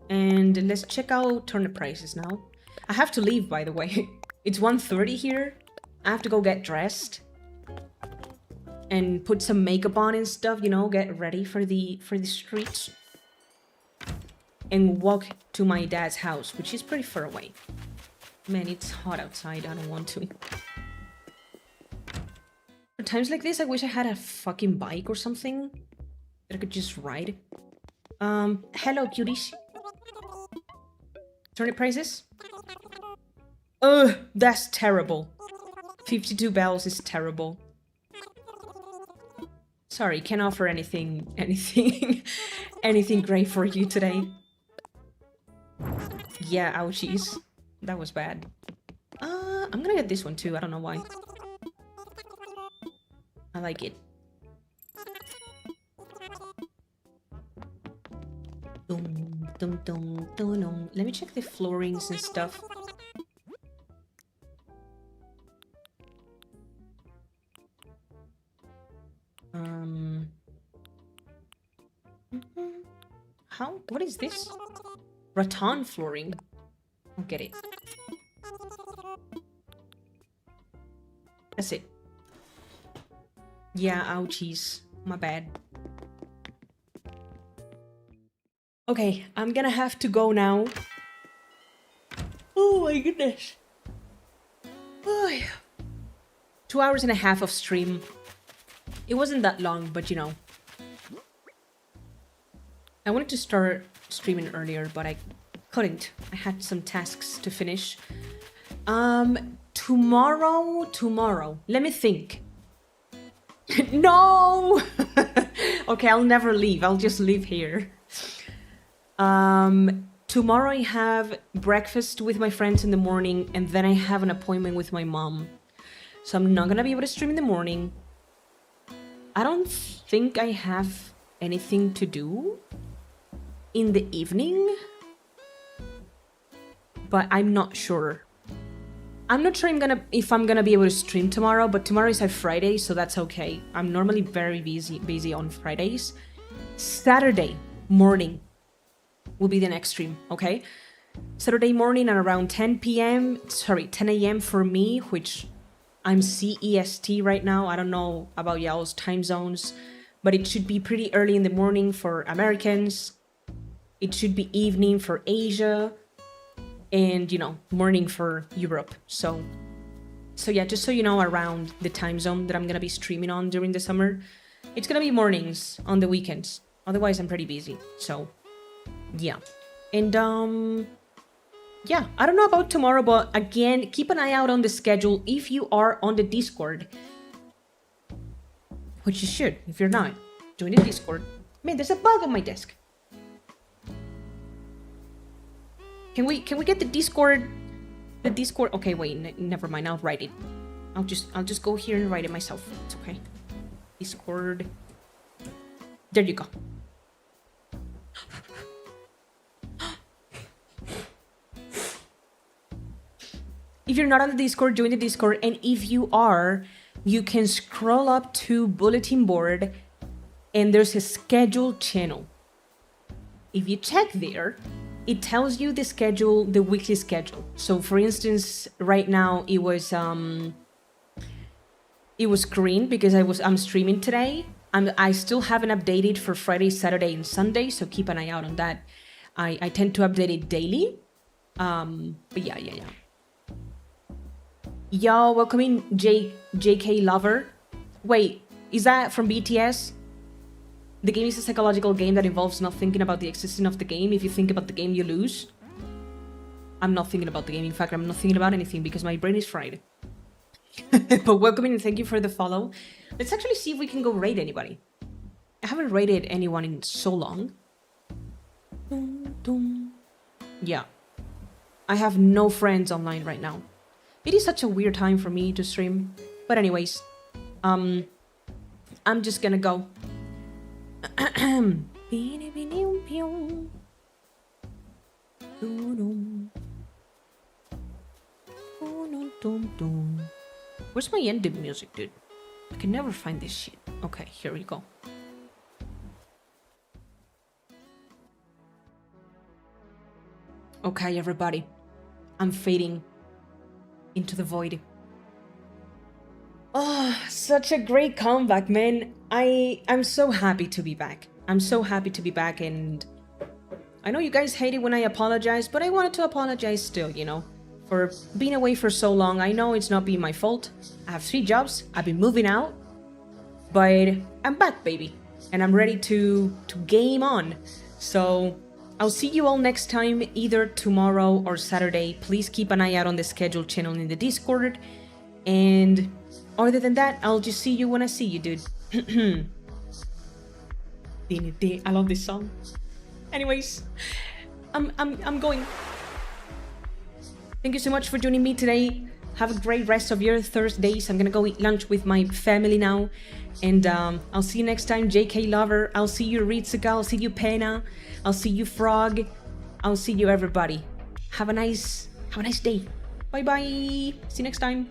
And let's check out turnip prices now. I have to leave, by the way. It's 1:30 here. I have to go get dressed. And put some makeup on and stuff, you know, get ready for the streets. And walk to my dad's house, which is pretty far away. Man, it's hot outside. I don't want to. For times like this, I wish I had a fucking bike or something that I could just ride. Hello, cuties. Turnip prices? Ugh, that's terrible. 52 bells is terrible. Sorry, can't offer anything great for you today. Yeah, ouchies. That was bad. I'm gonna get this one too, I don't know why. I like it. Dum, dum, dum, dum, dum. Let me check the floorings and stuff. How? What is this? Rattan flooring. I'll get it. That's it. Yeah, ouchies. My bad. Okay, I'm gonna have to go now. Oh my goodness. Oh, yeah. 2 hours and a half of stream. It wasn't that long, but you know. I wanted to start streaming earlier, but I couldn't. I had some tasks to finish. Tomorrow. Let me think. No! Okay, I'll never leave. I'll just live here. Tomorrow I have breakfast with my friends in the morning, and then I have an appointment with my mom. So I'm not gonna be able to stream in the morning. I don't think I have anything to do in the evening, but I'm not sure. I'm not sure if I'm gonna be able to stream tomorrow, but tomorrow is a Friday, so that's okay. I'm normally very busy on Fridays. Saturday morning will be the next stream, okay? Saturday morning at around 10 a.m. for me, which I'm CEST right now. I don't know about y'all's time zones, but it should be pretty early in the morning for Americans. It should be evening for Asia, and, you know, morning for Europe. So yeah, just so you know, around the time zone that I'm gonna be streaming on during the summer, it's gonna be mornings on the weekends. Otherwise, I'm pretty busy. So, yeah. And, yeah, I don't know about tomorrow, but again, keep an eye out on the schedule if you are on the Discord. Which you should. If you're not, join the Discord. Man, there's a bug on my desk. Can we get the Discord? The Discord. Okay, wait. Never mind. I'll write it. I'll just go here and write it myself. It's okay. Discord. There you go. If you're not on the Discord, join the Discord. And if you are, you can scroll up to bulletin board, and there's a scheduled channel. If you check there, it tells you the schedule, the weekly schedule. So for instance, right now it was green because I'm streaming today. I still haven't updated for Friday, Saturday, and Sunday, so keep an eye out on that. I tend to update it daily. But yeah. Yo, welcome in JK Lover. Wait, is that from BTS? The game is a psychological game that involves not thinking about the existence of the game. If you think about the game, you lose. I'm not thinking about the game. In fact, I'm not thinking about anything because my brain is fried. But welcome in and thank you for the follow. Let's actually see if we can go raid anybody. I haven't raided anyone in so long. Yeah. I have no friends online right now. It is such a weird time for me to stream. But anyways, I'm just gonna go. Where's my ending music, dude? I can never find this shit. Okay, here we go. Okay, everybody. I'm fading into the void. Oh, such a great comeback, man. I'm so happy to be back. I'm so happy to be back, and I know you guys hate it when I apologize, but I wanted to apologize still, you know, for being away for so long. I know it's not been my fault. I have 3 jobs. I've been moving out, but I'm back, baby, and I'm ready to game on. So I'll see you all next time, either tomorrow or Saturday. Please keep an eye out on the scheduled channel in the Discord. And other than that, I'll just see you when I see you, dude. I love this song. Anyways, I'm going. Thank you so much for joining me today. Have a great rest of your Thursdays. I'm gonna go eat lunch with my family now. And I'll see you next time, JK Lover. I'll see you, Ritsuka. I'll see you, Pena. I'll see you, Frog. I'll see you, everybody. Have a nice day. Bye bye. See you next time.